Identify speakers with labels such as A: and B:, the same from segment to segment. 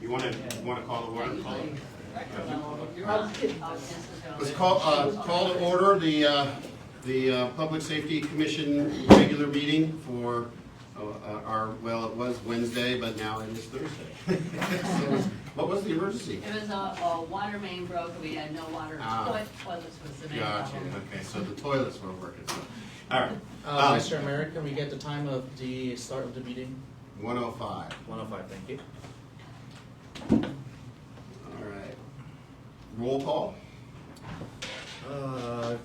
A: You want to call the order? Let's call to order the Public Safety Commission regular meeting for well, it was Wednesday, but now it is Thursday. So, what was the emergency?
B: It was a water main broke. We had no water. Toilets was the main
A: Gotcha.
B: problem.
A: Okay, so the toilets were working. So. All right.
C: Mr. Mayor, can we get the time of the start of the meeting?
A: 1:05.
C: 1:05, thank you.
A: All right. Roll call.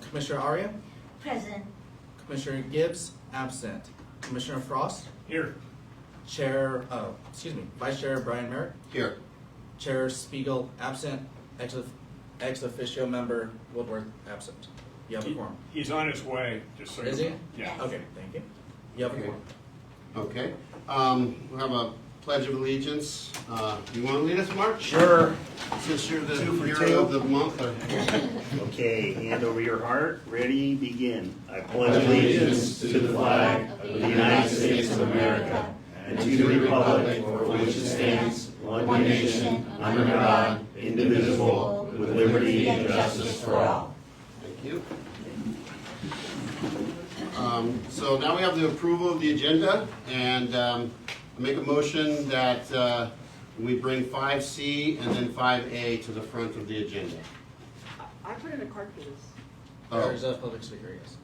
C: Commissioner Aria?
D: Present.
C: Commissioner Gibbs? Absent. Commissioner Frost?
A: Here.
C: Vice Chair Brian Merritt?
A: Here.
C: Chair Spiegel? Absent. Ex officio member Woodworth? Absent. You have a quorum.
E: He's on his way, just so
C: Is
E: you
C: he?
E: know. Yeah.
C: Okay, thank you. You have a quorum.
A: Okay. We'll have a Pledge of Allegiance. You want to lead us, Mark?
F: Sure.
A: Since you're the
F: 2 for
A: hero
F: 2.
A: of the month.
F: Okay, hand over your heart. Ready, begin. I pledge allegiance to the flag of the United States of America and to the republic for which it stands, one nation, under God, indivisible, with liberty and justice for all.
A: Thank you. So now we have the approval of the agenda, and I make a motion that we bring 5C and then 5A to the front of the agenda.
G: I put in a card for this.
C: There's a public speaker, yes.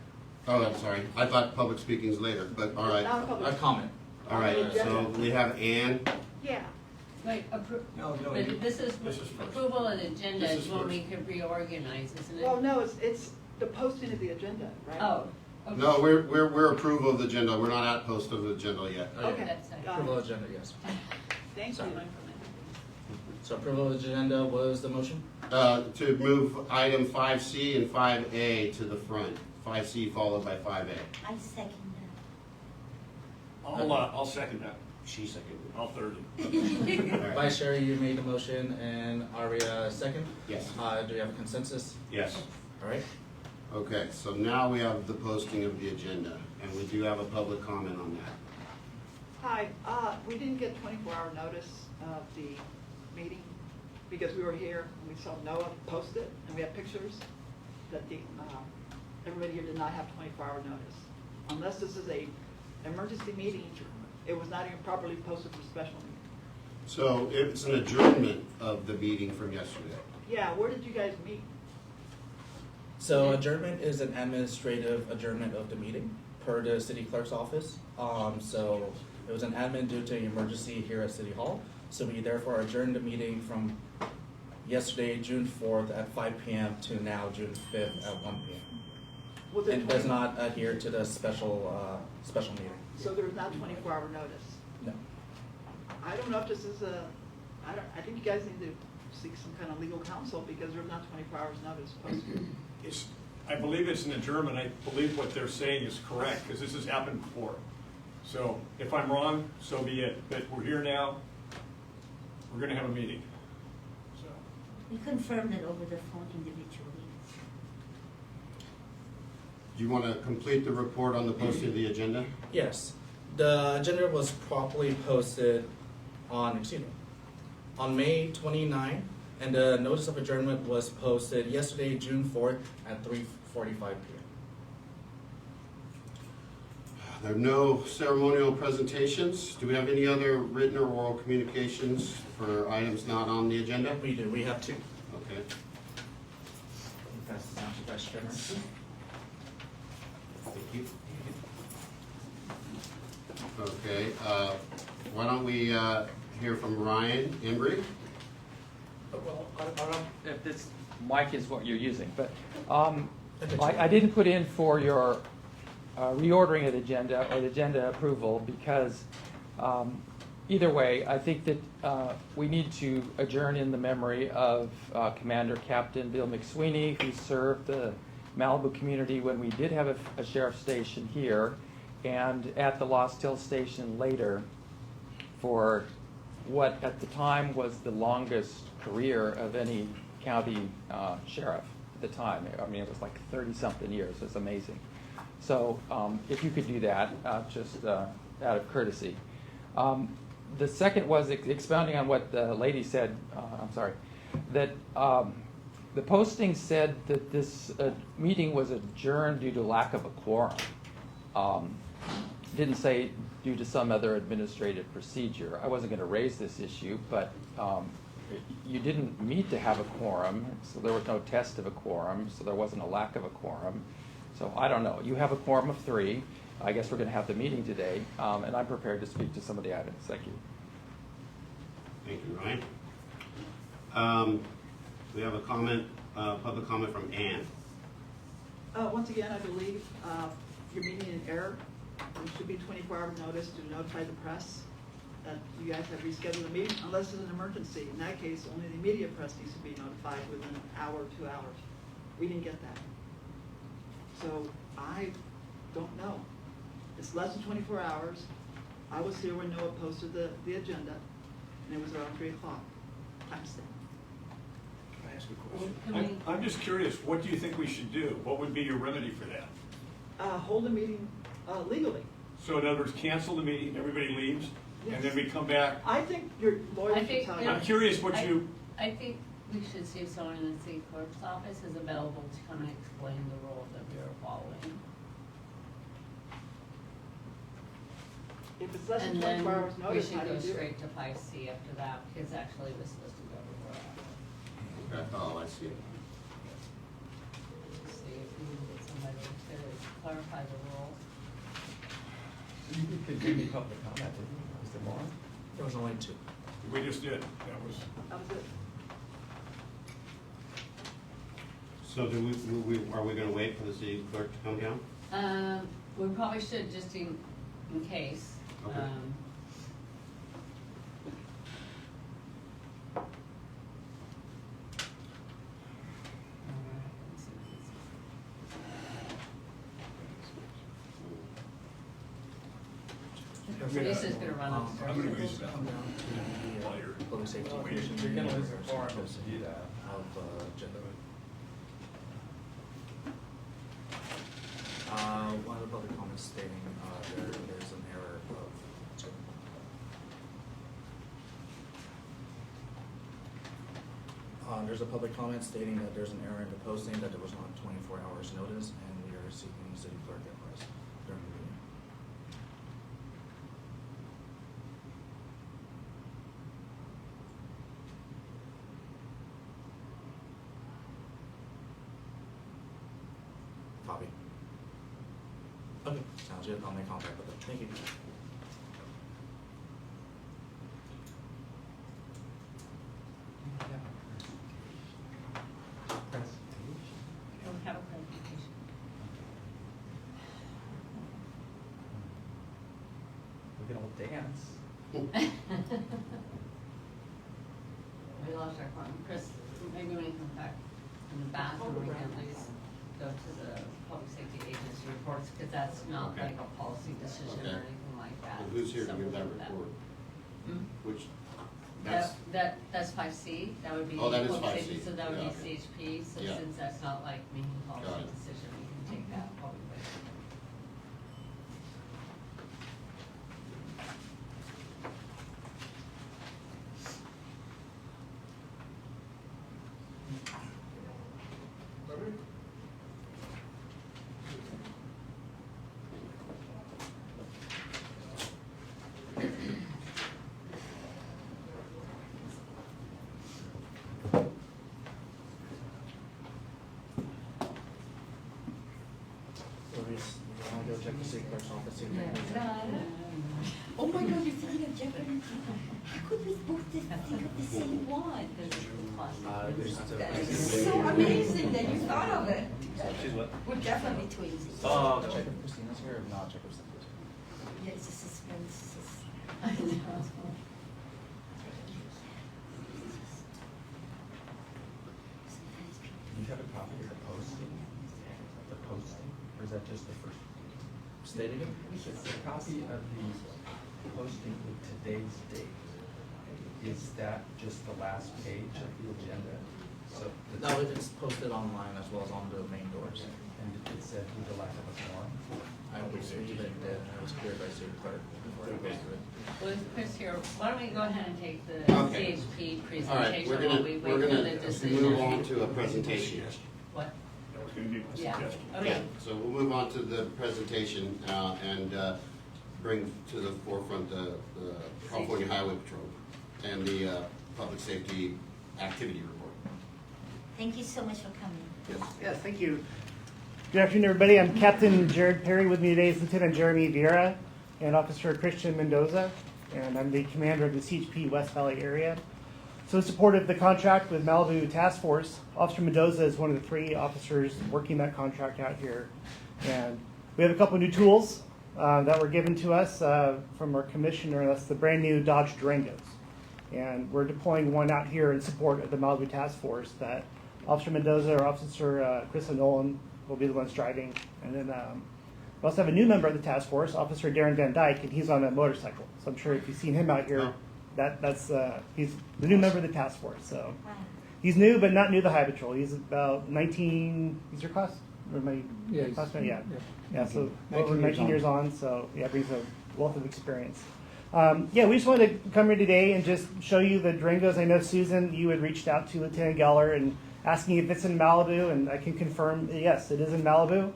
A: Oh, I'm sorry. I thought public speaking's later, but all right.
G: Not a
C: A
G: public.
C: comment.
A: All right, so we have Ann.
G: Yeah.
B: Wait, but this is
A: This is first.
B: approval of the agenda
A: This
B: is
A: is
B: when
A: first.
B: we could reorganize, isn't it?
G: Well, no, it's the posting of the agenda, right?
B: Oh. Okay.
A: No, we're approval of the agenda. We're not at post of the agenda yet.
G: Okay.
B: That's it.
G: Got
C: Approval
G: it.
C: agenda, yes.
G: Thank
C: Sorry.
G: you.
C: So approval of agenda was the motion?
A: To move item 5C and 5A to the front. 5C followed by 5A.
D: I second
E: I'll second that.
A: She seconded.
E: I'll third it.
A: All right.
C: Vice Chair, you made the motion and Aria second?
A: Yes.
C: Do we have a consensus?
A: Yes.
C: All right.
A: Okay, so now we have the posting of the agenda, and we do have a public comment on that.
G: Hi, we didn't get 24-hour notice of the meeting because we were here and we saw Noah post it and we have pictures that everybody here did not have 24-hour notice. Unless this is a emergency meeting, it was not even properly posted for special meeting.
A: So it's an adjournment of the meeting from yesterday.
G: Yeah, where did you guys meet?
C: So adjournment is an administrative adjournment of the meeting per the city clerk's office. So it was an admin due to an emergency here at City Hall. So we therefore adjourned the meeting from yesterday, June 4th at 5 p.m. to now, June 5th at 1 p.m.
G: Was it
C: And does
G: 20
C: not adhere to the special meeting.
G: So there was not 24-hour notice?
C: No.
G: I don't know if this is I think you guys need to seek some kind of legal counsel because there's not 24 hours notice posted.
E: I believe it's an adjournment. I believe what they're saying is correct, because this has happened before. So if I'm wrong, so be it. But we're here now. We're going to have a meeting. So
D: We confirmed it over the phone individually.
A: Do you want to complete the report on the posting of the agenda?
C: Yes. The agenda was properly posted on May 29, and the notice of adjournment was posted yesterday, June 4th at 3:45 p.m.
A: There are no ceremonial presentations. Do we have any other written or oral communications for items not on the agenda?
C: We do. We have two.
A: Okay.
C: Pass this down to Vice Chairman.
A: Thank you. Okay, why don't we hear from Ryan Embry?
H: Well, I don't know if this mic is what you're using, but I didn't put in for your reordering of the agenda or the agenda approval because either way, I think that we need to adjourn in the memory of Commander Captain Bill McSweeney, who served the Malibu community when we did have a sheriff's station here, and at the Lost Hill station later for what at the time was the longest career of any county sheriff at the time. I mean, it was like 30-something years. It's amazing. So if you could do that, just out of courtesy. the second was expounding on what the lady said, I'm sorry, that the posting said that this meeting was adjourned due to lack of a quorum. Didn't say due to some other administrative procedure. I wasn't going to raise this issue, but you didn't meet to have a quorum, so there was no test of a quorum, so there wasn't a lack of a quorum. So I don't know. You have a quorum of 3. I guess we're going to have the meeting today, and I'm prepared to speak to some of the items. Thank you.
A: Thank you, Ryan. We have a comment, public comment from Ann.
G: Once again, I believe you're meeting in error. There should be 24-hour notice to notify the press that you guys have rescheduled a meeting unless it's an emergency. In that case, only the media press needs to be notified within an hour or 2 hours. We didn't get that. So I don't know. It's less than 24 hours. I was here when Noah posted the agenda, and it was around 3 o'clock. Timestamp.
E: Can I ask a question?
B: Can we-
E: I'm just curious, what do you think we should do? What would be your remedy for that?
G: Hold a meeting legally.
E: So in other words, cancel the meeting, everybody leaves, and then
G: Yes.
E: we come back?
G: I think your lawyer
B: I
G: should
B: think
G: tell
B: there-
G: you.
E: I'm curious what
B: I-
E: you,
B: I think we should see if someone in the city clerk's office is available to come and explain the rules that we are following.
G: If it's less than
B: And
G: 24
B: then
G: hours
B: we
G: notice,
B: should
G: how do
B: go
G: you do it?
B: straight to 5C after that, because actually it was supposed to go before that.
A: Okay. Oh, I see.
B: See if we can get somebody to clarify the rules.
H: You could continue public comment, didn't you? Is there more?
C: There was only 2.
E: we just did, that was,
G: That was it.
A: So do are we gonna wait for the city clerk to come down?
B: We probably should, just in case.
A: Okay.
B: This is gonna run upstairs.
E: I'm gonna use that.
C: Come down to the
E: While you're-
C: Public Safety
E: You're
C: Commission.
H: gonna
C: meeting
H: lose the
C: where
H: quorum
C: there's
H: if you do that.
C: Of agenda. One of the public comments stating there's an error of. There's a public comment stating that there's an error in the posting, that there was not 24 hours notice, and we are seeking city clerk advice during the meeting. Copy. Okay, sounds good. I'll make contact with them. Thank you.
B: Don't have a presentation.
H: We can all dance.
B: We lost our phone. Chris, maybe when you come back in the bathroom, we can at least go to the public safety agency reports, because that's not
A: Okay.
B: like a policy decision
A: Okay.
B: or anything like that.
A: Well, who's here to give that
B: Something like
A: report?
B: Hmm?
A: Which, that's,
B: That's 5C, that would be.
A: Oh, that is
B: public
A: 5C.
B: safety, So that would
A: Yeah,
B: be
A: okay.
B: CHP, so
A: Yeah.
B: since that's not like making a
A: Got
B: policy
A: it.
B: decision, we can take that probably.
C: So we want to go check the city clerk's office. see if they can-
D: Oh my God, you're thinking of Jeopardy! How could we both think of the same one?
C: There's
D: That is so amazing that you thought of it.
C: She's what?
D: We're definitely twins.
C: Check if Christina's here, if not, check if Cynthia's here.
D: Yeah, it's a suspense.
B: I know.
H: Do you have a copy of the posting? The posting, or is that just the first?
C: State again?
H: It's a copy of the posting with today's date. Is that just the last page of the agenda?
C: So, no, it's posted online as well as on the main doors.
I: And it said due to lack of a quorum.
C: I believe it did, and it was cleared by city clerk before I posted it.
B: Well, with Chris here, why don't we go ahead and take the
A: Okay.
B: CHP
A: All right,
B: presentation
A: we're
B: while we
A: gonna,
B: wait for the decision?
A: move on to a presentation.
B: What?
E: That was gonna be my
B: Yeah,
E: suggestion.
B: okay.
A: Yeah, so we'll move on to the presentation and bring to the forefront the California Highway Patrol and the public safety activity report.
D: Thank you so much for coming.
A: Yes.
J: Yes, thank you. Good afternoon, everybody. I'm Captain Jared Perry. With me today is Lieutenant Jeremy Vieira and Officer Christian Mendoza, and I'm the commander of the CHP West Valley area. So in support of the contract with Malibu Task Force, Officer Mendoza is one of the 3 officers working that contract out here. And we have a couple new tools that were given to us from our commissioner. That's the brand new Dodge Durangos. And we're deploying one out here in support of the Malibu Task Force that Officer Mendoza or Officer Chris Nolan will be the ones driving. And then we also have a new member of the task force, Officer Darren Van Dyke, and he's on a motorcycle. So I'm sure if you've seen him out here,
A: Oh.
J: that's he's the new member of the task force. So
D: Wow.
J: he's new, but not new to the Highway Patrol. He's about 19. He's your class? Or my
I: Yeah, he's-
J: classmate? Yeah.
I: yeah.
J: Yeah. So
I: 19
J: over 19
I: years
J: years on. So yeah, brings a wealth of experience. Yeah, we just wanted to come here today and just show you the Durangos. I know, Susan, you had reached out to Lieutenant Geller and asking if it's in Malibu, and I can confirm, yes, it is in Malibu.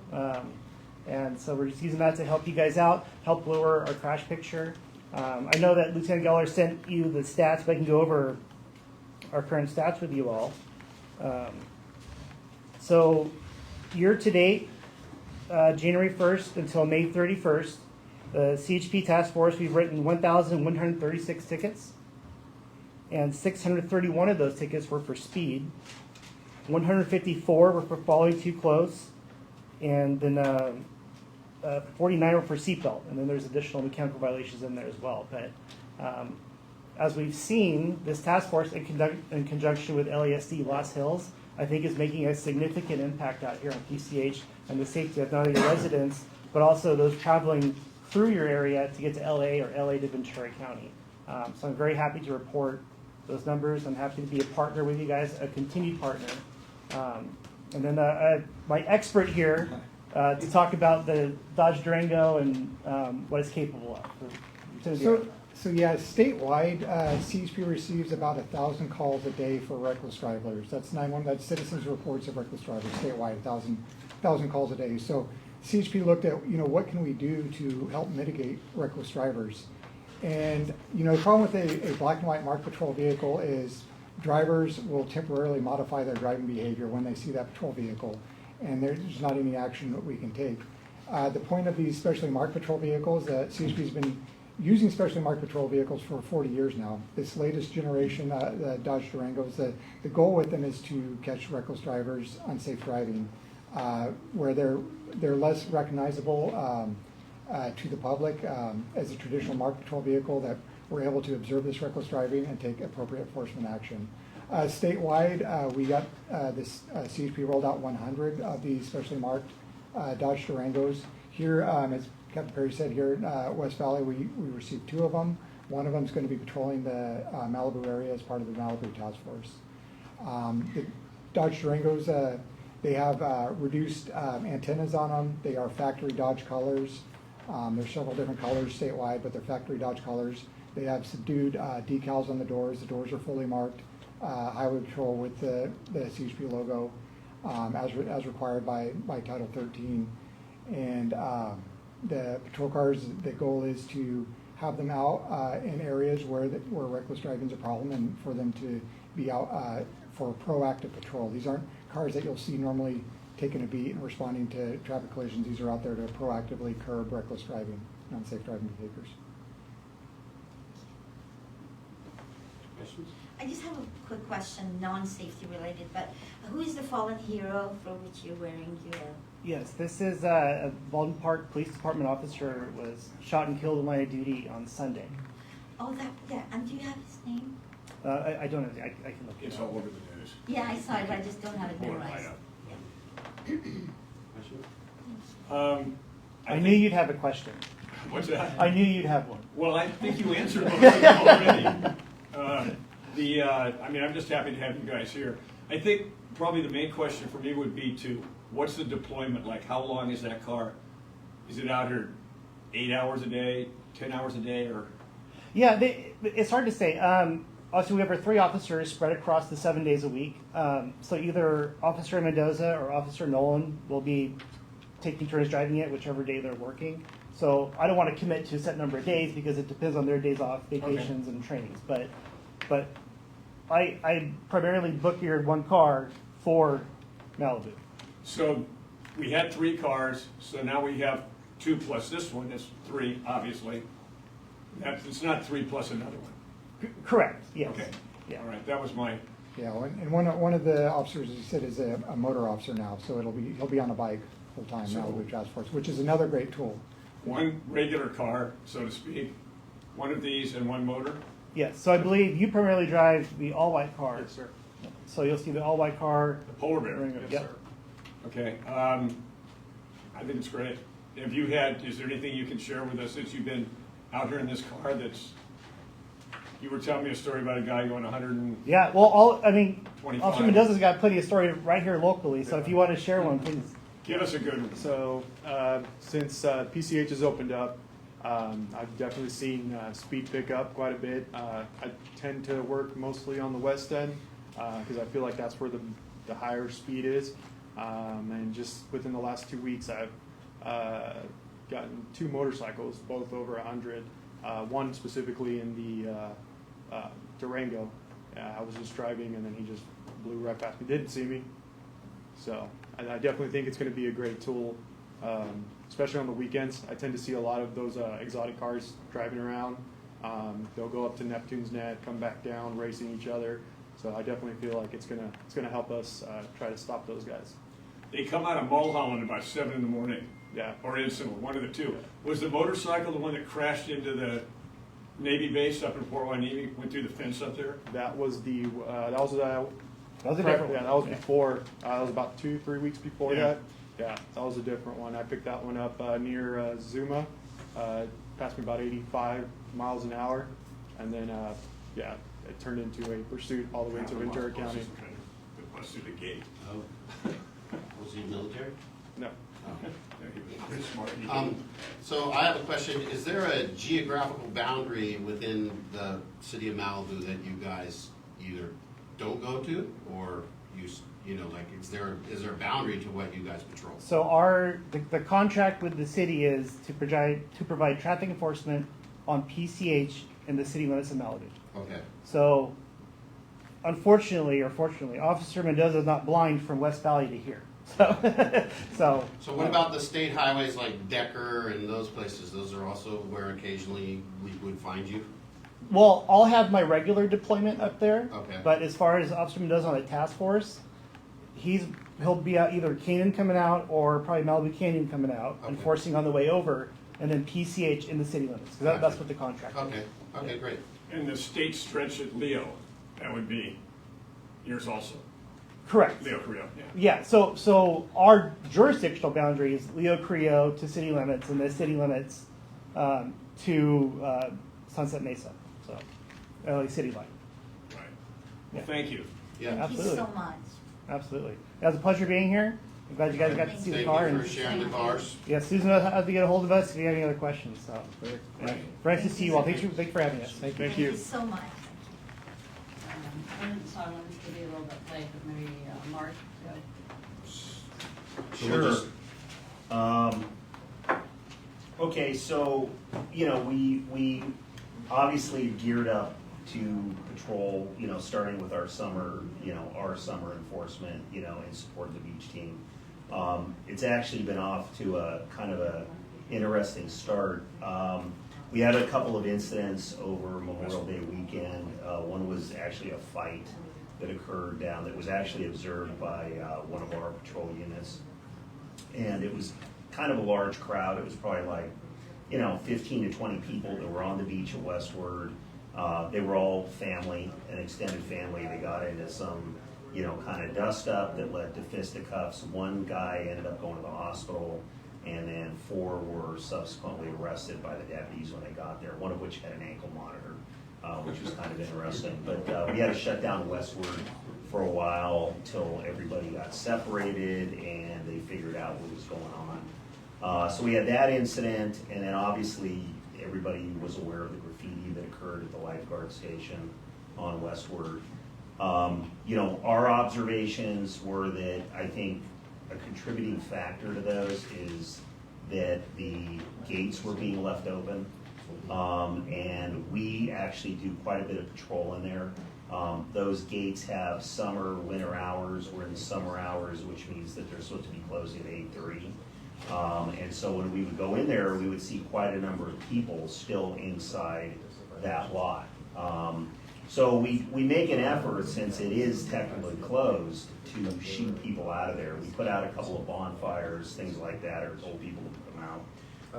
J: And so we're just using that to help you guys out, help lower our crash picture. I know that Lieutenant Geller sent you the stats, but I can go over our current stats with you all. So year to date, January 1st until May 31st, the CHP Task Force, we've written 1,136 tickets, and 631 of those tickets were for speed. 154 were for following too close, and then 49 were for seatbelt, and then there's additional mechanical violations in there as well. But as we've seen, this task force in conjunction with LASD Lost Hills, I think is making a significant impact out here on PCH and the safety of not only your residents, but also those traveling through your area to get to LA or LA to Ventura County. So I'm very happy to report those numbers. I'm happy to be a partner with you guys, a continued partner. And then my expert here to talk about the Dodge Durango and what it's capable of.
I: So yeah, statewide, CHP receives about 1,000 calls a day for reckless drivers. That's 911. That's citizens reports of reckless drivers statewide. 1,000 calls a day. So CHP looked at what can we do to help mitigate reckless drivers. And the problem with a black and white marked patrol vehicle is drivers will temporarily modify their driving behavior when they see that patrol vehicle, and there's not any action that we can take. The point of these specially marked patrol vehicles, CHP has been using specially marked patrol vehicles for 40 years now. This latest generation, the Dodge Durangos, the goal with them is to catch reckless drivers, unsafe driving, where they're less recognizable to the public as a traditional marked patrol vehicle, that we're able to observe this reckless driving and take appropriate enforcement action. Statewide, we got this CHP rolled out 100 of these specially marked Dodge Durangos. Here, as Captain Perry said, here in West Valley, we received 2 of them. One of them is going to be patrolling the Malibu area as part of the Malibu Task Force. The Dodge Durangos, they have reduced antennas on them. They are factory Dodge colors. There's several different colors statewide, but they're factory Dodge colors. They have subdued decals on the doors. The doors are fully marked Highway Patrol with the CHP logo as required by Title 13. And the patrol cars, the goal is to have them out in areas where reckless driving is a problem, and for them to be out for proactive patrol. These aren't cars that you'll see normally taking a beat and responding to traffic collisions. These are out there to proactively curb reckless driving, unsafe driving behaviors.
A: Questions?
D: I just have a quick question, non-safety related, but who is the fallen hero for which you're wearing your...
J: Yes, this is a Baldwin Park Police Department officer was shot and killed in line of duty on Sunday.
D: Oh, yeah, and do you have his name?
J: I don't know, I can look it
E: It's
J: up.
E: all over the news.
D: Yeah, I saw it, but I just don't have it
E: Pull it
D: memorized.
E: right up.
A: Questions?
J: I knew you'd have a question.
E: What's that?
J: I knew you'd have one.
E: Well, I think you answered most of them already. I mean, I'm just happy to have you guys here. I think probably the main question for me would be what's the deployment like? How long is that car? Is it out here 8 hours a day, 10 hours a day, or?
J: Yeah, it's hard to say. Obviously, we have our 3 officers spread across the 7 days a week. So either Officer Mendoza or Officer Nolan will be taking turns driving it, whichever day they're working. So I don't want to commit to a set number of days because it depends on their days off, vacations, and trainings. But I primarily book-eared 1 car for Malibu.
E: So we had 3 cars, so now we have 2 plus this one is 3, obviously. It's not 3 plus another one.
J: Correct, yes.
E: Okay.
J: Yeah.
E: All right, that was my,
I: Yeah, and one of the officers, he said, is a motor officer now, so he'll be on a bike full-time
E: So-
I: Malibu Task Force, which is another great tool.
E: 1 regular car, so to speak, 1 of these and 1 motor.
J: Yes, so I believe you primarily drive the all-white car.
E: Yes, sir.
J: So you'll see the all-white car.
E: The Polar Bear,
J: Yep.
E: yes, sir. Okay, I think it's great. Is there anything you can share with us since you've been out here in this car you were telling me a story about a guy going 100 and,
J: Yeah, well,
E: 25.
J: Officer Mendoza's got plenty of story right here locally, so if you want to share one, please.
E: give us a good one.
K: So since PCH has opened up, I've definitely seen speed pick up quite a bit. I tend to work mostly on the west end because I feel like that's where the higher speed is. And just within the last 2 weeks, I've gotten 2 motorcycles, both over 100. One specifically in the Durango. I was just driving and then he just blew right past me. Didn't see me. So I definitely think it's going to be a great tool, especially on the weekends. I tend to see a lot of those exotic cars driving around. They'll go up to Neptune's Net, come back down, racing each other. So I definitely feel like it's gonna help us try to stop those guys.
E: They come out of Mulholland about 7 in the morning.
K: Yeah.
E: Or Insular, one of the 2. Was the motorcycle the one that crashed into the Navy base up in Port Hueneme, went through the fence up there?
K: That was the
J: That was a different one.
K: yeah, that was before. That was about 2-3 weeks before
E: Yeah.
K: that. Yeah, that was a different one. I picked that one up near Zuma. Passed me about 85 miles an hour, and then yeah, it turned into a pursuit all the way to Ventura County.
E: It bust through the gate.
A: Oh. Was he military?
K: No.
A: Oh.
E: Yeah, he was smart.
A: So I have a question. Is there a geographical boundary within the city of Malibu that you guys either don't go to or is there a boundary to what you guys patrol?
J: So the contract with the city is to provide traffic enforcement on PCH in the city limits of Malibu.
A: Okay.
J: So unfortunately or fortunately, Officer Mendoza is not blind from West Valley to here. So
A: what about the state highways like Decker and those places? Those are also where occasionally we would find you?
J: Well, I'll have my regular deployment up there.
A: Okay.
J: But as far as Officer Mendoza on the task force, he'll be out either Canaan coming out or probably Malibu Canyon coming out,
A: Okay.
J: enforcing on the way over, and then PCH in the city limits. 'Cause that's what the contract is.
A: Okay. Okay, great.
E: And the state stretch at Leo, that would be yours also.
J: Correct.
E: Leo Carrillo, yeah.
J: Yeah, so our jurisdictional boundary is Leo Carrillo to city limits, and the city limits to Sunset Mesa, so LA city line.
E: Right.
J: Yeah.
E: Well, thank you.
A: Yeah.
D: Thank you
J: Absolutely.
D: so much.
J: Absolutely. It was a pleasure being here. I'm glad you guys got to see the
A: Thank
J: car.
A: you
J: And
A: for sharing the cars.
J: yeah, Susan knows how to get a hold of us if you have any other questions. So,
E: Right.
J: very nice to see you all. Thanks for having us. Thank you.
K: Thank you.
D: so much.
B: So I wanted to be a little bit late, but maybe Mark,
A: So we'll just-
F: Okay, so, we obviously geared up to patrol, starting with our summer enforcement, in support of the beach team. It's actually been off to a kind of a interesting start. We had a couple of incidents over Memorial Day weekend. One was actually a fight that occurred that was actually observed by one of our patrol units. And it was kind of a large crowd. It was probably like, 15 to 20 people that were on the beach at Westward. They were all family, an extended family. They got into some, kind of dust up that led to fisticuffs. One guy ended up going to the hospital, and then 4 were subsequently arrested by the deputies when they got there, one of which had an ankle monitor, which was kind of interesting. But we had to shut down Westward for a while till everybody got separated and they figured out what was going on. So we had that incident, and then obviously everybody was aware of the graffiti that occurred at the lifeguard station on Westward. Our observations were that I think a contributing factor to those is that the gates were being left open. And we actually do quite a bit of patrol in there. Those gates have summer, winter hours. We're in the summer hours, which means that they're supposed to be closing at 8:30. And so when we would go in there, we would see quite a number of people still inside that lot. So we make an effort, since it is technically closed, to shoot people out of there. We put out a couple of bonfires, things like that, or told people to put them out.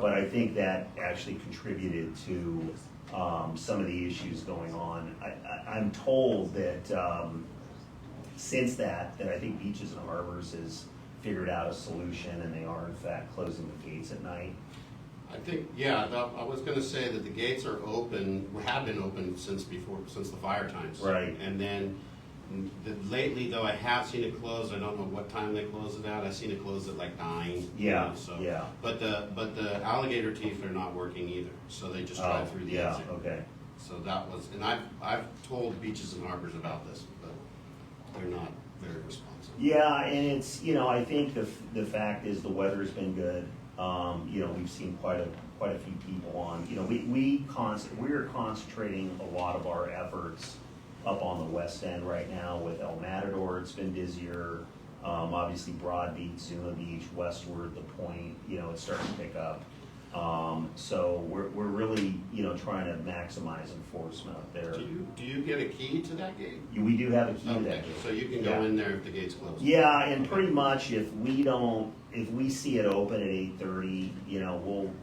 F: But I think that actually contributed to some of the issues going on. I'm told that since that I think Beaches and Harbors has figured out a solution, and they are in fact closing the gates at night.
A: I think, yeah, I was gonna say that the gates are open, have been open since the fire times.
F: Right.
A: And then lately, though, I have seen it close. I don't know what time they close it at. I've seen it close at like 9.
F: Yeah,
A: So,
F: yeah.
A: But the alligator teeth are not working either, so they just drive through the
F: yeah,
A: exit.
F: okay.
A: So that was, and I've told Beaches and Harbors about this, but they're not very responsive.
F: Yeah, and it's, I think the fact is the weather's been good. We've seen quite a few people on. We're concentrating a lot of our efforts up on the west end right now with El Matador. It's been busier. Obviously Broad Beach, Zuma Beach, Westward, The Point, it's starting to pick up. So we're really, trying to maximize enforcement up there.
A: Do you get a key to that gate?
F: We do have a key to that
A: Okay,
F: gate.
A: so you can go in there if the gate's closed?
F: Yeah, and pretty much if we see it open at 8:30,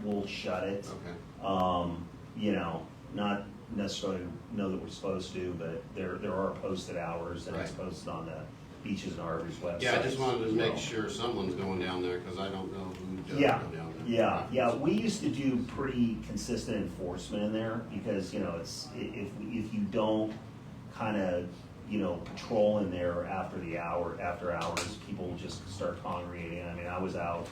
F: we'll shut it.
A: Okay.
F: Not necessarily know that we're supposed to, but there are posted hours, and it's
A: Right.
F: posted on the Beaches and Harbors website.
A: Yeah, I just wanted to
F: as
A: make
F: well.
A: sure someone's going down there, because I don't know who does
F: Yeah,
A: go down there.
F: yeah. We used to do pretty consistent enforcement in there because, it's, if you don't kind of, patrol in there after hours, people just start congregating. I mean, I was out,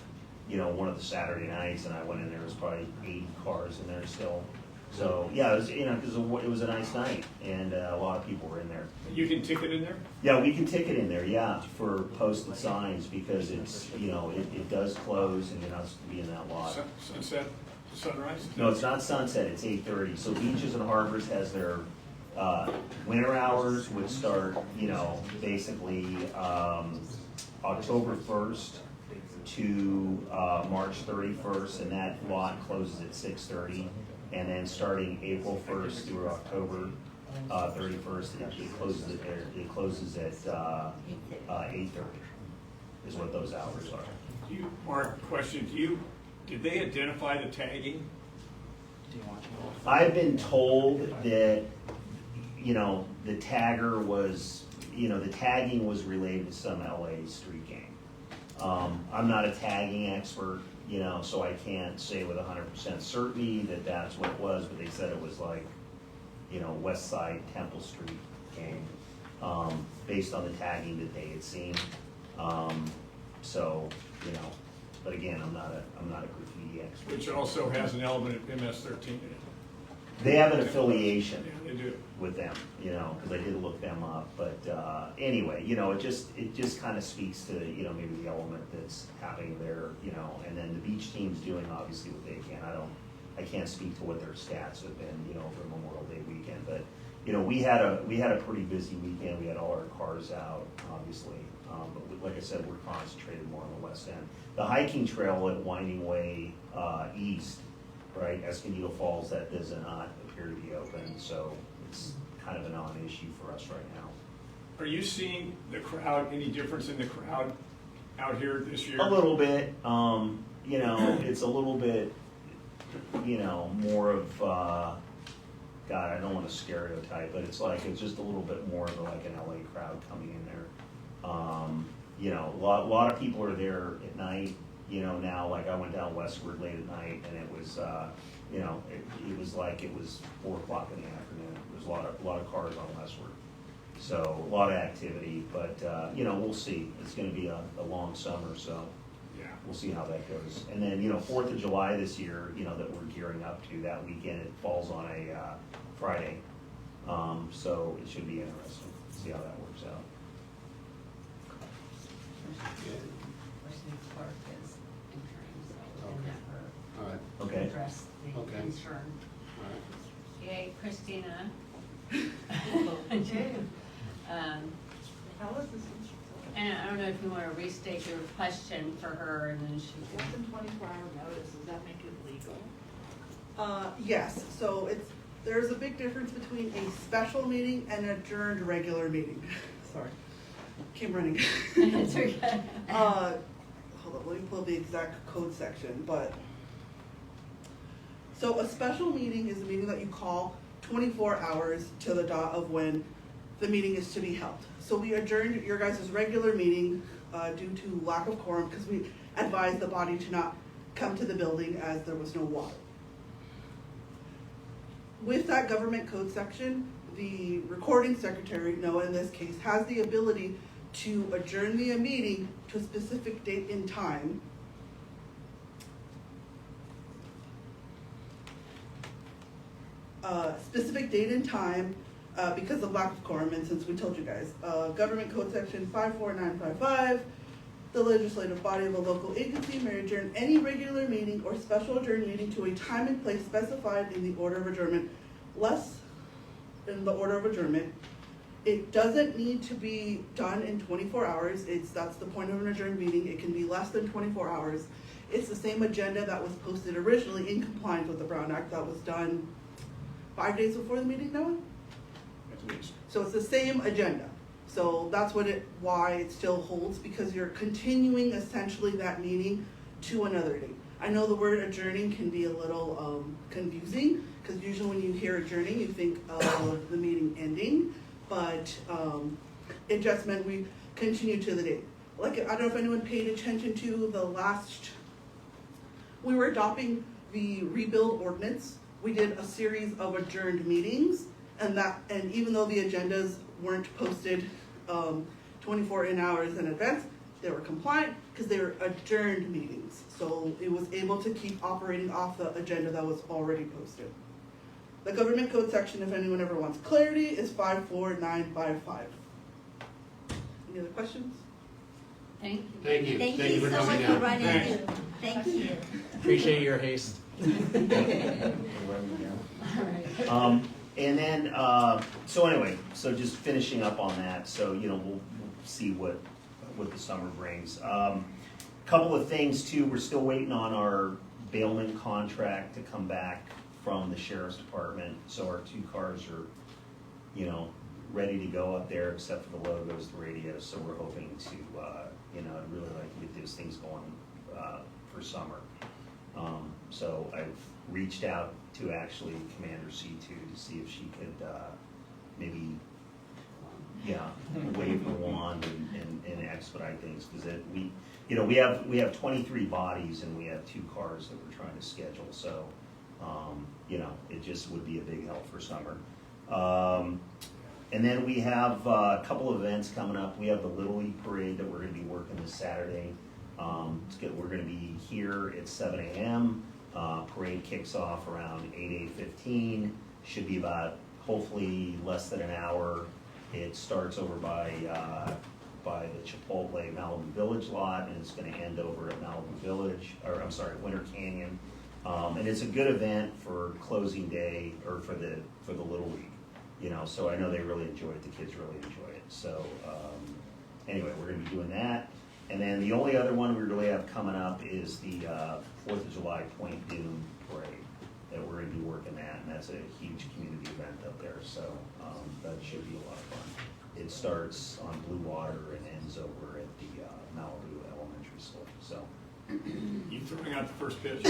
F: one of the Saturday nights, and I went in there, was probably 80 cars in there still. So, yeah, it was, because it was a nice night, and a lot of people were in there.
E: You can ticket in there?
F: Yeah, we can ticket in there, yeah, for posted signs, because it's, it does close, and you're not supposed to be in that lot.
E: Sunset, sunrise?
F: No, it's not sunset, it's 8:30. So Beaches and Harbors has their winter hours, which start, basically October 1st to March 31st, and that lot closes at 6:30. And then starting April 1st through October 31st, it closes at 8:30, is what those hours are.
E: Mark, question, did they identify the tagging?
F: I've been told that, the tagger was, the tagging was related to some LA street gang. I'm not a tagging expert, so I can't say with 100% certainty that that's what it was, but they said it was like, West Side Temple Street gang, based on the tagging that they had seen. But again, I'm not a graffiti expert.
E: Which also has an element of MS-13 in it.
F: They have an affiliation
E: Yeah, they do.
F: with them, because I did look them up. But anyway, it just kind of speaks to maybe the element that's happening there, and then the beach team's doing obviously what they can. I can't speak to what their stats have been, over Memorial Day weekend. But we had a pretty busy weekend. We had all our cars out, obviously. But like I said, we're concentrated more on the west end. The hiking trail at Winding Way East, right, Escondido Falls, that does not appear to be open, so it's kind of a non-issue for us right now.
E: Are you seeing the crowd, any difference in the crowd out here this year?
F: A little bit, it's a little bit, more of, God, I don't want to stereotype, but it's just a little bit more of like an LA crowd coming in there. A lot of people are there at night. Now, like I went down westward late at night, and it was, it was like it was 4 o'clock in the afternoon. There's a lot of cars on westward. So a lot of activity, but, you know, we'll see. It's gonna be a long summer, so
E: Yeah.
F: we'll see how that goes. And then, you know, 4th of July this year, you know, that we're gearing up to that weekend, it falls on a Friday. So it should be interesting, see how that works out.
B: City clerk is entering, so we'll
A: Okay.
B: have her
A: All right,
F: Okay.
B: address the
A: Okay.
B: concern.
A: all right.
B: Yay, Christina.
G: Alice is,
B: And I don't know if you want to restate your question for her and then she
G: less
B: can.
G: than 24-hour notice, does that make it legal?
L: Yes, so there's a big difference between a special meeting and an adjourned regular meeting. Sorry, keep running.
B: It's okay.
L: Hold on, let me pull the exact code section, but. So a special meeting is a meeting that you call 24 hours to the dot of when the meeting is to be held. So we adjourned your guys' regular meeting due to lack of quorum because we advised the body to not come to the building as there was no water. With that government code section, the recording secretary, Noah in this case, has the ability to adjourn the meeting to a specific date and time. Specific date and time because of lack of quorum, and since we told you guys, government code section 54955, the legislative body of a local agency may adjourn any regular meeting or special adjourned meeting to a time and place specified in the order of adjournment, less in the order of adjournment. It doesn't need to be done in 24 hours. That's the point of an adjourned meeting. It can be less than 24 hours. It's the same agenda that was posted originally in compliance with the Brown Act that was done 5 days before the meeting, Noah?
E: At least.
L: So it's the same agenda. So that's why it still holds, because you're continuing essentially that meeting to another date. I know the word adjourning can be a little confusing, because usually when you hear adjourning, you think of the meeting ending, but it just meant we continue to the date. Like, I don't know if anyone paid attention to we were adopting the rebuild ordinance. We did a series of adjourned meetings, and even though the agendas weren't posted 24 hours in advance, they were compliant because they were adjourned meetings. So it was able to keep operating off the agenda that was already posted. The government code section, if anyone ever wants clarity, is 54955. Any other questions?
B: Thank you.
A: Thank you.
D: Thank
A: for
D: you so much
A: coming
D: for
A: out.
D: running
A: Thanks.
D: it. Thank you.
C: Appreciate your haste.
B: All right.
F: And then, so anyway, so just finishing up on that, so, you know, we'll see what the summer brings. Couple of things too, we're still waiting on our bailment contract to come back from the sheriff's department, so our 2 cars are, you know, ready to go up there except for the logos, the radios, so we're hoping to, you know, I'd really like to get those things going for summer. So I've reached out to actually Commander C2 to see if she could maybe, wave the wand and expedite things, because we have 23 bodies and we have 2 cars that we're trying to schedule, so it just would be a big help for summer. And then we have a couple of events coming up. We have the Little League Parade that we're going to be working this Saturday. We're going to be here at 7 a.m. Parade kicks off around 8:15. Should be about, hopefully, less than an hour. It starts over by the Chipotle Malibu Village lot, and it's going to end over at Winter Canyon. And it's a good event for closing day, or for the Little League. So I know they really enjoy it. The kids really enjoy it. So anyway, we're going to be doing that. And then the only other one we really have coming up is the 4th of July Point Doom Parade that we're going to be working at, and that's a huge community event up there. So that should be a lot of fun. It starts on Blue Water and ends over at the Malibu Elementary School. So
E: You throwing out the first pitch?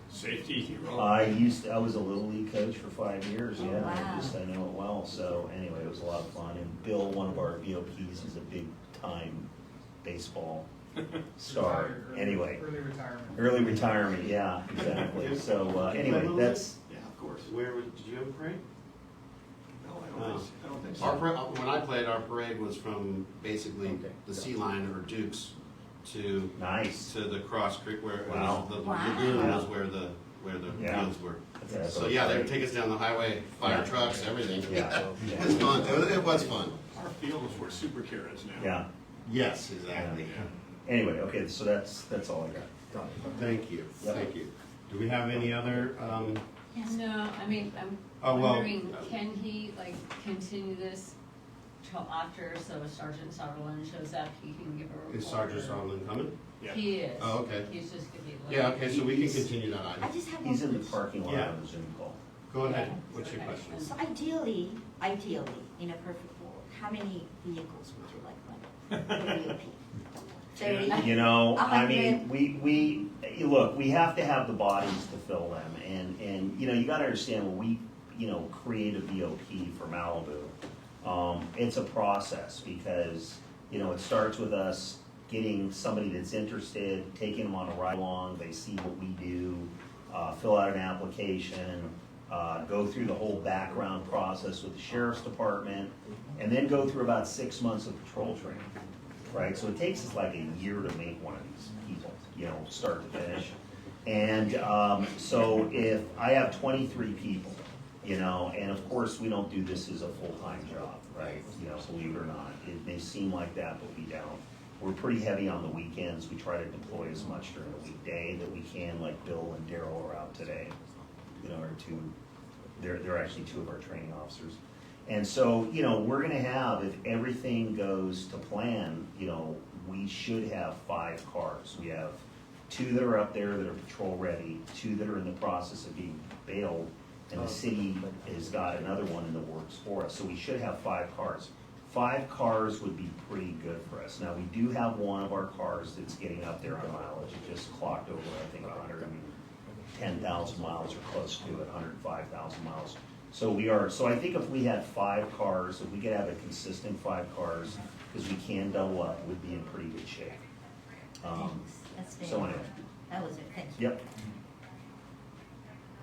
E: Safety hero.
F: I was a Little League coach for 5 years.
D: Oh,
F: Yeah,
D: wow.
F: I know it well. So anyway, it was a lot of fun. And Bill, one of our VOPs, is a big time baseball star. Anyway, early retirement. Yeah, exactly. So anyway, that's.
A: Yeah, of course. Did you have a parade?
E: I don't think so.
A: When I played, our parade was from basically
C: Okay.
A: the Sea Line or Dukes to
F: Nice.
A: to the Cross Creek where
F: Wow.
A: the
D: Wow.
A: lagoon
F: Yeah.
A: was where the
F: Yeah.
A: fields were.
F: That's
A: So yeah, they would take us down the highway, fire
F: Yeah.
A: trucks, everything.
F: Yeah.
A: It was fun. It was fun.
E: Our field is where Super Care is now.
F: Yeah.
A: Yes, exactly.
F: Anyway, okay, so that's all I got.
A: Thank you.
F: Yep.
A: Thank you. Do we have any other?
B: No, I mean, I'm
A: Oh, well,
B: wondering, can he like continue this till after, so if Sergeant Sutherland shows up, he can give a report?
A: Is Sergeant Sutherland coming?
E: Yeah.
B: He is.
A: Oh, okay.
B: He's just gonna be late.
A: Yeah. Okay. So we can continue that
D: I
A: item.
D: just have one.
F: He's in the parking lot
A: Yeah.
F: on the Zoom call.
A: Go ahead.
B: Yeah.
A: What's your
B: Okay.
A: question?
D: So ideally, in a perfect world, how many vehicles would you like for the VOP? 30?
F: You know, I
D: 100?
F: mean, we look, we have to have the bodies to fill them, and you know, you gotta understand, when we, you know, create a VOP for Malibu, it's a process, because, you know, it starts with us getting somebody that's interested, taking them on a ride along, they see what we do, fill out an application, go through the whole background process with the sheriff's department, and then go through about 6 months of patrol training. Right, so it takes us like a year to make one of these people, you know, start to finish. And so if I have 23 people, you know, and of course, we don't do this as a full-time job, right? You know, believe it or not, it may seem like that, but we don't. We're pretty heavy on the weekends. We try to deploy as much during the weekday that we can, like Bill and Daryl are out today. You know, they're actually two of our training officers. And so, you know, we're gonna have, if everything goes to plan, you know, we should have 5 cars. We have 2 that are up there that are patrol ready, 2 that are in the process of being bailed, and the city has got another one in the works for us. So we should have 5 cars. 5 cars would be pretty good for us. Now, we do have one of our cars that's getting up there on mileage. It just clocked over, I think, 110,000 miles or close to it, 105,000 miles. So I think if we had 5 cars, if we could have a consistent 5 cars, because we can double up, we'd be in pretty good shape.
D: Thanks, that's very
F: So anyway.
D: That was it, thank you.
F: Yep.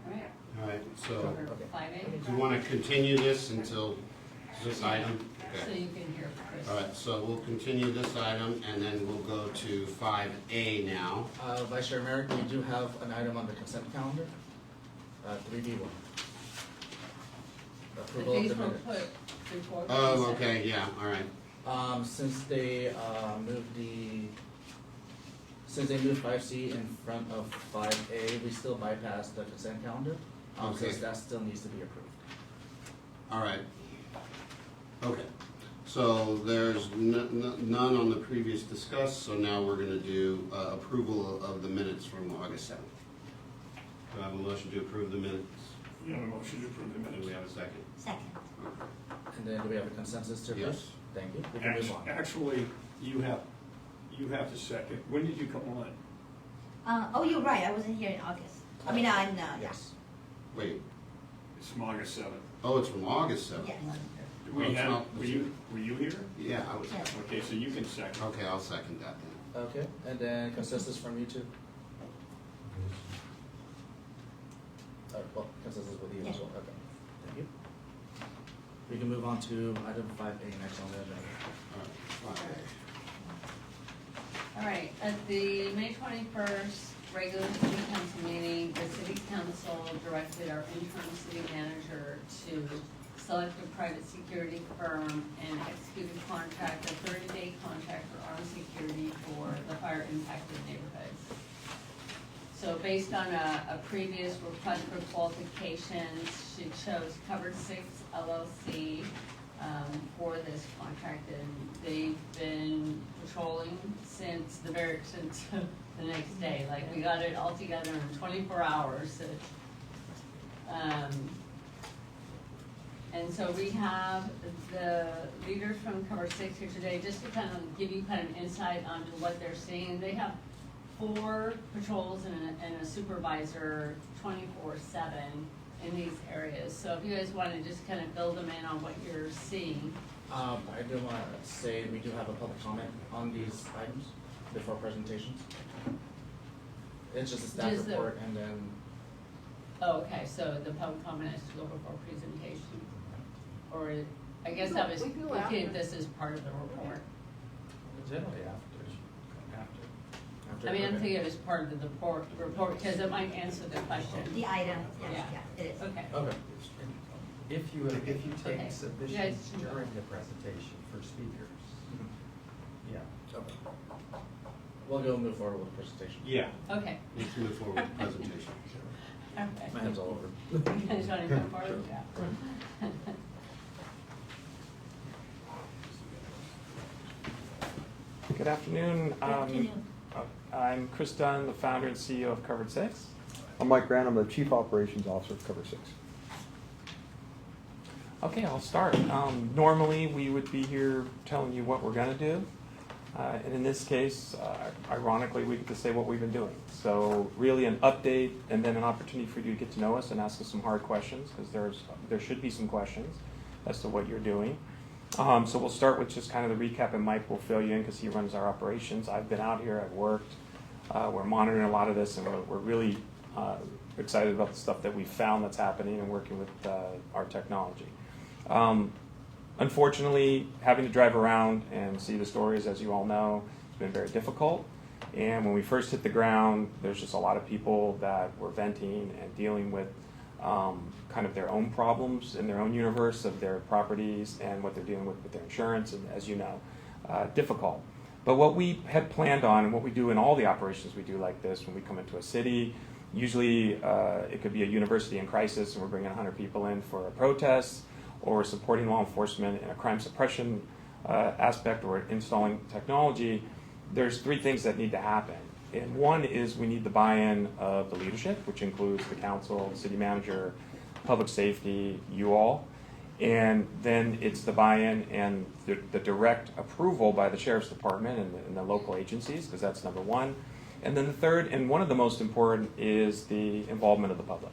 B: All right.
A: All right. So
B: Over 5A.
A: do you want to continue this until this item?
B: So
A: Okay.
B: you can hear Chris.
A: All right. So we'll continue this item, and then we'll go to 5A now.
C: Vice Chair Merrick, we do have an item on the consent calendar, 3B1.
B: But
C: Approval of
B: these
C: the
B: were
C: minutes.
B: put before. the
A: Oh,
B: consent.
A: okay. Yeah. All right.
C: Since they moved 5C in front of 5A, we still bypassed the consent calendar.
A: Okay.
C: So that still needs to be approved.
A: All right. Okay. So there's none on the previous discussed, so now we're gonna do approval of the minutes from August 7th. Do I have a motion to approve the minutes?
E: You have a motion to approve the
A: Do
E: minutes.
A: we have a second?
D: Second.
C: And then do we have a consensus to approve?
A: Yes.
C: Thank you. We can move on.
E: Actually, you have to second. When did you come on?
D: Oh, you're right, I wasn't here in August. I mean, yeah.
C: Yes.
A: Wait,
E: It's from August 7th.
A: oh, it's from August 7th?
D: Yes.
E: We
A: Oh, it's
E: have,
A: not-
E: were you here?
A: Yeah, I was.
D: Yes.
E: Okay, so you can second.
A: Okay, I'll second that then.
C: Okay, and then consensus from you two? Well, consensus with you as
D: Yeah.
C: well, okay. Thank you. We can move on to item 5A next on the agenda.
A: All right, fine.
B: All right, at the May 21st regular city council meeting, the city council directed our interim city manager to select a private security firm and execute a contract, a 30-day contract for armed security for the fire impacted neighborhoods. So based on a previous request for qualifications, she chose Covered Six LLC for this contract, and they've been patrolling since the next day. Like, we got it all together in 24 hours. And so we have the leaders from Cover Six here today, just to kind of give you kind of insight onto what they're seeing. They have 4 patrols and a supervisor 24/7 in these areas. So if you guys want to just kind of fill them in on what you're seeing.
C: I do want to say we do have a public comment on these items before presentations. It's just a staff
B: Just the-
C: report and then,
B: Oh, okay, so the public comment is to go before presentation? or, I guess I was
G: We can go
B: looking
G: after.
B: at this as part of the report.
C: Generally after.
B: I mean, I'm thinking it was part of the report, because it might answer the question.
D: The item, yes,
B: Yeah.
D: yeah, it is.
B: Okay.
C: Okay.
M: If you
B: Okay.
M: take submissions
B: Yes.
M: during the presentation for speakers, yeah.
C: Okay. We'll go move forward with the presentation.
E: Yeah.
B: Okay.
A: Let's move forward with the presentation.
B: Okay.
C: My hand's all over.
B: You guys want to go forward? Yeah.
K: Good afternoon.
D: Good afternoon.
K: I'm Chris Dunn, the founder and CEO of Covered Six.
N: I'm Mike Grant, I'm the Chief Operations Officer of Cover 6.
K: Okay, I'll start. Normally, we would be here telling you what we're going to do. And in this case, ironically, we get to say what we've been doing. So really an update and then an opportunity for you to get to know us and ask us some hard questions, because there should be some questions as to what you're doing. So we'll start with just kind of the recap, and Mike will fill you in because he runs our operations. I've been out here, I've worked. We're monitoring a lot of this, and we're really excited about the stuff that we found that's happening and working with our technology. Unfortunately, having to drive around and see the stories, as you all know, has been very difficult. And when we first hit the ground, there's just a lot of people that were venting and dealing with kind of their own problems in their own universe of their properties and what they're dealing with their insurance, and as you know, difficult. But what we had planned on, and what we do in all the operations we do like this, when we come into a city, usually it could be a university in crisis and we're bringing 100 people in for a protest, or supporting law enforcement in a crime suppression aspect, or installing technology. There's three things that need to happen. And one is we need the buy-in of the leadership, which includes the council, the city manager, public safety, you all. And then it's the buy-in and the direct approval by the sheriff's department and the local agencies, because that's number one. And then the third, and one of the most important, is the involvement of the public.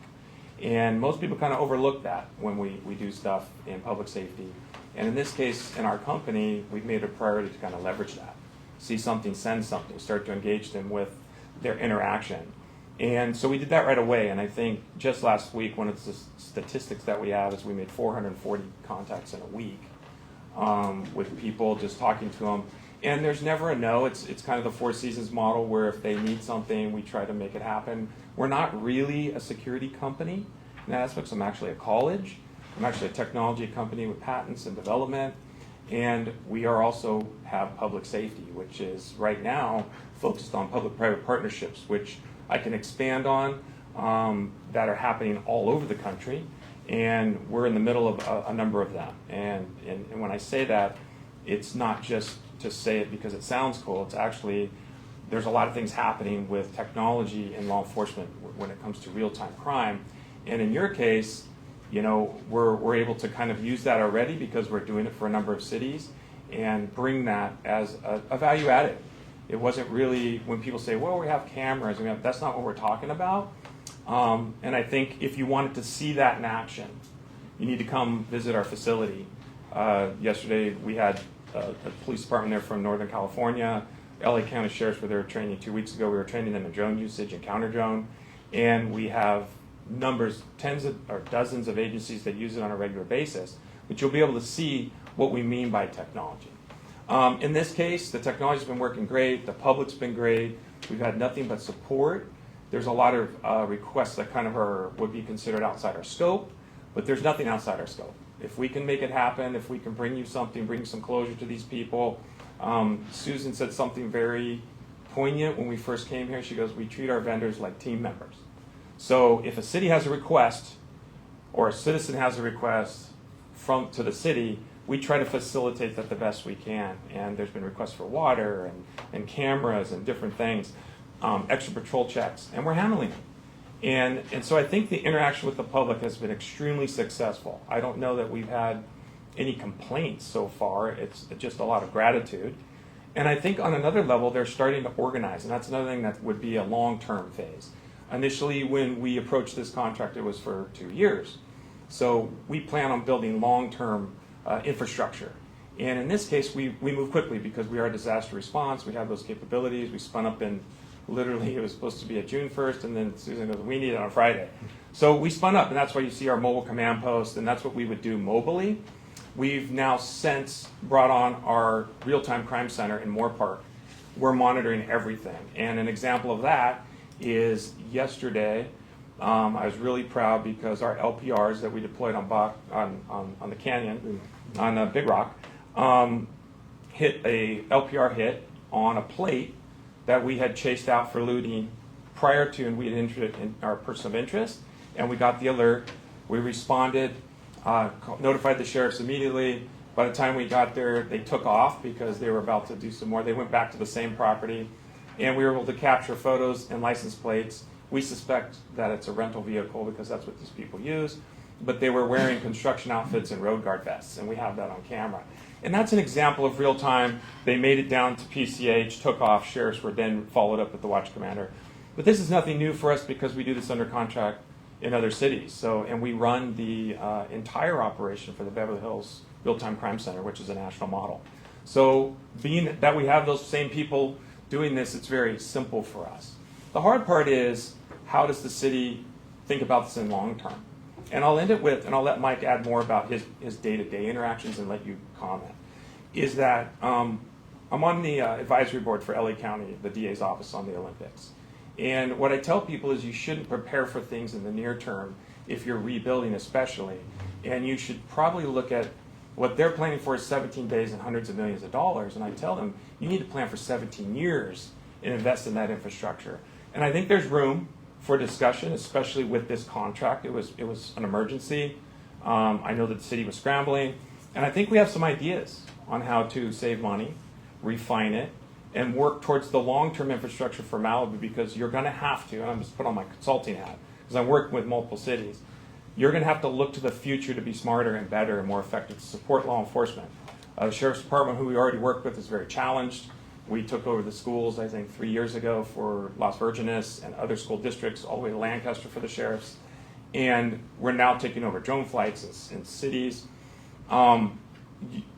K: And most people kind of overlook that when we do stuff in public safety. And in this case, in our company, we've made a priority to kind of leverage that. See something, send something, start to engage them with their interaction. And so we did that right away. And I think just last week, one of the statistics that we have is we made 440 contacts in a week with people, just talking to them. And there's never a no. It's kind of the Four Seasons model, where if they need something, we try to make it happen. We're not really a security company in that aspect. I'm actually a college. I'm actually a technology company with patents and development. And we are also have public safety, which is right now focused on public-private partnerships, which I can expand on, that are happening all over the country. And we're in the middle of a number of them. And when I say that, it's not just to say it because it sounds cool. It's actually, there's a lot of things happening with technology in law enforcement when it comes to real-time crime. And in your case, you know, we're able to kind of use that already because we're doing it for a number of cities and bring that as a value added. It wasn't really, when people say, well, we have cameras, that's not what we're talking about. And I think if you wanted to see that in action, you need to come visit our facility. Yesterday we had a police department there from Northern California. LA County Sheriffs were there training 2 weeks ago. We were training them in drone usage and counter drone. And we have tens of or dozens of agencies that use it on a regular basis. But you'll be able to see what we mean by technology. In this case, the technology's been working great. The public's been great. We've had nothing but support. There's a lot of requests that kind of would be considered outside our scope, but there's nothing outside our scope. If we can make it happen, if we can bring you something, bring some closure to these people. Susan said something very poignant when we first came here. She goes, we treat our vendors like team members. So if a city has a request or a citizen has a request to the city, we try to facilitate that the best we can. And there's been requests for water and cameras and different things, extra patrol checks, and we're handling them. And so I think the interaction with the public has been extremely successful. I don't know that we've had any complaints so far. It's just a lot of gratitude. And I think on another level, they're starting to organize, and that's another thing that would be a long-term phase. Initially, when we approached this contract, it was for 2 years. So we plan on building long-term infrastructure. And in this case, we move quickly because we are a disaster response. We have those capabilities. We spun up in, literally, it was supposed to be a June 1st, and then Susan goes, we need it on Friday. So we spun up, and that's why you see our mobile command post, and that's what we would do mobily.
O: We've now since brought on our real-time crime center in Moore Park. We're monitoring everything. And an example of that is yesterday, I was really proud because our LPRs that we deployed on the canyon, on Big Rock, hit a LPR hit on a plate that we had chased out for looting prior to, and we had entered in our person of interest, and we got the alert. We responded, notified the sheriffs immediately. By the time we got there, they took off because they were about to do some more. They went back to the same property, and we were able to capture photos and license plates. We suspect that it's a rental vehicle because that's what these people use, but they were wearing construction outfits and road guard vests, and we have that on camera. And that's an example of real time. They made it down to PCH, took off, sheriffs were then followed up with the watch commander. But this is nothing new for us because we do this under contract in other cities. So, and we run the entire operation for the Beverly Hills Real-Time Crime Center, which is a national model. So being that we have those same people doing this, it's very simple for us. The hard part is, how does the city think about this in long term? And I'll end it with, and I'll let Mike add more about his day-to-day interactions and let you comment, is that I'm on the advisory board for LA County, the DA's office on the Olympics. And what I tell people is you shouldn't prepare for things in the near term if you're rebuilding especially. And you should probably look at what they're planning for is 17 days and hundreds of millions of dollars. And I tell them, you need to plan for 17 years and invest in that infrastructure. And I think there's room for discussion, especially with this contract. It was an emergency. I know that the city was scrambling. And I think we have some ideas on how to save money, refine it, and work towards the long-term infrastructure for Malibu, because you're going to have to, and I'm just put on my consulting hat, because I'm working with multiple cities, you're going to have to look to the future to be smarter and better and more effective to support law enforcement. The Sheriff's Department, who we already work with, is very challenged. We took over the schools, I think, 3 years ago for Las Virgenes and other school districts, all the way to Lancaster for the sheriffs. And we're now taking over drone flights in cities.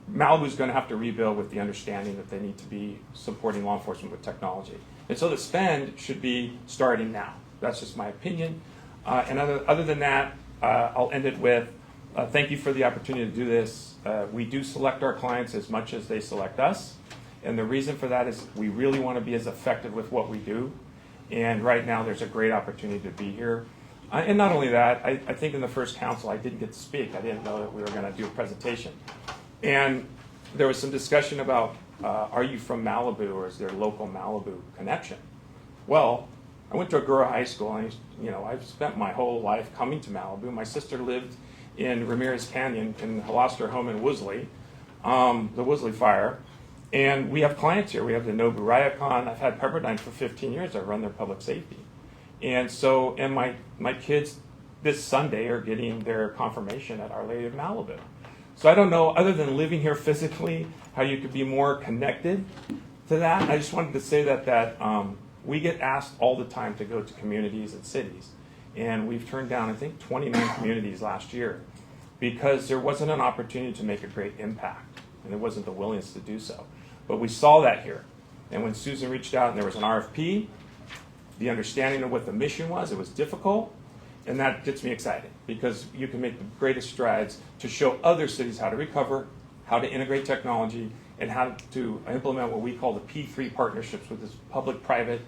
O: Malibu's going to have to rebuild with the understanding that they need to be supporting law enforcement with technology. And so the spend should be starting now. That's just my opinion. And other than that, I'll end it with thank you for the opportunity to do this. We do select our clients as much as they select us. And the reason for that is we really want to be as effective with what we do. And right now there's a great opportunity to be here. And not only that, I think in the first council I didn't get to speak. I didn't know that we were going to do a presentation. And there was some discussion about, are you from Malibu, or is there a local Malibu connection? Well, I went to Agoura High School, and I've spent my whole life coming to Malibu. My sister lived in Ramirez Canyon and lost her home in Woolsey, the Woolsey fire. And we have clients here. We have the Nobu Ryakon. I've had Pepperdine for 15 years. I run their public safety. And so, and my kids this Sunday are getting their confirmation at Our Lady of Malibu. So I don't know, other than living here physically, how you could be more connected to that. I just wanted to say that we get asked all the time to go to communities and cities. And we've turned down, I think, 29 communities last year because there wasn't an opportunity to make a great impact. And there wasn't the willingness to do so. But we saw that here. And when Susan reached out and there was an RFP, the understanding of what the mission was, it was difficult. And that gets me excited because you can make the greatest strides to show other cities how to recover, how to integrate technology, and how to implement what we call the P3 partnerships, with this public-private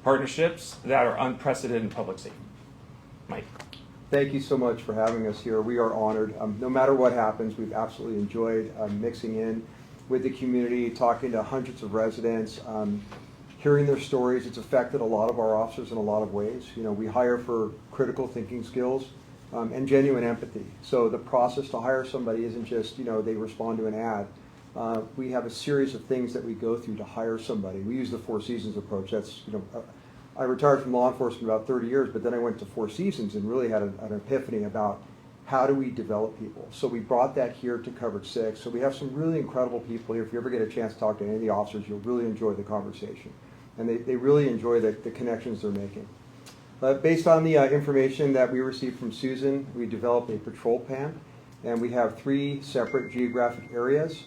O: partnerships that are unprecedented in public safety. Mike.
N: Thank you so much for having us here. We are honored. No matter what happens, we've absolutely enjoyed mixing in with the community, talking to hundreds of residents, hearing their stories. It's affected a lot of our officers in a lot of ways. We hire for critical thinking skills and genuine empathy. So the process to hire somebody isn't just, they respond to an ad. We have a series of things that we go through to hire somebody. We use the Four Seasons approach. That's, I retired from law enforcement about 30 years, but then I went to Four Seasons and really had an epiphany about how do we develop people. So we brought that here to Coverage 6. So we have some really incredible people here. If you ever get a chance to talk to any of the officers, you'll really enjoy the conversation. And they really enjoy the connections they're making. Based on the information that we received from Susan, we developed a patrol plan, and we have 3 separate geographic areas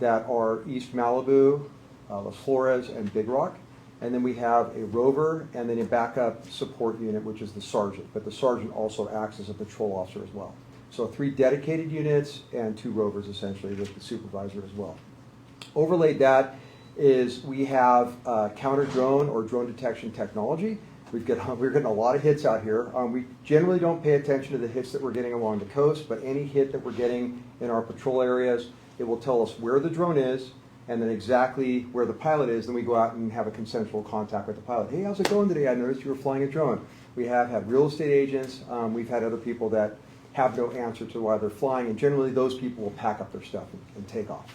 N: that are East Malibu, Las Flores, and Big Rock. And then we have a rover and then a backup support unit, which is the sergeant. But the sergeant also acts as a patrol officer as well. So 3 dedicated units and 2 rovers, essentially, with the supervisor as well. Overlaid that is we have counter drone or drone detection technology. We're getting a lot of hits out here. We generally don't pay attention to the hits that we're getting along the coast, but any hit that we're getting in our patrol areas, it will tell us where the drone is and then exactly where the pilot is. Then we go out and have a consensual contact with the pilot. Hey, how's it going today? I noticed you were flying a drone. We have had real estate agents. We've had other people that have no answer to why they're flying, and generally those people will pack up their stuff and take off.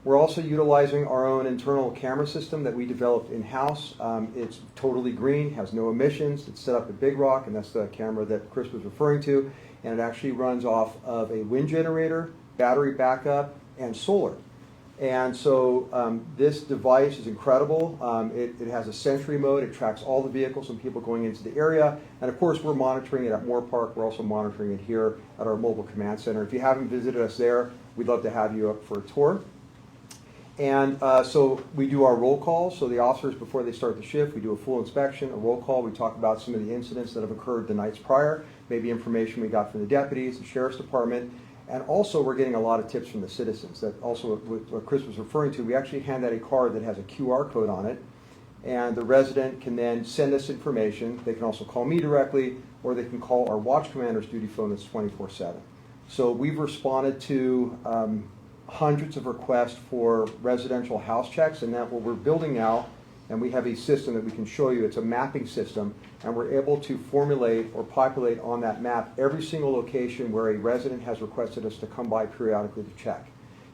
N: We're also utilizing our own internal camera system that we developed in-house. It's totally green, has no emissions. It's set up at Big Rock, and that's the camera that Chris was referring to. And it actually runs off of a wind generator, battery backup, and solar. And so this device is incredible. It has a Sentry mode. It tracks all the vehicles and people going into the area. And of course, we're monitoring it at Moore Park. We're also monitoring it here at our mobile command center. If you haven't visited us there, we'd love to have you up for a tour. And so we do our roll call. So the officers, before they start the shift, we do a full inspection, a roll call. We talk about some of the incidents that have occurred the nights prior, maybe information we got from the deputies, the sheriff's department. And also we're getting a lot of tips from the citizens. That also what Chris was referring to, we actually hand out a card that has a QR code on it. And the resident can then send us information. They can also call me directly, or they can call our watch commander's duty phone that's 24/7. So we've responded to hundreds of requests for residential house checks, and that what we're building now, and we have a system that we can show you. It's a mapping system, and we're able to formulate or populate on that map every single location where a resident has requested us to come by periodically to check.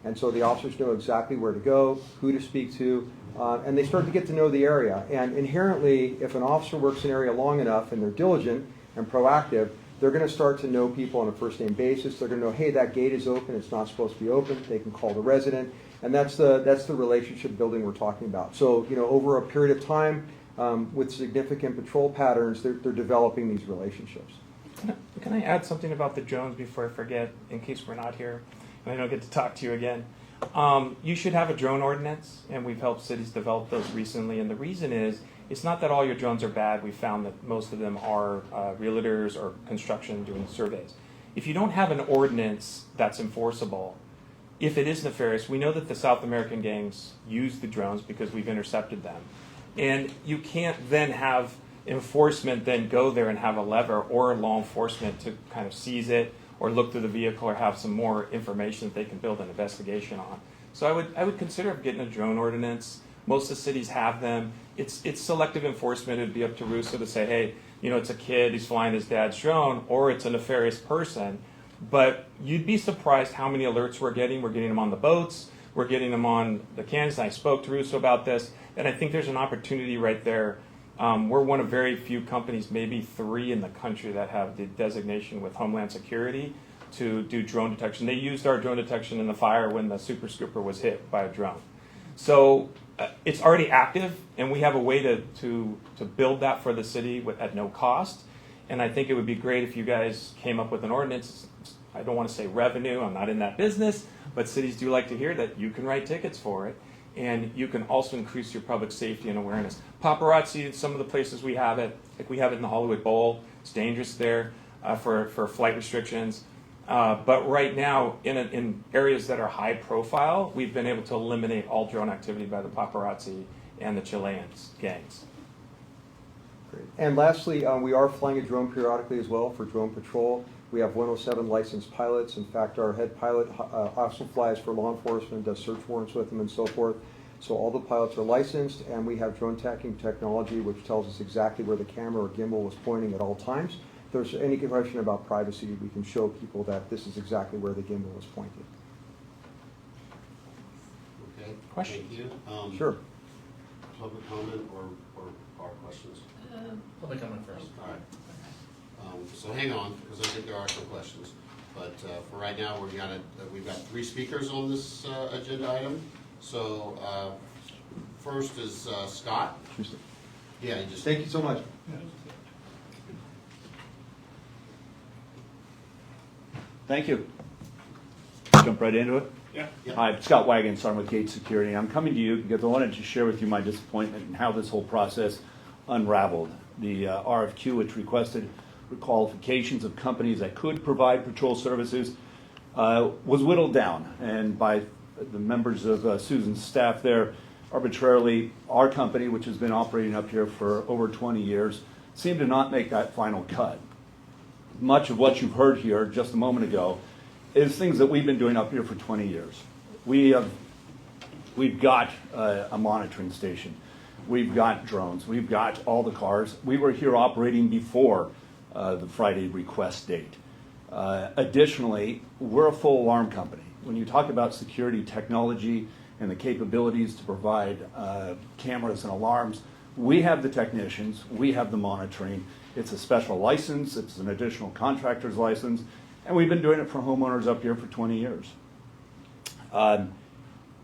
N: And so the officers know exactly where to go, who to speak to, and they start to get to know the area. And inherently, if an officer works an area long enough and they're diligent and proactive, they're going to start to know people on a first-name basis. They're going to know, hey, that gate is open. It's not supposed to be open. They can call the resident, and that's the relationship building we're talking about. So, over a period of time, with significant patrol patterns, they're developing these relationships.
O: Can I add something about the drones before I forget, in case we're not here and I don't get to talk to you again? You should have a drone ordinance, and we've helped cities develop those recently. And the reason is, it's not that all your drones are bad. We found that most of them are realtors or construction doing surveys. If you don't have an ordinance that's enforceable, if it is nefarious, we know that the South American gangs use the drones because we've intercepted them. And you can't then have enforcement then go there and have a lever or law enforcement to kind of seize it or look through the vehicle or have some more information that they can build an investigation on. So I would consider getting a drone ordinance. Most of the cities have them. It's selective enforcement. It'd be up to Russo to say, hey, it's a kid, he's flying his dad's drone, or it's a nefarious person. But you'd be surprised how many alerts we're getting. We're getting them on the boats. We're getting them on the cans. I spoke to Russo about this, and I think there's an opportunity right there. We're one of very few companies, maybe 3 in the country, that have the designation with Homeland Security to do drone detection. They used our drone detection in the fire when the Super Scooper was hit by a drone. So it's already active, and we have a way to build that for the city at no cost. And I think it would be great if you guys came up with an ordinance. I don't want to say revenue, I'm not in that business, but cities do like to hear that you can write tickets for it, and you can also increase your public safety and awareness. Paparazzi, in some of the places we have it, like we have it in the Hollywood Bowl, it's dangerous there for flight restrictions. But right now, in areas that are high profile, we've been able to eliminate all drone activity by the paparazzi and the Chilean gangs.
N: Great. And lastly, we are flying a drone periodically as well for drone patrol. We have 107 licensed pilots. In fact, our head pilot also flies for law enforcement, does search warrants with them and so forth. So all the pilots are licensed, and we have drone tracking technology which tells us exactly where the camera or gimbal was pointing at all times. If there's any question about privacy, we can show people that this is exactly where the gimbal was pointing.
A: Okay.
O: Question?
A: Thank you.
N: Sure.
A: Public comment or our questions?
C: Public comment first.
A: All right. So hang on, because I think there are some questions. But for right now, we've got 3 speakers on this agenda item. So first is Scott. Yeah, you just
N: Thank you so much.
P: Thank you. Jump right into it.
E: Yeah.
P: Hi, I'm Scott Wagon, Sergeant with Gate Security. I'm coming to you because I wanted to share with you my disappointment in how this whole process unraveled. The RFQ, which requested qualifications of companies that could provide patrol services was whittled down, and by the members of Susan's staff there, arbitrarily, our company, which has been operating up here for over 20 years, seemed to not make that final cut. Much of what you've heard here just a moment ago is things that we've been doing up here for 20 years. We've got a monitoring station. We've got drones. We've got all the cars. We were here operating before the Friday request date. Additionally, we're a full alarm company. When you talk about security technology and the capabilities to provide cameras and alarms, we have the technicians, we have the monitoring. It's a special license, it's an additional contractor's license, and we've been doing it for homeowners up here for 20 years.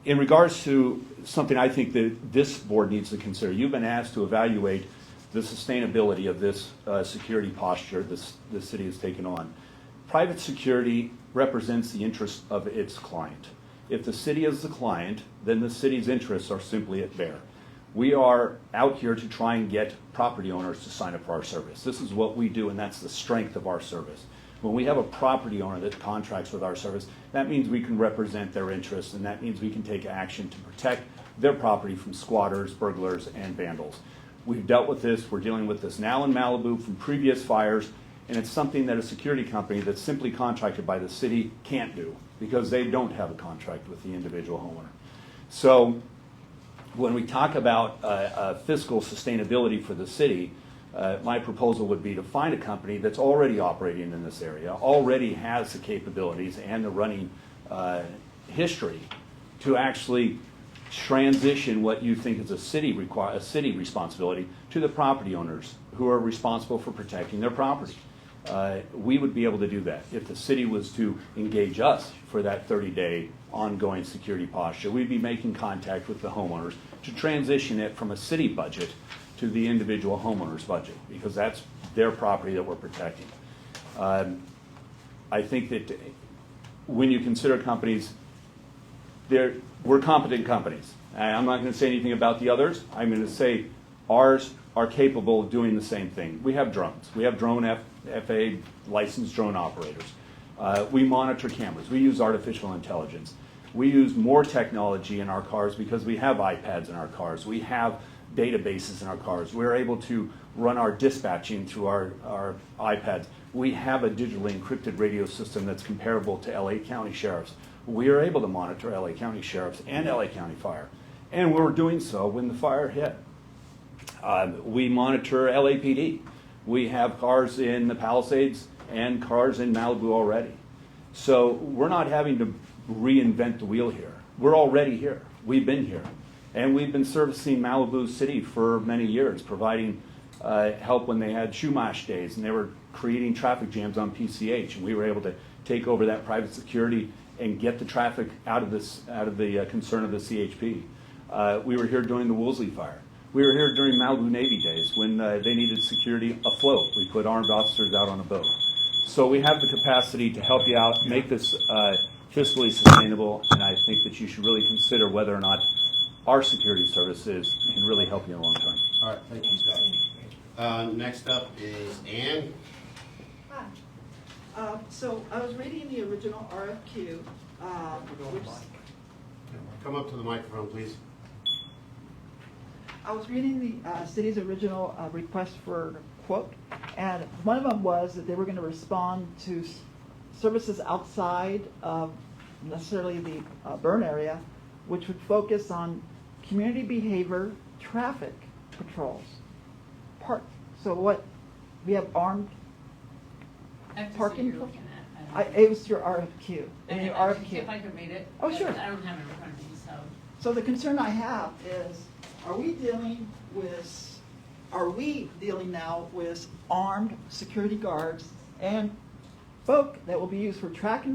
P: In regards to something I think that this board needs to consider, you've been asked to evaluate the sustainability of this security posture the city has taken on. Private security represents the interests of its client. If the city is the client, then the city's interests are simply at bear. We are out here to try and get property owners to sign up for our service. This is what we do, and that's the strength of our service. When we have a property owner that contracts with our service, that means we can represent their interests, and that means we can take action to protect their property from squatters, burglars, and vandals. We've dealt with this. We're dealing with this now in Malibu from previous fires, and it's something that a security company that's simply contracted by the city can't do because they don't have a contract with the individual homeowner. So when we talk about fiscal sustainability for the city, my proposal would be to find a company that's already operating in this area, already has the capabilities and the running history to actually transition what you think is a city responsibility to the property owners who are responsible for protecting their property. We would be able to do that. If the city was to engage us for that 30-day ongoing security posture, we'd be making contact with the homeowners to transition it from a city budget to the individual homeowner's budget, because that's their property that we're protecting. I think that when you consider companies, we're competent companies. I'm not going to say anything about the others. I'm going to say ours are capable of doing the same thing. We have drones. We have drone FAA licensed drone operators. We monitor cameras. We use artificial intelligence. We use more technology in our cars because we have iPads in our cars. We have databases in our cars. We're able to run our dispatching through our iPads. We have a digitally encrypted radio system that's comparable to LA County Sheriff's. We are able to monitor LA County Sheriff's and LA County Fire. And we were doing so when the fire hit. We monitor LAPD. We have cars in the Palisades and cars in Malibu already. So we're not having to reinvent the wheel here. We're already here. We've been here. And we've been servicing Malibu City for many years, providing help when they had Shumash days and they were creating traffic jams on PCH. And we were able to take over that private security and get the traffic out of the concern of the CHP. We were here during the Woolsey fire. We were here during Malibu Navy days when they needed security afloat. We put armed officers out on a boat. So we have the capacity to help you out, make this fiscally sustainable, and I think that you should really consider whether or not our security services can really help you in the long term.
A: All right, thank you, Scott. Next up is Ann.
G: Hi. So I was reading the original RFQ, which
A: Come up to the microphone, please.
G: I was reading the city's original request for quote, and one of them was that they were going to respond to services outside of necessarily the burn area, which would focus on community behavior, traffic patrols. So what, we have armed
B: I have to see
G: parking?
B: what you're looking at.
G: It was your RFQ.
B: And
G: your RFQ.
B: if I could read it.
G: Oh, sure.
B: I don't have it in front of me, so.
G: So the concern I have is, are we dealing now with armed security guards and folk that will be used for traffic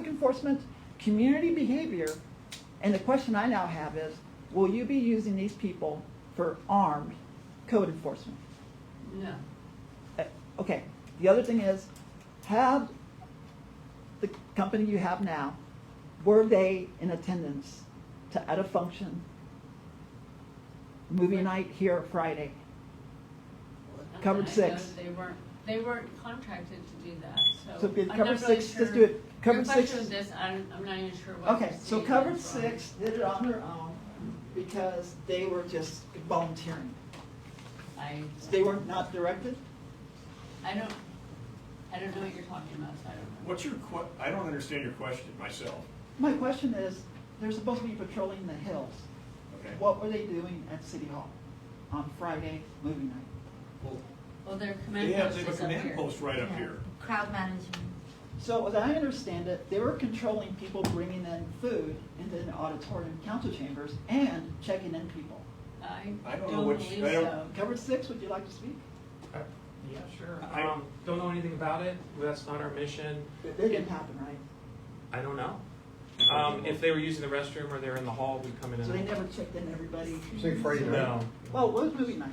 G: enforcement, community behavior? And the question I now have is, will you be using these people for armed code enforcement?
B: No.
G: Okay. The other thing is, have the company you have now, were they in attendance at a function, movie night here Friday? Covered
B: I know
G: 6.
B: They weren't They weren't contracted to do that,
G: So
B: so.
G: did
B: I'm
G: Cover
B: not really
G: Six
B: sure.
G: just do it? Cover
B: Your
G: Six-
B: question was this, I'm not even sure what.
G: Okay,
B: you're
G: so
B: saying
G: Cover
B: is wrong.
G: Six did it on their own because they were just volunteering. They were not directed?
B: I don't know what you're talking about, so I don't know.
E: What's your I don't understand your question myself.
G: My question is, they're supposed to be patrolling the hills.
E: Okay.
G: What were they doing at City Hall on Friday movie night?
B: Well, their command
E: They have
B: post
E: a
B: is up
E: command
B: here.
E: post right up here.
D: Crowd management.
G: So as I understand it, they were controlling people bringing in food into the auditorium council chambers and checking in people.
E: I don't know which-
B: believe
E: I don't-
B: so.
G: Cover Six, would you like to speak?
O: Yeah, sure.
E: I-
O: Don't know anything about it. That's not our mission.
G: It didn't happen, right?
O: I don't know. If they were using the restroom or they were in the hall, we'd come in
G: So
O: and.
G: they never checked in everybody?
N: Say Friday night?
O: No.
G: Well, it was movie night.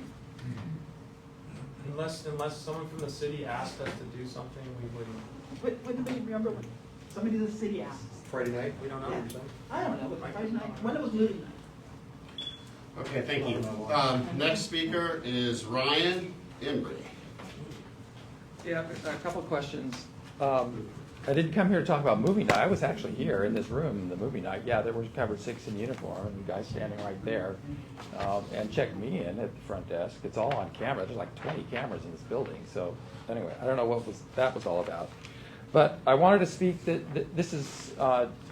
O: Unless someone from the city asked us to do something, we wouldn't.
G: When did they remember when somebody in the city asked?
N: Friday night?
O: We don't know.
G: Yeah.
O: usually.
G: I don't know, but Friday night, when it was movie night.
A: Okay, thank you. Next speaker is Ryan Embry.
H: Yeah, a couple of questions. I didn't come here to talk about movie night. I was actually here in this room, the movie night. Yeah, there was Cover Six in uniform, and the guy standing right there, and checked me in at the front desk. It's all on camera. There's like 20 cameras in this building. So anyway, I don't know what that was all about. But I wanted to speak that this is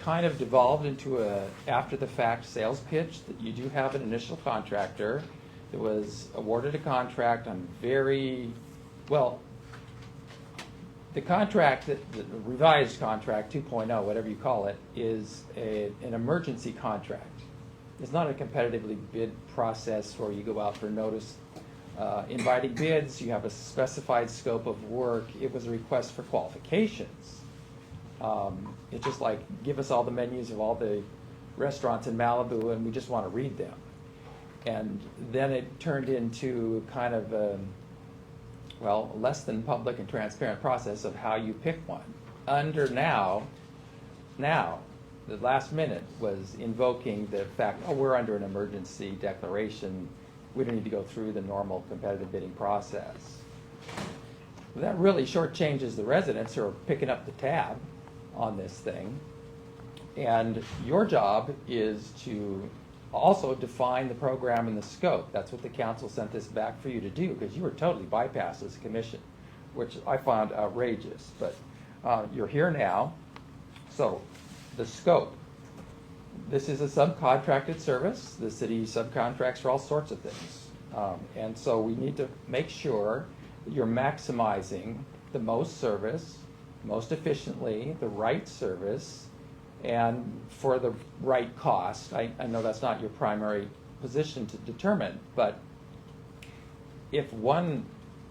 H: kind of devolved into a after-the-fact sales pitch, that you do have an initial contractor that was awarded a contract on the contract, the revised contract 2.0, whatever you call it, is an emergency contract. It's not a competitively bid process where you go out for notice inviting bids, you have a specified scope of work. It was a request for qualifications. It's just like, give us all the menus of all the restaurants in Malibu and we just want to read them. And then it turned into kind of a less than public and transparent process of how you pick one. Under now, the last minute was invoking the fact, we're under an emergency declaration. We don't need to go through the normal competitive bidding process. That really shortchanges the residents who are picking up the tab on this thing. And your job is to also define the program and the scope. That's what the council sent this back for you to do, because you were totally bypassed as a commission, which I found outrageous. But you're here now. So the scope. This is a subcontracted service. The city subcontracts for all sorts of things. And so we need to make sure that you're maximizing the most service, most efficiently, the right service, and for the right cost. I know that's not your primary position to determine, but if one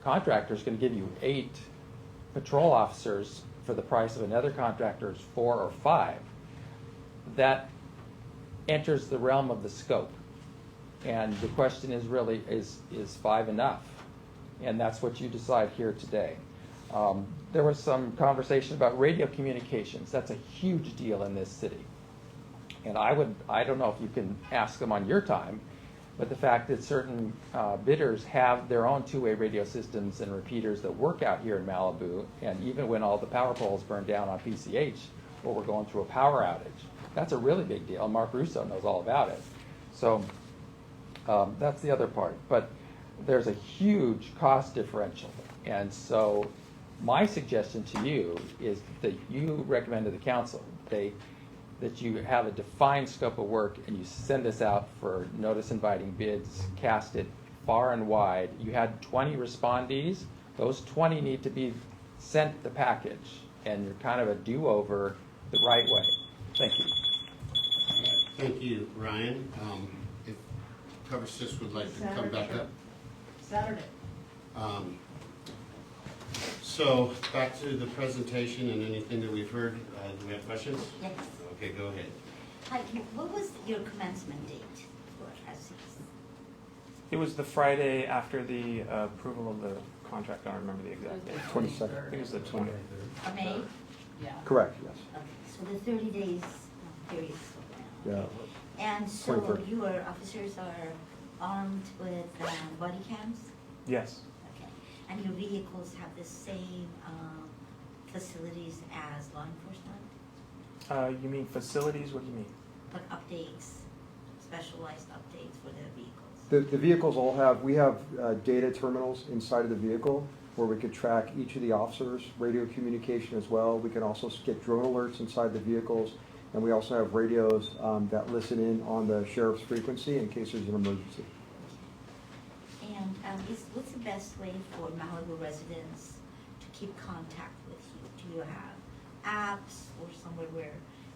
H: contractor is going to give you 8 patrol officers for the price of another contractor's 4 or 5, that enters the realm of the scope. And the question is really, is 5 enough? And that's what you decide here today. There was some conversation about radio communications. That's a huge deal in this city. And I don't know if you can ask them on your time, but the fact that certain bidders have their own two-way radio systems and repeaters that work out here in Malibu, and even when all the power poles burn down on PCH, or we're going through a power outage, that's a really big deal. Mark Russo knows all about it. So that's the other part. But there's a huge cost differential. And so my suggestion to you is that you recommend to the council that you have a defined scope of work and you send this out for notice inviting bids, cast it far and wide. You had 20 respondees. Those 20 need to be sent the package, and you're kind of a do-over the right way. Thank you.
A: Thank you, Ryan. If Cover 6 would like to come back up.
G: Saturday.
A: So back to the presentation and anything that we've heard. Do we have questions?
D: Yes.
A: Okay, go ahead.
D: Hi, what was your commencement date for SCs?
O: It was the Friday after the approval of the contract. I don't remember the exact date.
N: 22nd.
O: I think it was the 20th.
D: May?
B: Yeah.
N: Correct, yes.
D: Okay, so the 30 days period is over now.
N: Yeah.
D: And so
N: 23rd.
D: your officers are armed with body cams?
O: Yes.
D: Okay. And your vehicles have the same facilities as law enforcement?
O: You mean facilities? What do you mean?
D: Like updates, specialized updates for their vehicles?
N: The vehicles all have, we have data terminals inside of the vehicle where we could track each of the officers, radio communication as well. We can also get drone alerts inside the vehicles, and we also have radios that listen in on the sheriff's frequency in case there's an emergency.
D: And what's the best way for Malibu residents to keep contact with you? Do you have apps or somewhere where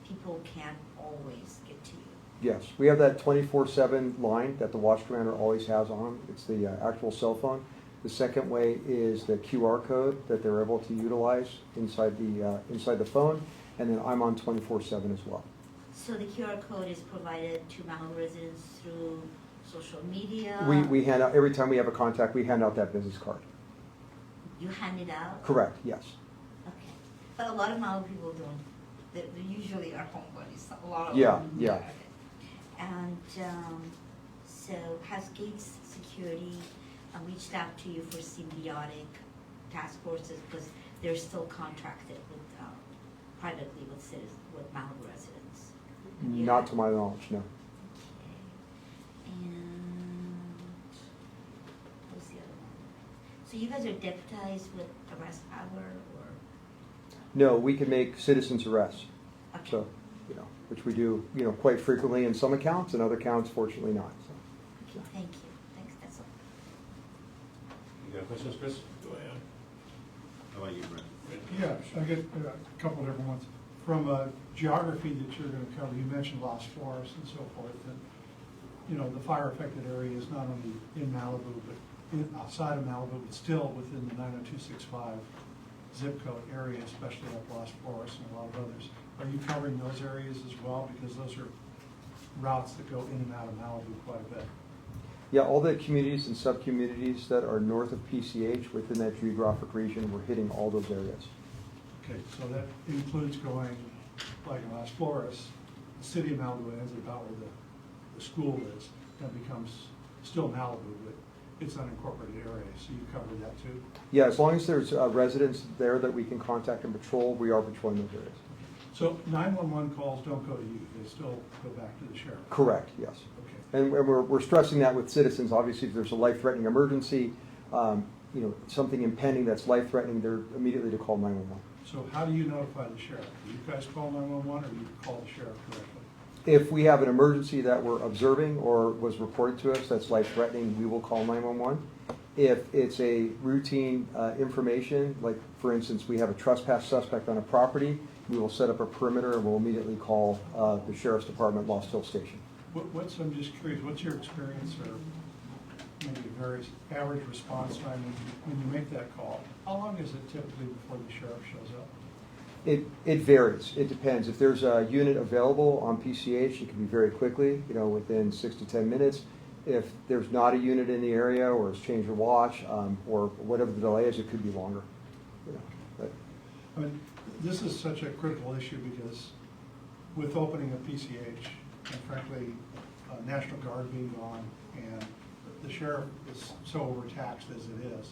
D: people can always get to you?
N: Yes, we have that 24/7 line that the watch commander always has on. It's the actual cell phone. The second way is the QR code that they're able to utilize inside the phone, and then I'm on 24/7 as well.
D: So the QR code is provided to Malibu residents through social media?
N: We hand out, every time we have a contact, we hand out that business card.
D: You hand it out?
N: Correct, yes.
D: Okay. But a lot of Malibu people don't. They usually are homebodies. A lot of
N: Yeah,
D: them.
N: yeah.
D: And so has Gates Security reached out to you for symbiotic task forces because they're still contracted with privately with Malibu residents?
N: Not to my knowledge, no.
D: And what's the other one? So you guys are deputized with arrest power, or?
N: No, we can make citizens arrests.
D: Okay.
N: So, which we do, quite frequently in some accounts, and other accounts, fortunately not. So.
D: Okay, thank you. Thanks, that's all.
A: You got questions, Chris? Go ahead. How about you, Brent?
Q: Yeah, I get a couple of different ones. From geography that you're going to cover, you mentioned Las Flores and so forth, and the fire affected area is not only in Malibu, but outside of Malibu, but still within the 90265 zip code area, especially up Las Flores and a lot of others. Are you covering those areas as well? Because those are routes that go in and out of Malibu quite a bit.
N: Yeah, all the communities and sub-communities that are north of PCH within that geographic region, we're hitting all those areas.
Q: Okay, so that includes going, like in Las Flores, the city of Malibu ends about where the school is, and becomes still Malibu, but it's an unincorporated area, so you cover that too?
N: Yeah, as long as there's residents there that we can contact and patrol, we are patrolling those areas.
Q: So 911 calls don't go to you, they still go back to the sheriff?
N: Correct, yes.
Q: Okay.
N: And we're stressing that with citizens. Obviously, if there's a life-threatening emergency, something impending that's life-threatening, they're immediately to call 911.
Q: So how do you notify the sheriff? Do you guys call 911 or do you call the sheriff directly?
N: If we have an emergency that we're observing or was reported to us that's life-threatening, we will call 911. If it's a routine information, like for instance, we have a trespass suspect on a property, we will set up a perimeter and we'll immediately call the Sheriff's Department, Lost Hill Station.
Q: I'm just curious, what's your experience or maybe a very average response time when you make that call? How long is it typically before the sheriff shows up?
N: It varies. It depends. If there's a unit available on PCH, it can be very quickly, within 6 to 10 minutes. If there's not a unit in the area or it's change of watch or whatever the delay is, it could be longer.
Q: I mean, this is such a critical issue because with opening of PCH and frankly, National Guard being gone and the sheriff is so overtaxed as it is,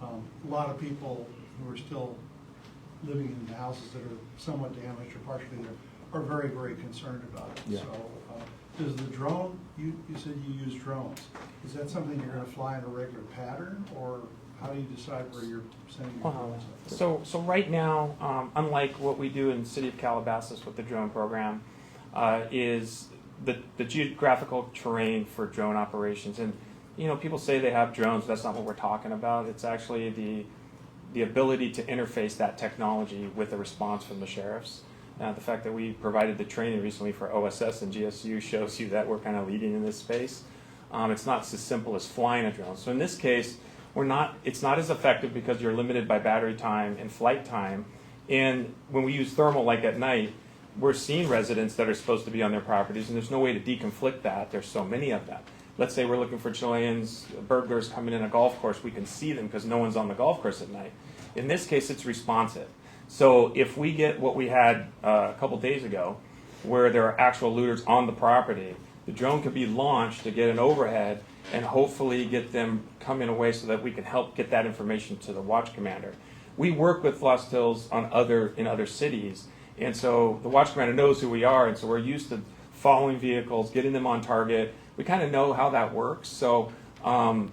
Q: a lot of people who are still living in the houses that are somewhat damaged or partially there are very, very concerned about it.
N: Yeah.
Q: So does the drone, you said you use drones, is that something you're going to fly in a regular pattern or how do you decide where you're sending your drones?
O: So right now, unlike what we do in the city of Calabasas with the drone program, is the geographical terrain for drone operations. And people say they have drones. That's not what we're talking about. It's actually the ability to interface that technology with a response from the sheriffs. The fact that we provided the training recently for OSS and GSU shows you that we're kind of leading in this space. It's not as simple as flying a drone. So in this case, it's not as effective because you're limited by battery time and flight time. And when we use thermal, like at night, we're seeing residents that are supposed to be on their properties, and there's no way to deconflict that. There's so many of them. Let's say we're looking for Chileans, burglars coming in a golf course. We can see them because no one's on the golf course at night. In this case, it's responsive. So if we get what we had a couple days ago, where there are actual looters on the property, the drone could be launched to get an overhead and hopefully get them come in a way so that we can help get that information to the watch commander. We work with Lost Hills in other cities, and so the watch commander knows who we are, and so we're used to following vehicles, getting them on target. We kind of know how that works, so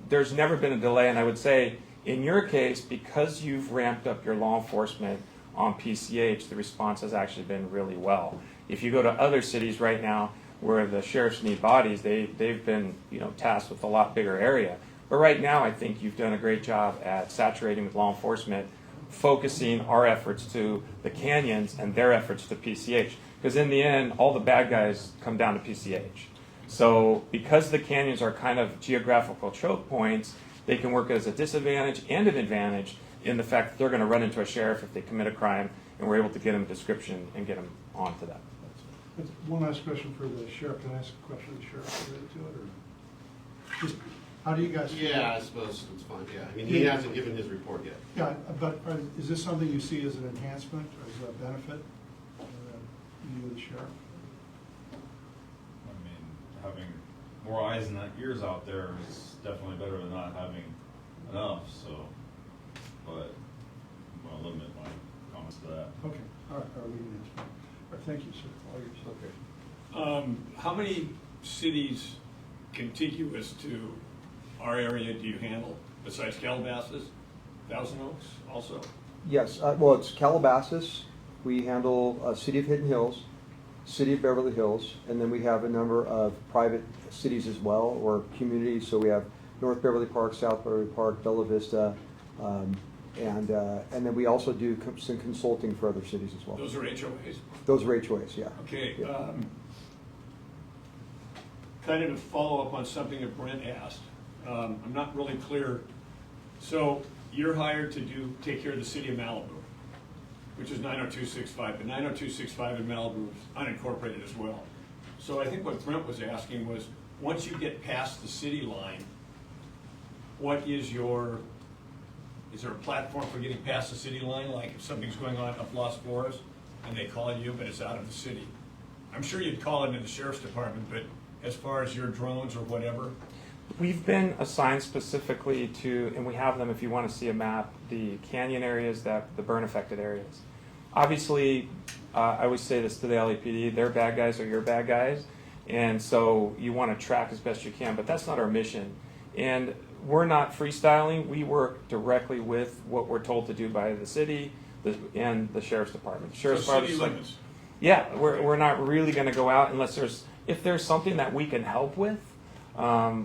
O: there's never been a delay. And I would say, in your case, because you've ramped up your law enforcement on PCH, the response has actually been really well. If you go to other cities right now where the sheriffs need bodies, they've been tasked with a lot bigger area. But right now, I think you've done a great job at saturating with law enforcement, focusing our efforts to the canyons and their efforts to PCH. Because in the end, all the bad guys come down to PCH. So because the canyons are kind of geographical choke points, they can work as a disadvantage and an advantage in the fact that they're going to run into a sheriff if they commit a crime, and we're able to get them a description and get them onto that.
Q: One last question for the sheriff. Can I ask a question of the sheriff related to it, or just how do you guys feel?
A: Yeah, I suppose it's fine, yeah. I mean, he hasn't given his report yet.
Q: Yeah, but is this something you see as an enhancement, or as a benefit, you, the sheriff?
R: I mean, having more eyes and ears out there is definitely better than not having enough, so, but I'm gonna limit my comments to that.
Q: Okay, all right, we can answer. All right, thank you, sir. All yours.
E: Okay. How many cities contiguous to our area do you handle, besides Calabasas, Thousand Oaks also?
N: Yes, well, it's Calabasas. We handle City of Hidden Hills, City of Beverly Hills, and then we have a number of private cities as well, or communities. So we have North Beverly Park, South Beverly Park, Bella Vista, and then we also do some consulting for other cities as well.
E: Those are HOAs?
N: Those are HOAs, yeah.
E: Okay.
N: Yeah.
E: Kind of to follow up on something that Brent asked. I'm not really clear. So you're hired to take care of the city of Malibu, which is 90265, but 90265 in Malibu is unincorporated as well. So I think what Brent was asking was, once you get past the city line, is there a platform for getting past the city line? Like if something's going on up Las Flores and they call you, but it's out of the city. I'm sure you'd call it in the sheriff's department, but as far as your drones or whatever?
O: We've been assigned specifically to, and we have them if you want to see a map, the canyon areas, the burn affected areas. Obviously, I always say this to the LAPD, their bad guys are your bad guys, and so you want to track as best you can, but that's not our mission. And we're not freestyling, we work directly with what we're told to do by the city and the sheriff's department. Sheriff's
E: so city limits?
O: Yeah, we're not really going to go out unless if there's something that we can help with,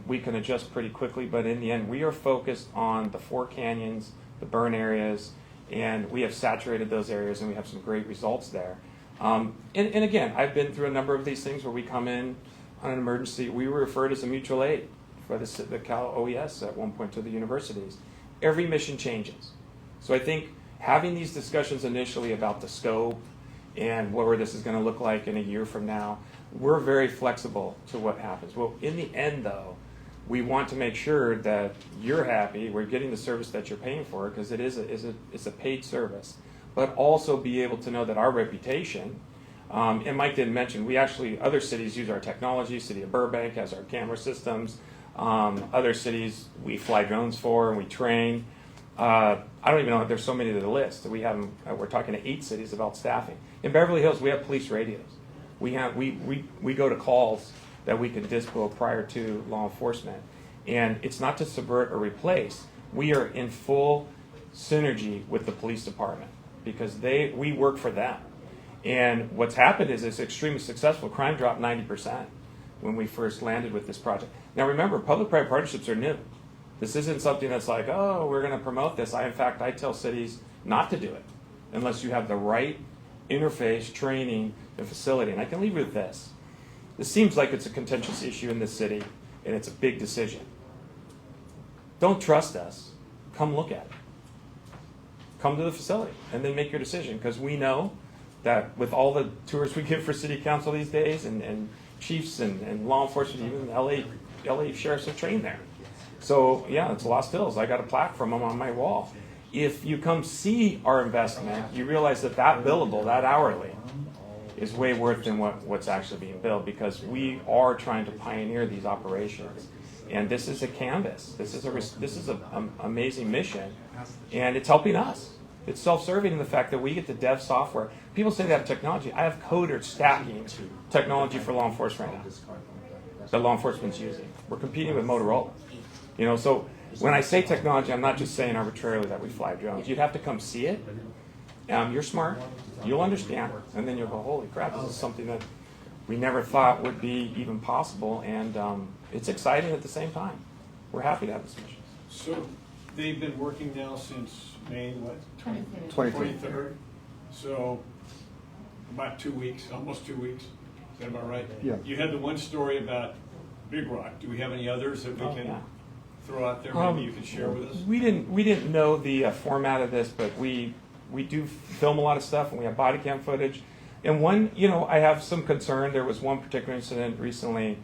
O: we can adjust pretty quickly, but in the end, we are focused on the 4 canyons, the burn areas, and we have saturated those areas, and we have some great results there. And again, I've been through a number of these things where we come in on an emergency. We were referred as a mutual aid for the Cal OES at one point to the universities. Every mission changes. So I think having these discussions initially about the scope and where this is going to look like in a year from now, we're very flexible to what happens. Well, in the end, though, we want to make sure that you're happy, we're getting the service that you're paying for, because it's a paid service, but also be able to know that our reputation, and Mike didn't mention, other cities use our technology. City of Burbank has our camera systems. Other cities we fly drones for and we train. I don't even know if there's so many to the list. We're talking to 8 cities about staffing. In Beverly Hills, we have police radios. We go to calls that we can dispo prior to law enforcement. And it's not to subvert or replace. We are in full synergy with the police department because we work for them. And what's happened is it's extremely successful. Crime dropped 90% when we first landed with this project. Now remember, public-private partnerships are new. This isn't something that's like, oh, we're going to promote this. In fact, I tell cities not to do it unless you have the right interface, training, and facility. And I can leave you with this. This seems like it's a contentious issue in this city, and it's a big decision. Don't trust us. Come look at it. Come to the facility, and then make your decision, because we know that with all the tours we give for city council these days, and chiefs and law enforcement, even LA sheriffs are trained there. So yeah, it's Lost Hills. I got a plaque from them on my wall. If you come see our investment, you realize that billable, that hourly, is way worth than what's actually being billed, because we are trying to pioneer these operations. And this is a canvas. This is an amazing mission, and it's helping us. It's self-serving in the fact that we get to dev software. People say they have technology. I have coders stacking technology for law enforcement right now that law enforcement's using. We're competing with Motorola. You know, so when I say technology, I'm not just saying arbitrarily that we fly drones. You'd have to come see it. You're smart. You'll understand, and then you'll go, holy crap, this is something that we never thought would be even possible, and it's exciting at the same time. We're happy to have this mission.
E: So they've been working now since May, what?
B: 23rd.
E: So about 2 weeks, almost 2 weeks. Is that about right?
N: Yeah.
E: You had the one story about Big Rock. Do we have any others that we can throw out there? Maybe you can share with us?
O: We didn't know the format of this, but we do film a lot of stuff, and we have body cam footage. And one, you know, I have some concern. There was one particular incident recently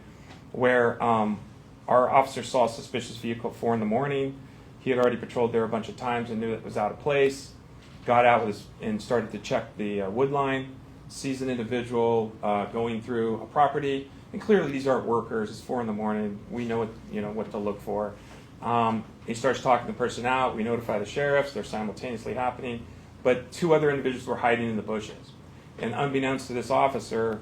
O: where our officer saw a suspicious vehicle at 4 in the morning. He had already patrolled there a bunch of times and knew it was out of place. Got out and started to check the wood line. Sees an individual going through a property, and clearly these aren't workers. It's 4 in the morning. We know what to look for. He starts talking the person out. We notify the sheriffs. They're simultaneously happening, but 2 other individuals were hiding in the bushes. And unbeknownst to this officer,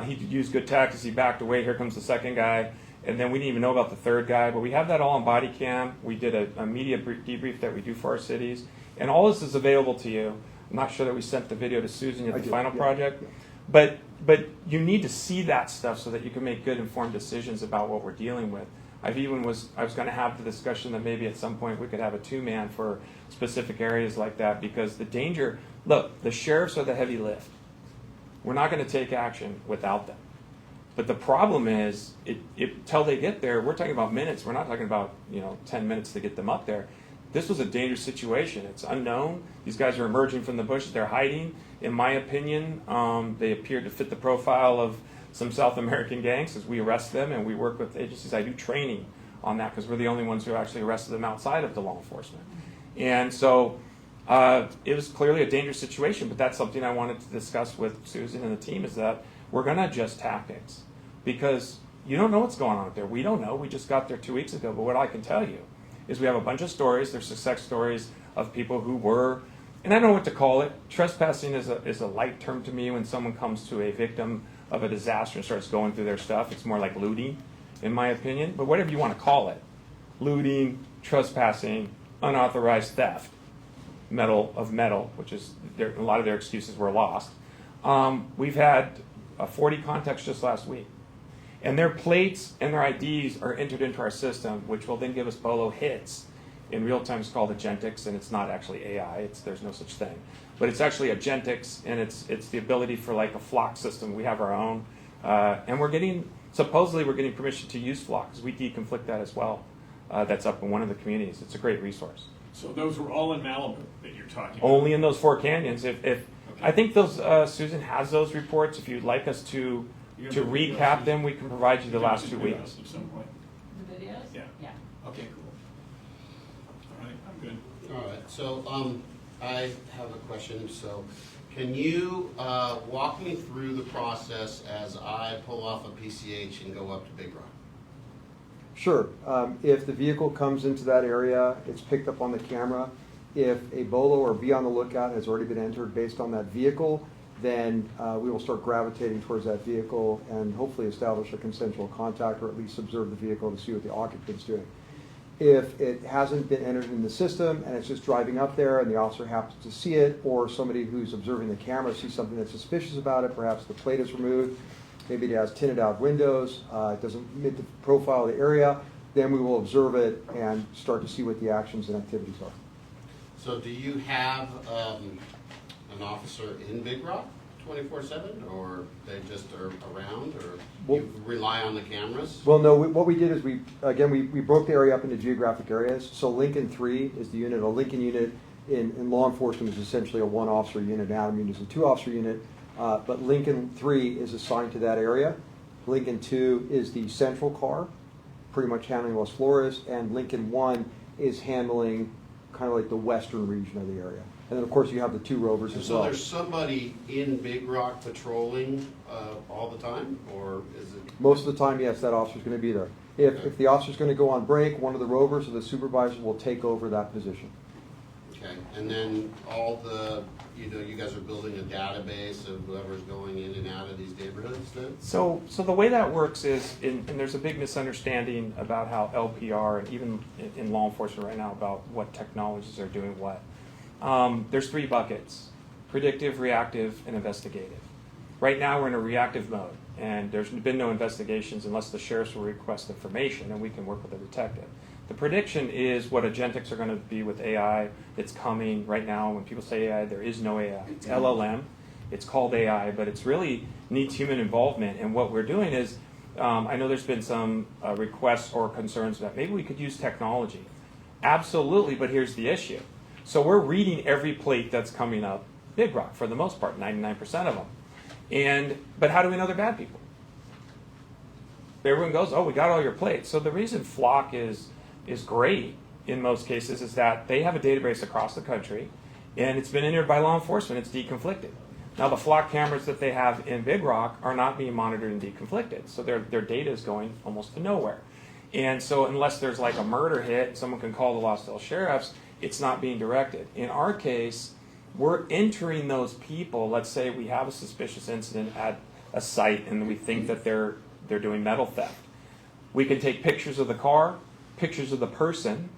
O: he used good tactics. He backed away. Here comes the second guy. And then we didn't even know about the third guy. But we have that all on body cam. We did a media debrief that we do for our cities. And all this is available to you. I'm not sure that we sent the video to Susan at the final project. But you need to see that stuff so that you can make good informed decisions about what we're dealing with. I was going to have the discussion that maybe at some point we could have a 2-man for specific areas like that, because the danger, look, the sheriffs are the heavy lift. We're not going to take action without them. But the problem is, till they get there, we're talking about minutes. We're not talking about 10 minutes to get them up there. This was a dangerous situation. It's unknown. These guys are emerging from the bushes. They're hiding. In my opinion, they appear to fit the profile of some South American gangs as we arrest them, and we work with agencies. I do training on that because we're the only ones who actually arrested them outside of the law enforcement. And so it was clearly a dangerous situation, but that's something I wanted to discuss with Susan and the team, is that we're going to adjust tactics because you don't know what's going on out there. We don't know. We just got there 2 weeks ago. But what I can tell you is we have a bunch of stories. There's success stories of people who were, and I don't know what to call it. Trespassing is a light term to me when someone comes to a victim of a disaster and starts going through their stuff. It's more like looting, in my opinion. But whatever you want to call it, looting, trespassing, unauthorized theft, metal, which is a lot of their excuses were lost. We've had 40 contacts just last week. And their plates and their IDs are entered into our system, which will then give us BOLO hits. In real time, it's called agentics, and it's not actually AI. There's no such thing. But it's actually agentics, and it's the ability for like a flock system. We have our own. And supposedly we're getting permission to use flock, because we deconflict that as well. That's up in one of the communities. It's a great resource.
E: So those were all in Malibu that you're talking about?
O: Only in those 4 canyons. I think those Susan has those reports. If you'd like us to recap them, we can provide you the last 2 weeks.
E: At some point.
B: The videos?
E: Yeah.
B: Yeah.
E: Okay, cool. All right, I'm good.
A: All right, so I have a question. So can you walk me through the process as I pull off a PCH and go up to Big Rock?
N: Sure. If the vehicle comes into that area, it's picked up on the camera. If a BOLO or be on the lookout has already been entered based on that vehicle, then we will start gravitating towards that vehicle and hopefully establish a consensual contact, or at least observe the vehicle to see what the occupant's doing. If it hasn't been entered in the system and it's just driving up there and the officer happens to see it, or somebody who's observing the camera sees something that's suspicious about it, perhaps the plate is removed, maybe it has tinted out windows, it doesn't meet the profile of the area, then we will observe it and start to see what the actions and activities are.
A: So do you have an officer in Big Rock 24/7, or they just are around, or you rely on the cameras?
N: Well, no, what we did is we broke the area up into geographic areas. So Lincoln 3 is the unit. A Lincoln unit in law enforcement is essentially a 1-officer unit. An Adam unit is a 2-officer unit. But Lincoln 3 is assigned to that area. Lincoln 2 is the central car, pretty much handling Los Flores. And Lincoln 1 is handling kind of like the western region of the area. And then, of course, you have the 2 rovers as well.
A: So there's somebody in Big Rock patrolling all the time, or is it?
N: Most of the time, yes, that officer's going to be there. If the officer's going to go on break, one of the rovers or the supervisor will take over that position.
A: Okay, and then all the, you guys are building a database of whoever's going in and out of these neighborhoods then?
O: So the way that works is, and there's a big misunderstanding about how LPR and even in law enforcement right now about what technologies are doing what. There's 3 buckets: predictive, reactive, and investigative. Right now we're in a reactive mode, and there's been no investigations unless the sheriffs will request information and we can work with the detective. The prediction is what agentics are going to be with AI. It's coming right now. When people say AI, there is no AI. It's LLM. It's called AI, but it's really needs human involvement. And what we're doing is, I know there's been some requests or concerns that maybe we could use technology. Absolutely, but here's the issue. So we're reading every plate that's coming up Big Rock for the most part, 99% of them. But how do we know they're bad people? Everyone goes, oh, we got all your plates. So the reason Flock is great in most cases is that they have a database across the country, and it's been entered by law enforcement. It's deconflicted. Now, the Flock cameras that they have in Big Rock are not being monitored and deconflicted, so their data is going almost to nowhere. And so unless there's like a murder hit, someone can call the Los Angeles sheriffs, it's not being directed. In our case, we're entering those people. Let's say we have a suspicious incident at a site and we think that they're doing metal theft. We can take pictures of the car, pictures of the person,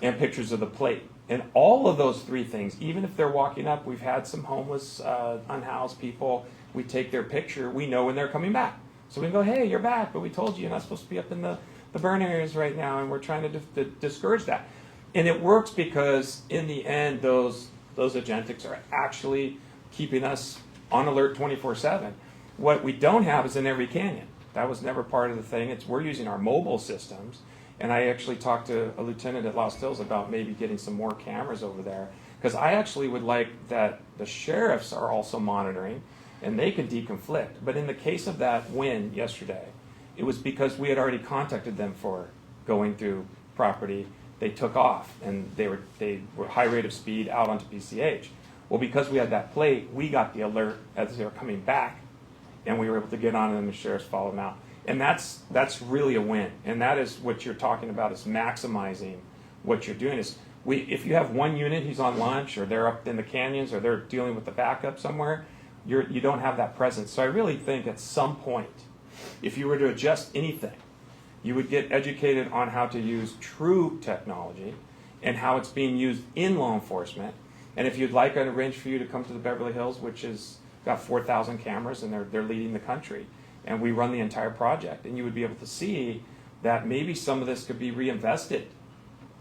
O: and pictures of the plate. And all of those 3 things, even if they're walking up, we've had some homeless, unhoused people, we take their picture, we know when they're coming back. So we can go, hey, you're back, but we told you you're not supposed to be up in the burn areas right now, and we're trying to discourage that. And it works because in the end, those agentics are actually keeping us on alert 24/7. What we don't have is in every canyon. That was never part of the thing. We're using our mobile systems. And I actually talked to a lieutenant at Lost Hills about maybe getting some more cameras over there. Because I actually would like that the sheriffs are also monitoring and they can deconflict. But in the case of that win yesterday, it was because we had already contacted them for going through property. They took off and they were high rate of speed out onto PCH. Well, because we had that plate, we got the alert as they were coming back and we were able to get on them and the sheriffs followed them out. And that's really a win. And that is what you're talking about, is maximizing what you're doing. If you have one unit who's on lunch or they're up in the canyons or they're dealing with the backup somewhere, you don't have that presence. So I really think at some point, if you were to adjust anything, you would get educated on how to use true technology and how it's being used in law enforcement. And if you'd like, I'd arrange for you to come to the Beverly Hills, which has got 4,000 cameras and they're leading the country. And we run the entire project, and you would be able to see that maybe some of this could be reinvested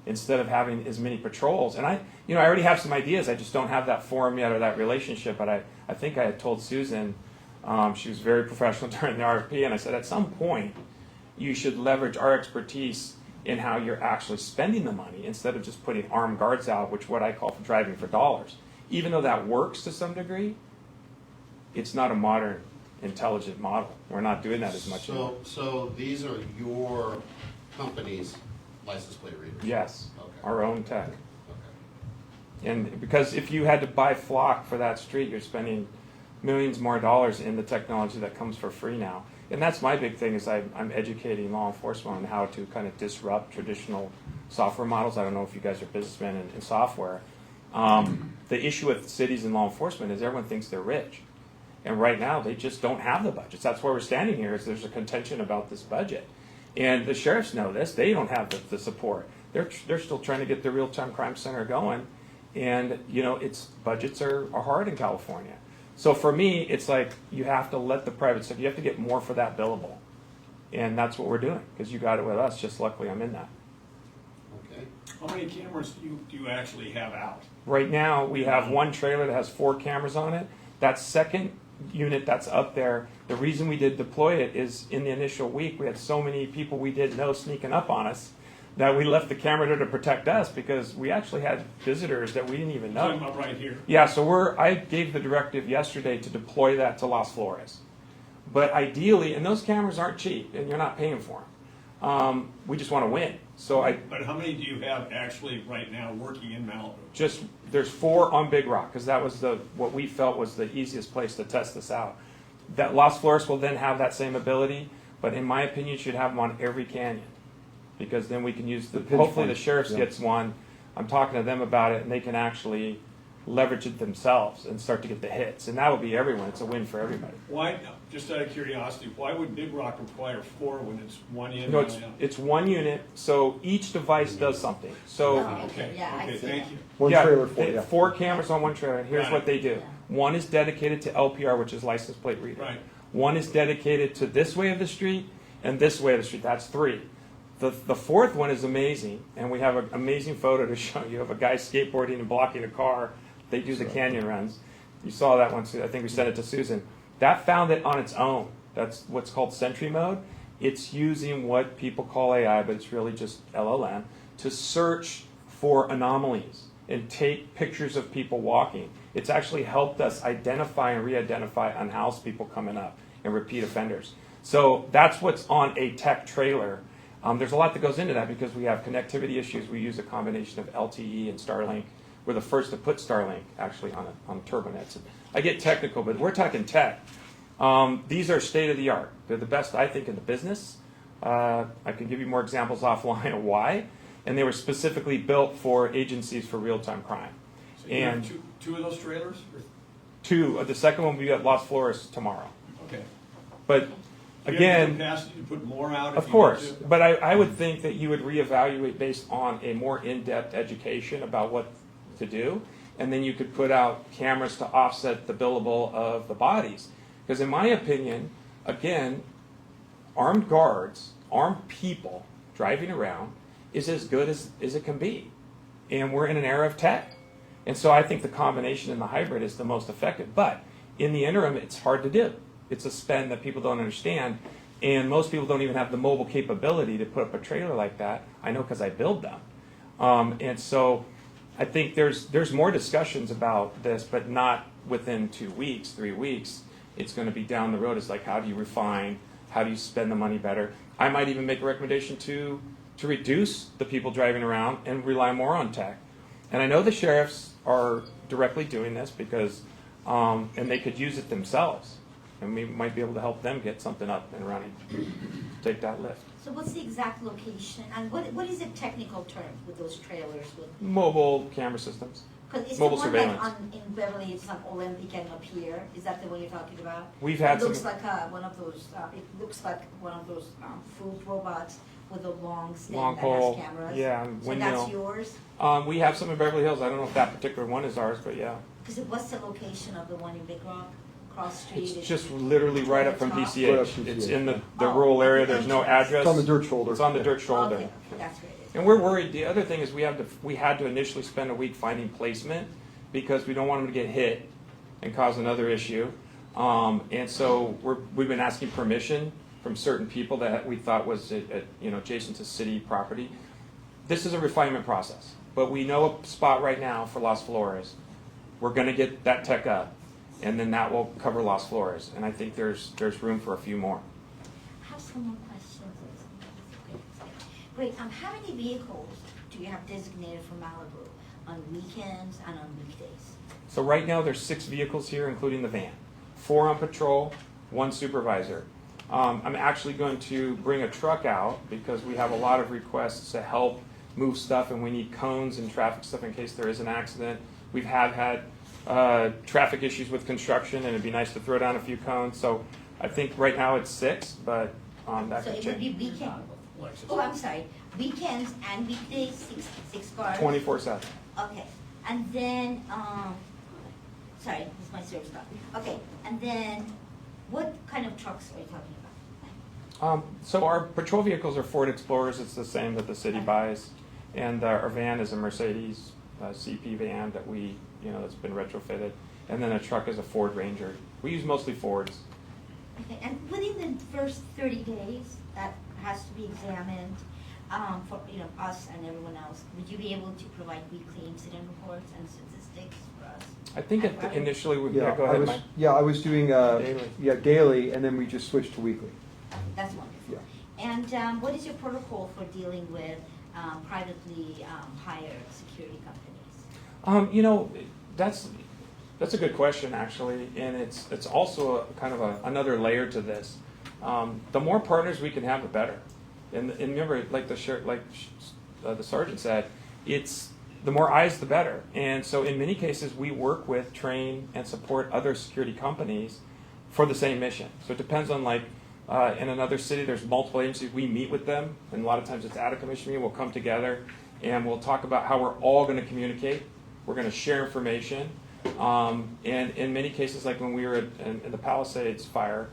O: instead of having as many patrols. And I already have some ideas. I just don't have that forum yet or that relationship. But I think I had told Susan, she was very professional during the RFP, and I said at some point you should leverage our expertise in how you're actually spending the money instead of just putting armed guards out, which what I call for driving for dollars. Even though that works to some degree, it's not a modern intelligent model. We're not doing that as much anymore.
A: So these are your company's license plate readers?
O: Yes,
A: okay.
O: Our own tech.
A: Okay.
O: And because if you had to buy Flock for that street, you're spending millions more dollars in the technology that comes for free now. And that's my big thing, is I'm educating law enforcement on how to kind of disrupt traditional software models. I don't know if you guys are businessmen in software. The issue with cities and law enforcement is everyone thinks they're rich. And right now, they just don't have the budgets. That's why we're standing here, is there's a contention about this budget. And the sheriffs know this. They don't have the support. They're still trying to get the real-time crime center going. And, budgets are hard in California. So for me, it's like you have to let the private sector, you have to get more for that billable. And that's what we're doing, because you got it with us. Just luckily I'm in that.
A: Okay.
E: How many cameras do you actually have out?
O: Right now, we have one trailer that has 4 cameras on it. That second unit that's up there, the reason we did deploy it is in the initial week, we had so many people we didn't know sneaking up on us that we left the camera there to protect us, because we actually had visitors that we didn't even know.
E: Talking about right here.
O: Yeah, so I gave the directive yesterday to deploy that to Las Flores. But ideally, and those cameras aren't cheap, and you're not paying for them. We just want to win.
E: But how many do you have actually right now working in Malibu?
O: There's 4 on Big Rock, because that was what we felt was the easiest place to test this out. That Las Flores will then have that same ability, But in my opinion, you should have them on every canyon, because then we can use
N: The pinch
O: hopefully the
N: points,
O: sheriff's
N: yeah.
O: gets one. I'm talking to them about it, and they can actually leverage it themselves and start to get the hits, and that would be everyone. It's a win for everybody.
E: Why, just out of curiosity, why would Big Rock require 4 when it's 1 in,
O: No,
E: 1 out?
O: it's one unit, so each device does something. So
B: Oh,
E: Okay,
B: yeah, I
E: okay,
B: see
E: thank
B: that.
E: you.
N: One
O: yeah,
N: trailer for,
O: they-
N: yeah.
O: 4 cameras on one trailer, and here's
E: Got
O: what
E: it.
O: they do. One is dedicated to LPR, which is license plate reader.
E: Right.
O: One is dedicated to this way of the street and this way of the street. That's 3. The 4th one is amazing, and we have an amazing photo to show you of a guy skateboarding and blocking a car. They do the canyon runs. You saw that one, I think we sent it to Susan. That found it on its own. That's what's called sentry mode. It's using what people call AI, but it's really just LLM, to search for anomalies and take pictures of people walking. It's actually helped us identify and re-identify unhoused people coming up and repeat offenders. So that's what's on a tech trailer. There's a lot that goes into that because we have connectivity issues. We use a combination of LTE and Starlink. We're the first to put Starlink actually on turbonets. I get technical, but we're talking tech. These are state of the art. They're the best, I think, in the business. I can give you more examples offline of why. And they were specifically built for agencies for real-time crime.
E: So you have two of those trailers? Or-
O: 2, the second one will be at Las Flores tomorrow.
E: Okay.
O: But
E: Do you have
O: again,
E: the capacity to put more out if
O: of
E: you
O: course,
E: need to?
O: but I would think that you would reevaluate based on a more in-depth education about what to do, and then you could put out cameras to offset the billable of the bodies. Because in my opinion, again, armed guards, armed people driving around is as good as it can be. And we're in an era of tech. And so I think the combination in the hybrid is the most effective. But in the interim, it's hard to do. It's a spend that people don't understand. And most people don't even have the mobile capability to put up a trailer like that. I know because I build them. And so I think there's more discussions about this, but not within 2 weeks, 3 weeks. It's going to be down the road. It's like, how do you refine? How do you spend the money better? I might even make a recommendation to reduce the people driving around and rely more on tech. And I know the sheriffs are directly doing this because, and they could use it themselves. And we might be able to help them get something up and running. Take that lift.
D: So what's the exact location, and what is the technical term with those trailers with?
O: Mobile camera systems.
D: Because it's
O: Mobile
D: the one
O: surveillance.
D: like in Beverly, it's on Olympic and up here. Is that the one you're talking about?
O: We've had
D: It looks
O: some-
D: like one of those. It looks like one of those food robots with a long stem
O: Long
D: that
O: pole,
D: has cameras.
O: yeah, and
D: So
O: windmill.
D: that's yours.
O: We have some in Beverly Hills. I don't know if that particular one is ours, but yeah.
D: Because what's the location of the one in Big Rock, cross street?
O: It's just literally right up from
D: Top?
O: PCH.
N: Right up from
O: It's
N: PCH,
O: in the
D: Oh,
O: rural area.
D: at the
O: There's no
D: entrance.
O: address.
N: It's on the dirt shoulder.
O: It's on the dirt shoulder.
D: Okay, that's great.
O: And we're worried. The other thing is we had to initially spend a week finding placement because we don't want them to get hit and cause another issue. And so we've been asking permission from certain people that we thought was adjacent to city property. This is a refinement process, but we know a spot right now for Las Flores. We're going to get that tech up, and then that will cover Las Flores. And I think there's room for a few more.
D: I have some more questions. Great. How many vehicles do you have designated for Malibu on weekends and on weekdays?
O: So right now there's 6 vehicles here, including the van. 4 on patrol, 1 supervisor. I'm actually going to bring a truck out because we have a lot of requests to help move stuff, and we need cones and traffic stuff in case there is an accident. We've had traffic issues with construction, and it'd be nice to throw down a few cones. So I think right now it's 6, but that
D: So
O: could
D: it would be
O: change.
D: weekend. Oh, I'm sorry. Weekends and weekdays, six cars.
O: 24/7.
D: Okay, and then sorry, this is my service dog. Okay, and then what kind of trucks are you talking about?
O: So our patrol vehicles are Ford Explorers. It's the same that the city buys, and our van is a Mercedes CP van that that's been retrofitted, and then a truck is a Ford Ranger. We use mostly Fords.
D: Okay, and within the first 30 days, that has to be examined for us and everyone else. Would you be able to provide weekly incident reports and statistics for us?
O: I think initially we go
N: I
O: ahead.
N: was,
O: Mike.
N: I was doing
O: Daily.
N: daily, and then we just switched to weekly.
D: That's wonderful. And what is your protocol for dealing with privately hired security companies?
O: That's a good question actually, and it's also kind of another layer to this. The more partners we can have, the better. And remember, like the sergeant said, it's the more eyes, the better. And so in many cases, we work with, train, and support other security companies for the same mission. So it depends on, like, in another city, there's multiple agencies. We meet with them, and a lot of times it's at a commission meeting. We'll come together, and we'll talk about how we're all going to communicate. We're going to share information. And in many cases, like when we were in the Palisades fire,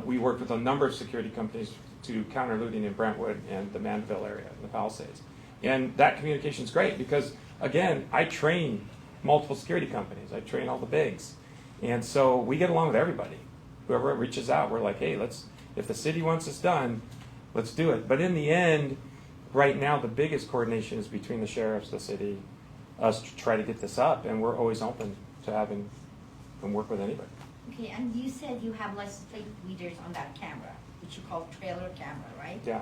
O: we worked with a number of security companies to counter looting in Brentwood and the Mandeville area, in the Palisades. And that communication is great because, again, I train multiple security companies. I train all the bigs. And so we get along with everybody. Whoever reaches out, we're like, hey, if the city wants this done, let's do it. But in the end, right now, the biggest coordination is between the sheriffs, the city, us to try to get this up. And we're always open to having them work with anybody.
D: Okay, and you said you have license plate readers on that camera, which you call trailer camera, right?
O: Yeah.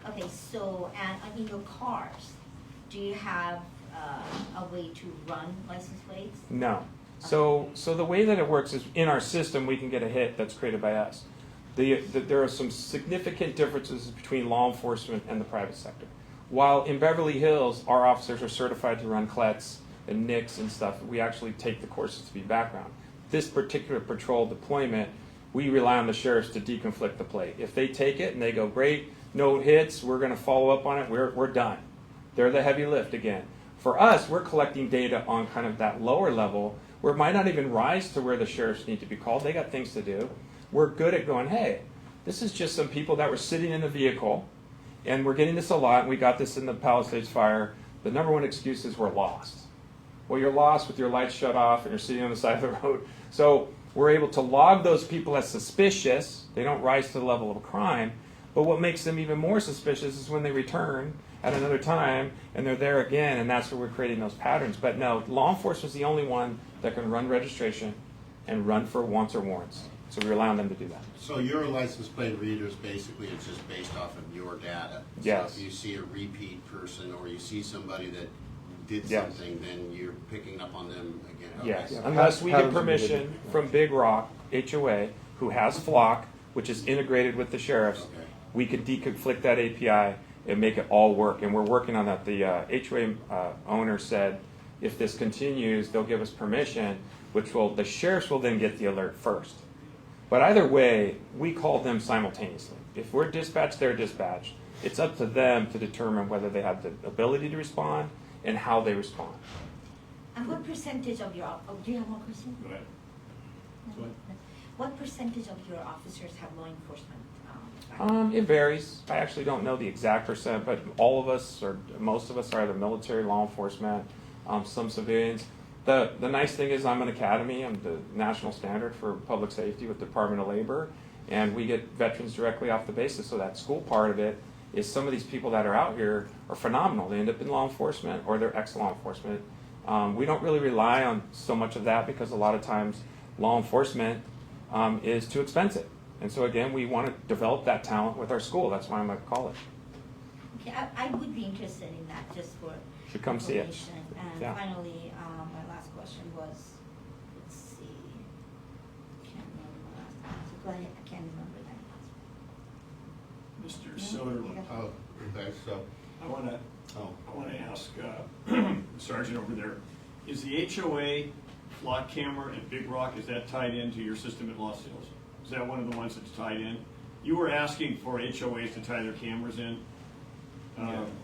D: Okay, so, and in your cars, do you have a way to run license plates?
O: No. So the way that it works is in our system, we can get a hit that's created by us. There are some significant differences between law enforcement and the private sector. While in Beverly Hills, our officers are certified to run CLETs and NICS and stuff, we actually take the courses to be background. This particular patrol deployment, we rely on the sheriffs to deconflict the plate. If they take it and they go, great, no hits, we're going to follow up on it, we're done. They're the heavy lift again. For us, we're collecting data on kind of that lower level where it might not even rise to where the sheriffs need to be called. They got things to do. We're good at going, hey, this is just some people that were sitting in a vehicle, and we're getting this a lot, and we got this in the Palisades fire. The number one excuse is we're lost. Well, you're lost with your lights shut off, and you're sitting on the side of the road. So we're able to log those people as suspicious. They don't rise to the level of a crime. But what makes them even more suspicious is when they return at another time, and they're there again, and that's where we're creating those patterns. But no, law enforcement is the only one that can run registration and run for wants or warrants. So we rely on them to do that.
A: So your license plate readers, basically, it's just based off of your data.
O: Yes.
A: So if you see a repeat person or you see somebody that did
O: Yes.
A: something, then you're picking up on them again. Okay.
O: Yes,
N: Yeah,
O: unless we get
N: patterns are
O: permission
N: needed.
O: from Big Rock HOA, who has Flock, which is integrated with the sheriffs,
A: Okay.
O: we could deconflict that API and make it all work. And we're working on that. The HOA owner said if this continues, they'll give us permission, which the sheriffs will then get the alert first. But either way, we call them simultaneously. If we're dispatched, they're dispatched. It's up to them to determine whether they have the ability to respond and how they respond.
D: And what percentage of your, do you have more questions?
E: Go ahead.
D: No? What percentage of your officers have law enforcement background?
O: It varies. I actually don't know the exact percent, but all of us, or most of us, are either military, law enforcement, some civilians. The nice thing is I'm an academy. I'm the national standard for public safety with the Department of Labor, and we get veterans directly off the basis. So that school part of it is some of these people that are out here are phenomenal. They end up in law enforcement or they're ex-law enforcement. We don't really rely on so much of that because a lot of times law enforcement is too expensive. And so again, we want to develop that talent with our school. That's why I'm going to call it.
D: Okay, I would be interested in that just for
O: Should come see it.
D: information. And
O: Yeah.
D: finally, my last question was, let's see, can't remember my last answer. Go ahead, I can't remember that.
E: Mr.
D: Yeah,
E: Soderman.
D: you got-
A: Oh, okay, so,
E: I want to ask Sergeant over there, is the HOA Flock camera and Big Rock, is that tied into your system at Los Hills? Is that one of the ones that's tied in? You were asking for HOAs to tie their cameras in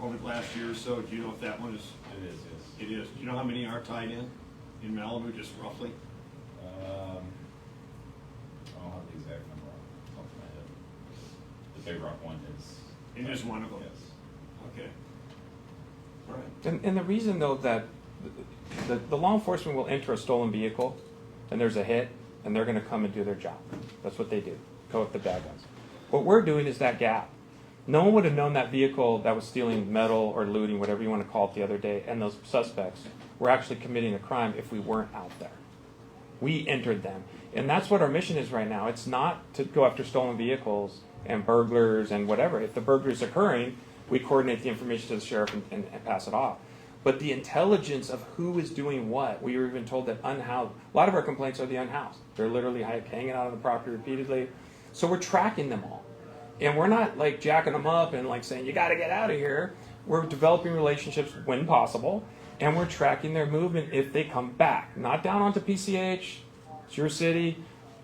E: over the last year or so. Do you know if that one is?
R: It is, yes.
E: It is. Do you know how many are tied in Malibu, just roughly?
R: I don't have the exact number off the top of my head. The Big Rock one is.
E: It is one of them?
R: Yes.
E: Okay. All right.
O: And the reason, though, that the law enforcement will enter a stolen vehicle and there's a hit and they're going to come and do their job. That's what they do, go up the bad guys. What we're doing is that gap. No one would have known that vehicle that was stealing metal or looting, whatever you want to call it, the other day, and those suspects were actually committing a crime if we weren't out there. We entered them. And that's what our mission is right now. It's not to go after stolen vehicles and burglars and whatever. If the burglary is occurring, we coordinate the information to the sheriff and pass it off. But the intelligence of who is doing what, we were even told that unhoused, a lot of our complaints are the unhoused. They're literally hanging out on the property repeatedly. So we're tracking them all. And we're not like jacking them up and like saying, you got to get out of here. We're developing relationships when possible, and we're tracking their movement if they come back. Not down onto PCH, it's your city,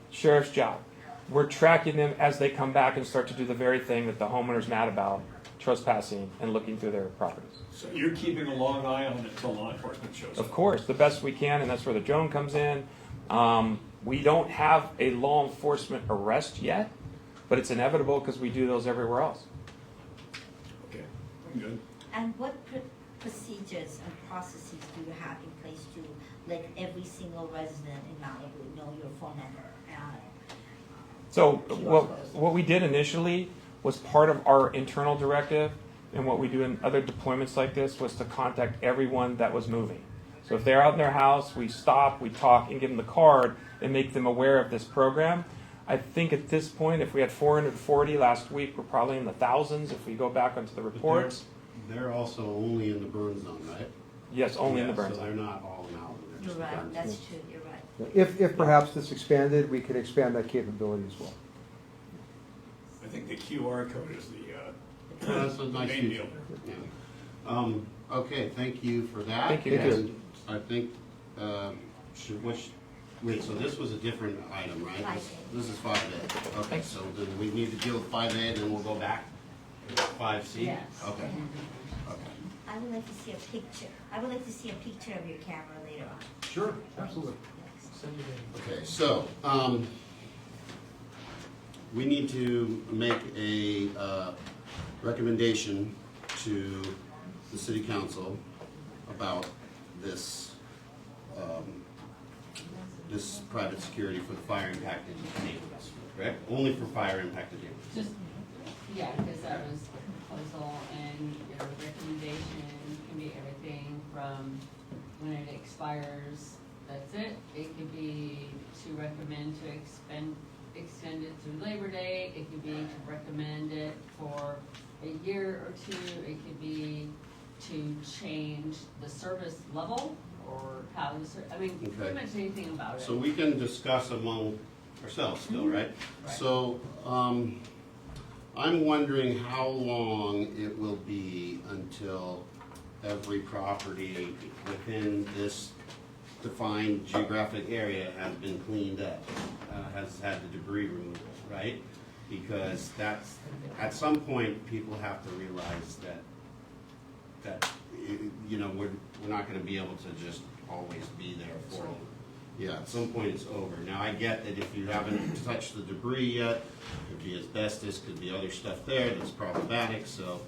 O: sheriff's job. We're tracking them as they come back and start to do the very thing that the homeowner's mad about, trespassing and looking through their properties.
E: So you're keeping a long eye on it until law enforcement shows up?
O: Of course, the best we can, and that's where the drone comes in. We don't have a law enforcement arrest yet, but it's inevitable because we do those everywhere else.
E: Okay, I'm good.
D: And what procedures and processes do you have in place to let every single resident in Malibu know your phone number?
O: So what we did initially was part of our internal directive, and what we do in other deployments like this was to contact everyone that was moving. So if they're out in their house, we stop, we talk, and give them the card and make them aware of this program. I think at this point, if we had 440 last week, we're probably in the thousands if we go back onto the reports.
A: They're also only in the burn zone, right?
O: Yes, only in the
A: Yeah,
O: burn
A: so
O: zone.
A: they're not all in Malibu. They're
D: You're
A: just
D: right,
A: burn
D: that's
A: zone.
D: true, you're right.
N: If perhaps this expanded, we could expand that capability as well.
E: I think the QR code is the
A: That's a nice
E: main
A: feature.
E: deal.
A: Yeah. Okay, thank you for that.
O: Thank you, guys.
A: And I think, wait, so this was a different item, right?
D: 5A.
A: This is 5A. Okay,
O: Thanks.
A: so then we need to deal with 5A, and then we'll go back to 5C?
B: Yes.
A: Okay, okay.
D: I would like to see a picture. I would like to see a picture of your camera later on.
A: Sure, absolutely.
D: Yes.
A: Okay, so, we need to make a recommendation to the city council about this, this private security for the fire impacted neighborhoods, correct? Only for fire impacted neighborhoods.
B: Just, yeah, because that was the proposal, and your recommendation can be everything from when it expires, that's it. It could be to recommend to extend it through Labor Day. It could be to recommend it for a year or two. It could be to change the service level or how the, I mean,
A: Okay.
B: pretty much anything about it.
A: So we can discuss among ourselves still, right?
B: Right.
A: So, I'm wondering how long it will be until every property within this defined geographic area has been cleaned up, has had the debris removal, right? Because that's, at some point, people have to realize that, you know, we're not gonna be able to just always be there for them. Yeah, at some point it's over. Now, I get that if you haven't touched the debris yet, could be asbestos, could be other stuff there that's problematic, so,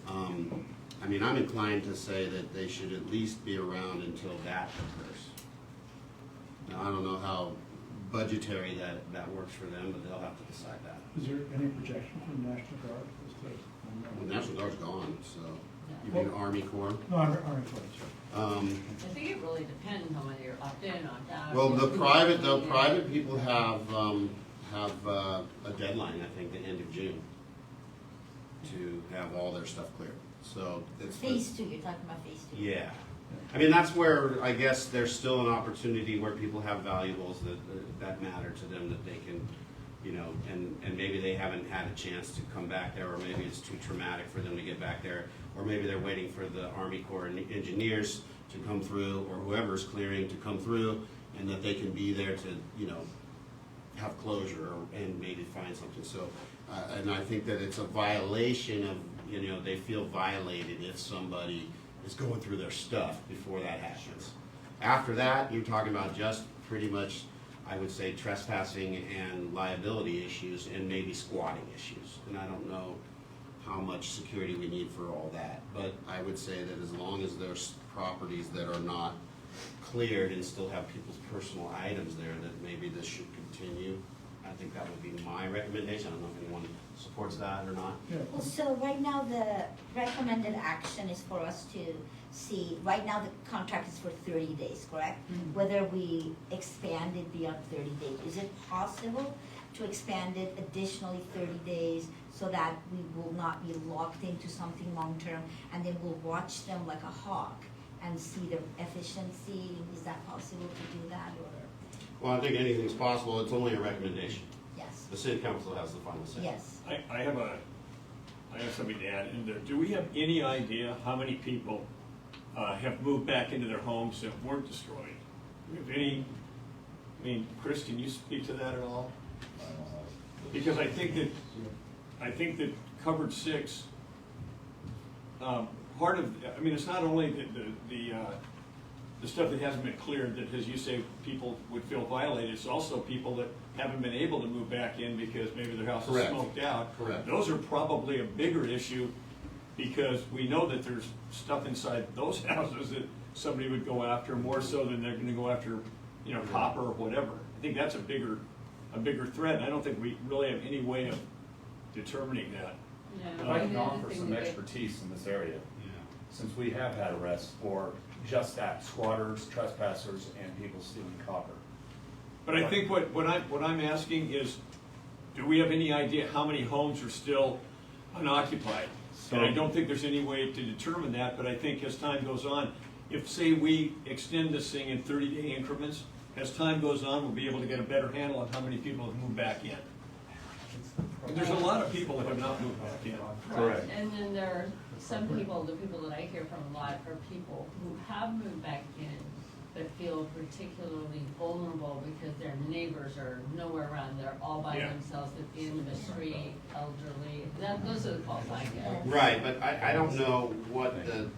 A: I mean, I'm inclined to say that they should at least be around until that occurs. Now, I don't know how budgetary that works for them, but they'll have to decide that.
Q: Is there any projection from National Guard as to?
A: Well, National Guard's gone, so, you mean Army Corps?
Q: No, Army Corps, sorry.
B: I think it really depends on whether you're opt in, opt out.
A: Well, the private people have a deadline, I think, the end of June, to have all their stuff cleared, so it's.
D: Phase 2, you're talking about phase 2.
A: Yeah, I mean, that's where, I guess, there's still an opportunity where people have valuables that matter to them, that they can, you know, and maybe they haven't had a chance to come back there, or maybe it's too traumatic for them to get back there, or maybe they're waiting for the Army Corps engineers to come through, or whoever's clearing to come through, and that they can be there to, you know, have closure and maybe find something. So, and I think that it's a violation of, you know, they feel violated if somebody is going through their stuff before that happens. After that, you're talking about just pretty much, I would say, trespassing and liability issues and maybe squatting issues. And I don't know how much security we need for all that. But I would say that as long as there's properties that are not cleared and still have people's personal items there, that maybe this should continue. I think that would be my recommendation. I don't know if anyone supports that or not.
D: Well, so right now, the recommended action is for us to see, right now the contract is for 30 days, correct?
B: Mhm.
D: Whether we expand it beyond 30 days. Is it possible to expand it additionally 30 days so that we will not be locked into something long-term, and then we'll watch them like a hawk and see their efficiency? Is that possible to do that, or?
A: Well, I think anything's possible. It's only a recommendation.
D: Yeah. Yes.
A: The city council has the final say.
D: Yes.
E: I have something to add in there. Do we have any idea how many people have moved back into their homes that weren't destroyed? Do we have any, I mean, Chris, can you speak to that at all? Because I think that covered 6, part of, I mean, it's not only the stuff that hasn't been cleared that, as you say, people would feel violated, it's also people that haven't been able to move back in because maybe their house is
A: Correct.
E: smoked out.
A: Correct.
E: Those are probably a bigger issue because we know that there's stuff inside those houses that somebody would go after more so than they're gonna go after, you know, copper or whatever. I think that's a bigger threat, and I don't think we really have any way of determining that.
B: Yeah,
R: If I can
B: the other
R: offer
B: thing
R: some
B: that they-
R: expertise in this area, since we have had arrests for just that, squatters, trespassers, and people stealing copper.
E: But I think what I'm asking is, do we have any idea how many homes are still unoccupied? And I don't think there's any way to determine that, but I think as time goes on, if, say, we extend this thing in 30-day increments, as time goes on, we'll be able to get a better handle on how many people have moved back in. And there's a lot of people that have not moved back in.
B: Correct. And then there are some people, the people that I hear from a lot are people who have moved back in but feel particularly vulnerable because their neighbors are nowhere around. They're all by
E: Yeah.
B: themselves at the end of the street, elderly. Those are the calls I get.
A: Right, but I don't know what the,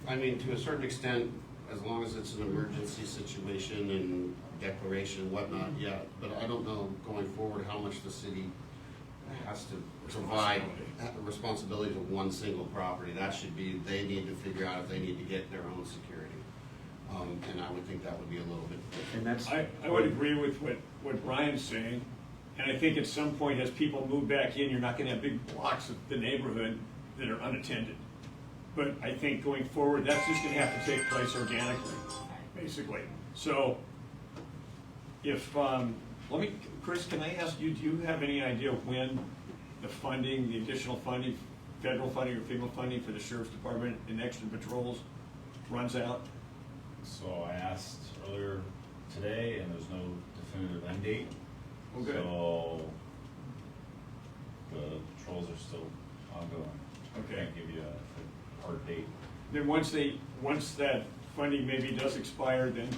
A: I mean, to a certain extent, as long as it's an emergency situation and declaration and whatnot, yeah, but I don't know going forward how much the city has to provide the responsibility to one single property. That should be, they need to figure out if they need to get their own security. And I would think that would be a little bit different.
P: And that's.
E: I would agree with what Brian's saying, and I think at some point, as people move back in, you're not gonna have big blocks of the neighborhood that are unattended. But I think going forward, that's just gonna have to take place organically, basically. So, if, let me, Chris, can I ask you, do you have any idea when the funding, the additional funding, federal funding or FEMA funding for the sheriff's department and extra patrols runs out?
R: So I asked earlier today, and there's no definitive end date.
E: Okay.
R: So the patrols are still ongoing.
E: Okay.
R: I can't give you a hard date.
E: Then once that funding maybe does expire, then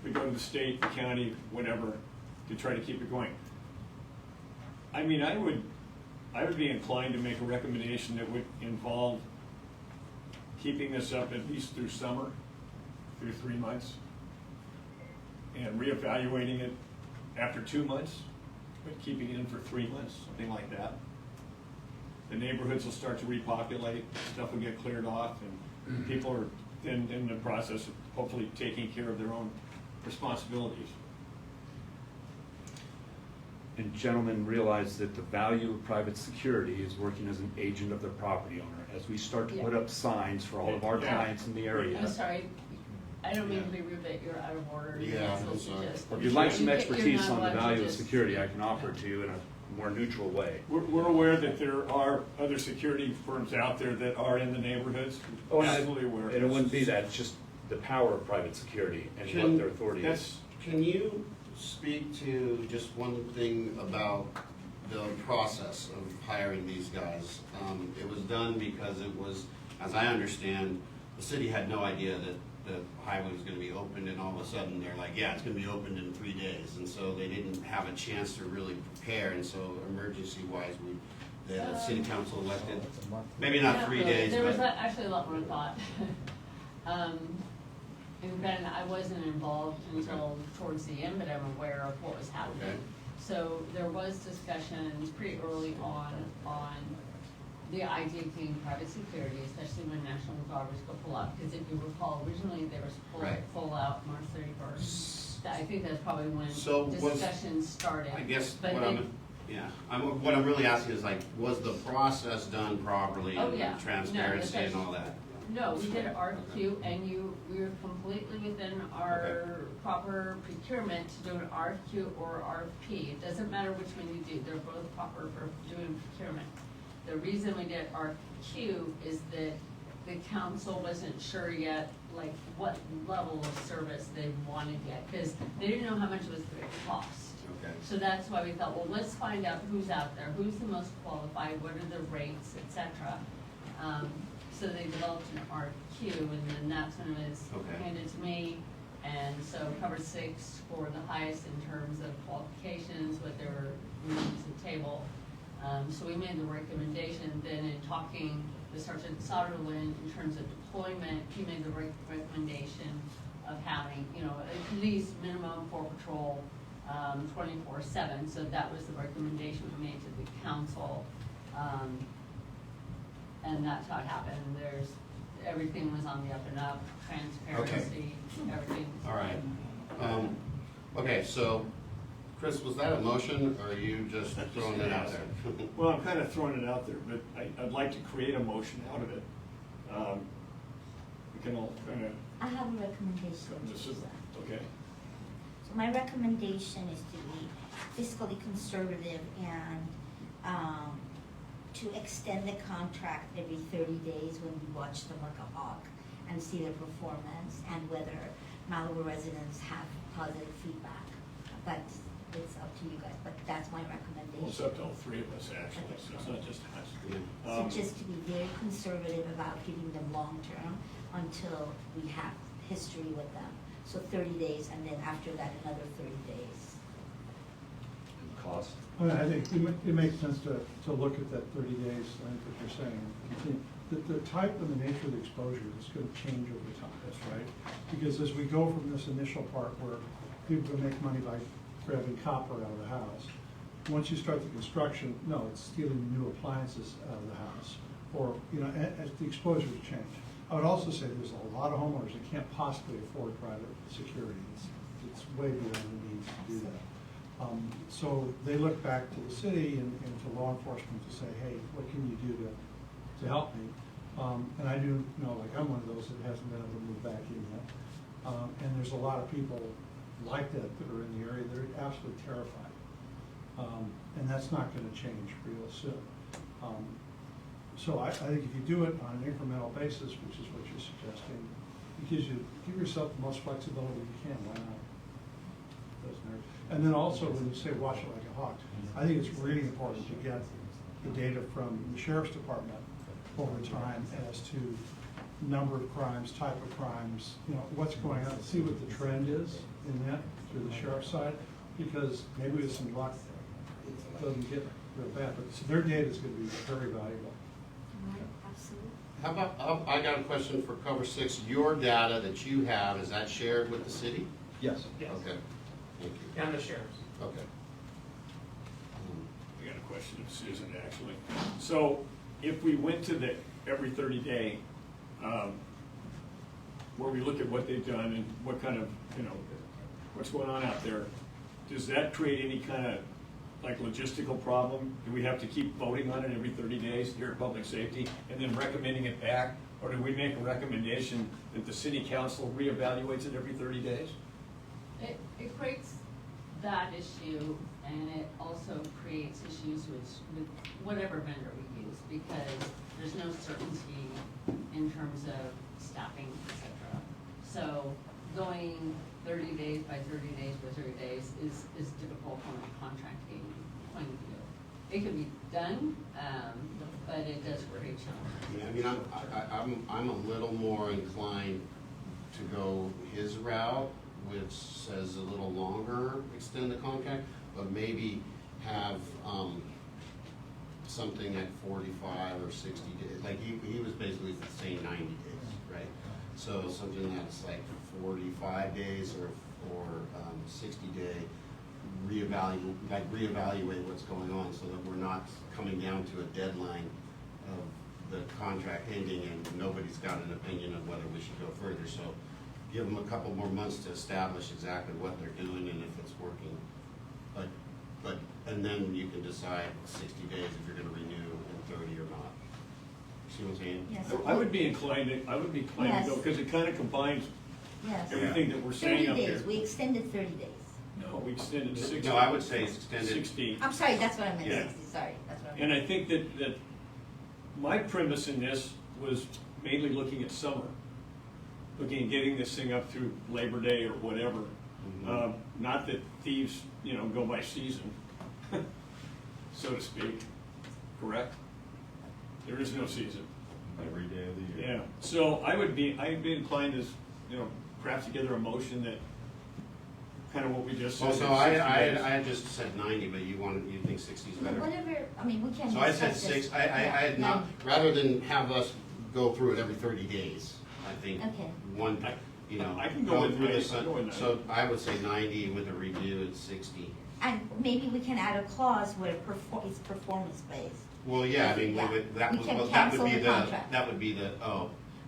E: we go to the state, the county, whatever, to try to keep it going. I mean, I would be inclined to make a recommendation that would involve keeping this up at least through summer, through 3 months, and reevaluating it after 2 months, but keeping it in for 3 months, something like that. The neighborhoods will start to repopulate, stuff will get cleared off, and people are then in the process of hopefully taking care of their own responsibilities.
P: And gentlemen realize that the value of private security is working as an agent of the property owner. As we start to put up signs for all of our
E: Yeah.
P: clients in the area.
B: I'm sorry, I don't mean to be rude, but you're out of order. You're
A: Yeah,
B: not supposed
A: I'm
B: to
A: sorry.
B: just-
P: If you'd like some
B: You're
P: expertise
B: not
P: on the
B: allowed to
P: value of
B: just-
P: security, I can offer it to you in a more neutral way.
E: We're aware that there are other security firms out there that are in the neighborhoods.
P: Oh,
E: Absolutely aware.
P: And it wouldn't be that, it's just the power of private security and what their authority is.
A: Can you speak to just one thing about the process of hiring these guys? It was done because it was, as I understand, the city had no idea that the highway was gonna be opened, and all of a sudden, they're like, yeah, it's gonna be opened in 3 days, and so they didn't have a chance to really prepare, and so emergency-wise, the city council elected, maybe not 3 days,
B: There was
A: but.
B: actually a lot more thought. And then I wasn't involved until towards the end, but I'm aware of what was happening.
A: Okay.
B: So there was discussions pretty early on the idea of getting private security, especially when National Guard was going to pull out. Because if you recall, originally they were supposed to pull out March 31st. I think that's probably when
A: So was-
B: discussions started.
A: I guess
B: But
A: what what I'm really asking is like, was the process done properly
B: Oh, yeah.
A: and transparency
B: No,
A: and all that?
B: No, we did an RFQ, and we were completely within our proper procurement to do an RFQ or RFP. It doesn't matter which one you do, they're both proper for doing procurement. The reason we did RFQ is that the council wasn't sure yet, like, what level of service they wanted yet, because they didn't know how much it was going to cost.
A: Okay.
B: So that's why we thought, well, let's find out who's out there, who's the most qualified, what are the rates, et cetera. So they developed an RQ, and then that's when it was
A: Okay.
B: handed to me. And so cover 6 scored the highest in terms of qualifications, what they were bringing to the table. So we made the recommendation. Then in talking with Sergeant Soderlin in terms of deployment, he made the recommendation of having, you know, at least minimum for patrol 24/7. So that was the recommendation we made to the council. And that's how it happened. Everything was on the up and up, transparency, everything.
A: All right. Okay, so, Chris, was that a motion, or are you just throwing it out there?
E: Well, I'm kind of throwing it out there, but I'd like to create a motion out of it. We can all kind of,
D: I have a recommendation.
E: okay.
D: So my recommendation is to be fiscally conservative and to extend the contract every 30 days when we watch them like a hawk and see their performance and whether Malibu residents have positive feedback. But it's up to you guys, but that's my recommendation.
E: Well, it's up to all three of us, actually, so it's not just us.
D: So just to be very conservative about giving them long-term until we have history with them. So 30 days, and then after that, another 30 days.
M: Cost.
Q: Well, I think it makes sense to look at that 30 days, I think what you're saying. Continue. The type and the nature of the exposure is going to change over time, that's right. Because as we go from this initial part where people can make money by grabbing copper out of the house, once you start the construction, no, it's stealing new appliances out of the house. Or, you know, as the exposures change. I would also say there's a lot of homeowners that can't possibly afford private security. It's way beyond the means to do that. So they look back to the city and to law enforcement to say, hey, what can you do to help me? And I do know, like, I'm one of those that hasn't been able to move back in yet. And there's a lot of people like that are in the area. They're absolutely terrified. And that's not going to change real soon. So I think if you do it on an incremental basis, which is what you're suggesting, it gives you, give yourself the most flexibility you can. Why not? Doesn't hurt. And then also, when you say watch it like a hawk, I think it's really important to get the data from the sheriff's department over time as to number of crimes, type of crimes, you know, what's going on, see what the trend is in that through the sheriff's side, because maybe with some luck, it doesn't get real bad, but so their data is going to be very valuable.
D: Absolutely.
A: How about, I got a question for cover 6. Your data that you have, is that shared with the city?
M: Yes.
A: Okay, thank you.
H: And the sheriff's.
A: Okay.
E: I got a question of Susan, actually. So if we went to the every 30 day, where we look at what they've done and what kind of, you know, what's going on out there, does that create any kind of like logistical problem? Do we have to keep voting on it every 30 days here at Public Safety and then recommending it back? Or do we make a recommendation that the city council reevaluates it every 30 days?
B: It creates that issue, and it also creates issues with whatever vendor we use, because there's no certainty in terms of staffing, et cetera. So going 30 days by 30 days by 30 days is difficult from a contracting point of view. It can be done, but it does create challenges.
A: Yeah, I mean, I'm a little more inclined to go his route, which says a little longer, extend the contract, but maybe have something at 45 or 60 days. Like he was basically saying 90 days, right? So something that's like 45 days or 60-day reevaluate what's going on, so that we're not coming down to a deadline of the contract ending and nobody's got an opinion of whether we should go further. So give them a couple more months to establish exactly what they're doing and if it's working. And then you can decide 60 days if you're going to renew in 30 or not. See what I'm saying?
D: Yes.
E: I would be inclined to go, because it kind of combines
D: Yes.
E: everything that we're saying
D: 30
E: up here.
D: days, we extended 30 days.
E: No, we extended to 60.
A: No, I would say extended.
E: 60.
D: I'm sorry, that's what I meant,
A: Yeah.
D: 60, sorry, that's what I
E: And
D: meant.
E: I think that my premise in this was mainly looking at summer, looking at getting this thing up through Labor Day or whatever, Not that thieves, go by season, so to speak, correct? There is no season.
R: Every day of the year.
E: Yeah, so I'd be inclined to, craft together a motion that, kind of what we just said.
A: Well, so
E: 60 days.
A: I had just said 90, but you think 60 is better?
D: Whatever, I mean, we can.
A: So I said
D: discuss this.
A: 6, I had not, rather than have us go through it every 30 days, I think
D: Okay.
A: one,
E: I can go with
A: through
E: 90,
A: this,
E: I can go with 90.
A: so I would say 90 with a review at 60.
D: And maybe we can add a clause where it's performance-based.
A: Well, yeah, I mean,
D: Yeah.
A: that
D: We
A: would,
D: can
A: well,
D: cancel the contract. We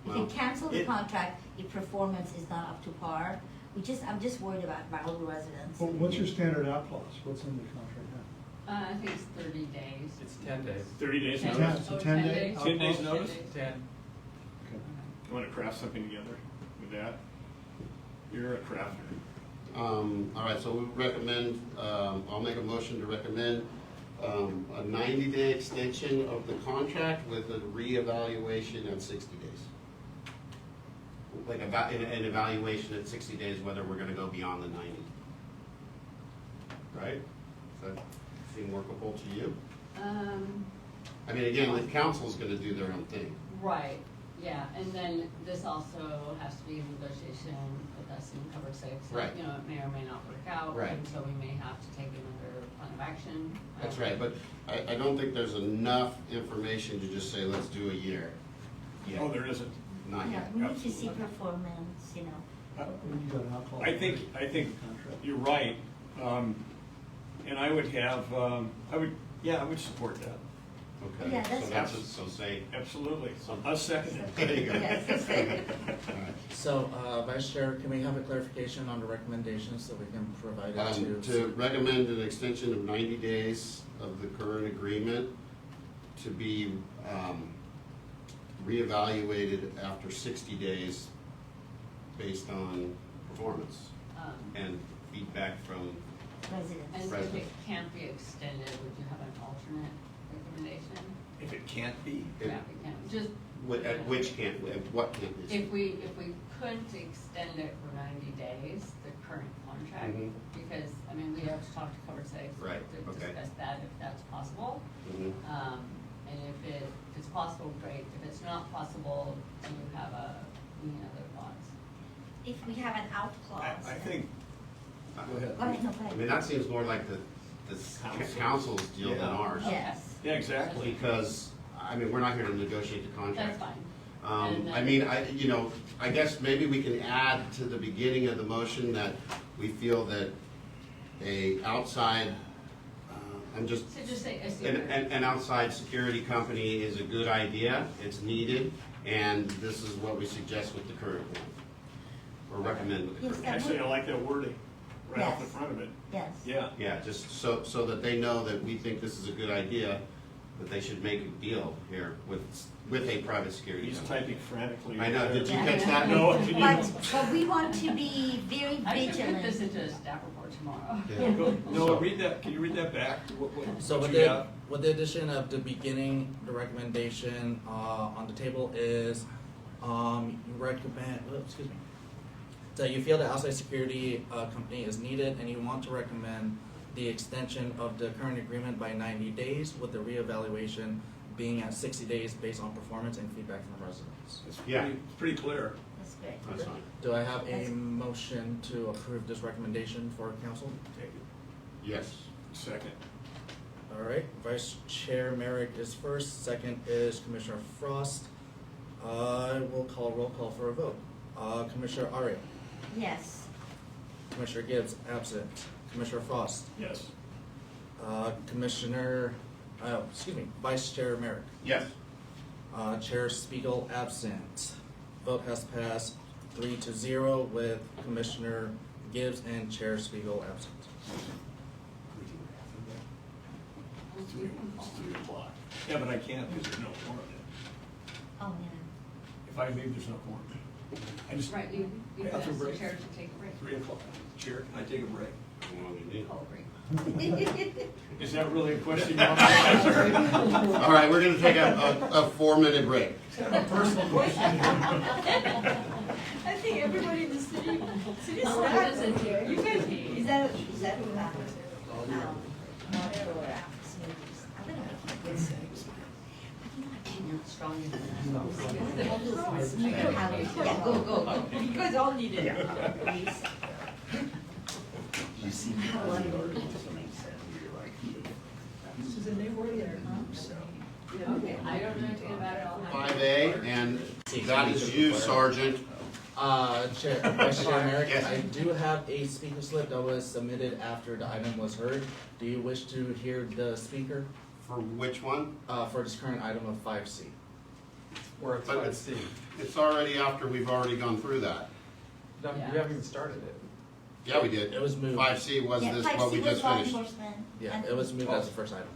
A: well,
D: can cancel the
A: it-
D: contract if performance is not up to par. I'm just worried about Malibu residents.
Q: Well, what's your standard out clause? What's in the contract now?
B: I think it's 30 days.
H: It's 10 days.
E: 30 days
B: Ten-
E: notice?
Q: So
B: oh,
Q: 10
B: 10
Q: days?
B: days?
E: 10 days
B: 10
E: notice?
B: days.
H: 10.
E: You want to craft something together with that? You're a crafter.
A: All right, so we recommend, I'll make a motion to recommend a 90-day extension of the contract with a reevaluation at 60 days. Like an evaluation at 60 days, whether we're gonna go beyond the 90. Right? Does that seem workable to you? I mean, again, the council's gonna do their own thing.
B: Right, yeah, and then this also has to be in negotiation with us in cover safe. So,
A: Right.
B: it may or may not work out.
A: Right.
B: And so we may have to take another plan of action.
A: That's right, but I don't think there's enough information to just say, let's do a year.
E: Oh, there isn't.
A: Not
D: Yeah,
A: yet.
D: we need to see performance,
Q: You got an out clause.
E: I think
Q: Contract.
E: you're right. And I would have, I would support that.
A: Okay,
D: Yeah, that's
A: so that's, so say,
E: Absolutely. I'll second it.
A: there you go.
D: Yes, that's it.
A: All right.
C: So, Vice Chair, can we have a clarification on the recommendations so we can provide it
A: To recommend an extension of 90 days of the current agreement to be reevaluated after 60 days based on performance and feedback from,
D: Residents.
B: And if
A: President.
B: it can't be extended, would you have an alternate recommendation?
E: If it can't be.
B: Yeah, if it can't, just.
A: at which can't, at what can't be.
B: If we couldn't extend it for 90 days, the current contract,
A: Mhm.
B: because, we have to talk to Cover Safe
A: Right,
B: to
A: okay.
B: discuss that, if that's possible.
A: Mhm.
B: And if it's possible, great. If it's not possible, do you have any other thoughts?
D: If we have an out clause.
E: I think, go ahead.
D: Go ahead, no, go
A: I
D: ahead.
A: mean, that seems more like the council's deal than
E: Yeah.
A: ours.
D: Yes.
E: Yeah, exactly.
A: Because, we're not here to negotiate the contract.
B: That's fine. And then-
A: I guess maybe we can add to the beginning of the motion that we feel that a outside,
B: So just say,
A: an outside security company is a good idea, it's needed, and this is what we suggest with the current one. Or recommend with the
D: Yes,
A: current.
D: that
E: Actually, I
D: would-
E: like that wording right off the
D: Yes.
E: front of it.
D: Yes.
E: Yeah.
A: Yeah, just so that they know that we think this is a good idea, that they should make a deal here with a private security
E: He's
A: company.
E: typing frantically.
A: I know, did you
D: Yeah.
A: catch that?
E: No.
D: But we want to be very
B: I should put this
D: vigilant.
B: into a staff report tomorrow.
A: Yeah.
E: No, read that, can you read that back?
C: So
E: what
C: with
E: you
C: the,
E: got?
C: with the addition of the beginning, the recommendation on the table is, you recommend, excuse me. So you feel the outside security company is needed and you want to recommend the extension of the current agreement by 90 days with the reevaluation being at 60 days based on performance and feedback from residents.
A: Yeah.
E: It's pretty clear.
D: That's great.
A: That's fine.
C: Do I have a motion to approve this recommendation for council?
E: Take it.
A: Yes.
E: Second.
C: All right, Vice Chair Merrick is first, second is Commissioner Frost. I will call roll call for a vote. Commissioner Aria,
D: Yes.
C: Commissioner Gibbs, absent. Commissioner Frost,
E: Yes.
C: Vice Chair Merrick.
A: Yes.
C: Chair Spiegel, absent. Vote has passed 3-0 with Commissioner Gibbs and Chair Spiegel absent.
E: It's 3 o'clock. Yeah, but I can't because there's no quorum yet.
D: Oh, yeah.
E: If I leave, there's no quorum. I just.
B: Right, you
E: Yeah,
B: asked
E: for
B: the
E: break.
B: chair to take a break.
E: 3 o'clock. Chair, can I take a break?
A: How long do you need?
B: Call a break.
E: Is that really a question you want me to answer?
A: All right, we're gonna take a 4-minute break.
E: It's kind of a personal question.
D: I think
S: everybody in the city, city
B: Oh,
S: staff.
B: it is a
S: You guys,
D: Is that
B: Strong.
D: Yeah, go, go, go.
S: you guys all need it.
D: You see how I
S: Susan, they were there, huh?
B: Okay, I don't know anything about it, I'll have.
A: 5A, and that is you, Sergeant.
C: Chair, Vice Chair Merrick,
A: Yes.
C: I do have a speaker slip that was submitted after the item was heard. Do you wish to hear the speaker?
A: For which one?
C: For this current item of 5C.
H: Or it's
A: But
H: five
A: it's-
H: C.
A: It's already after we've already gone through that.
H: No, you haven't even started it.
A: Yeah, we did.
C: It was moved.
A: 5C was
D: Yeah,
A: this,
D: 5C
A: what we
D: was
A: just
D: law
A: finished.
D: enforcement.
C: Yeah, it was moved as the first item.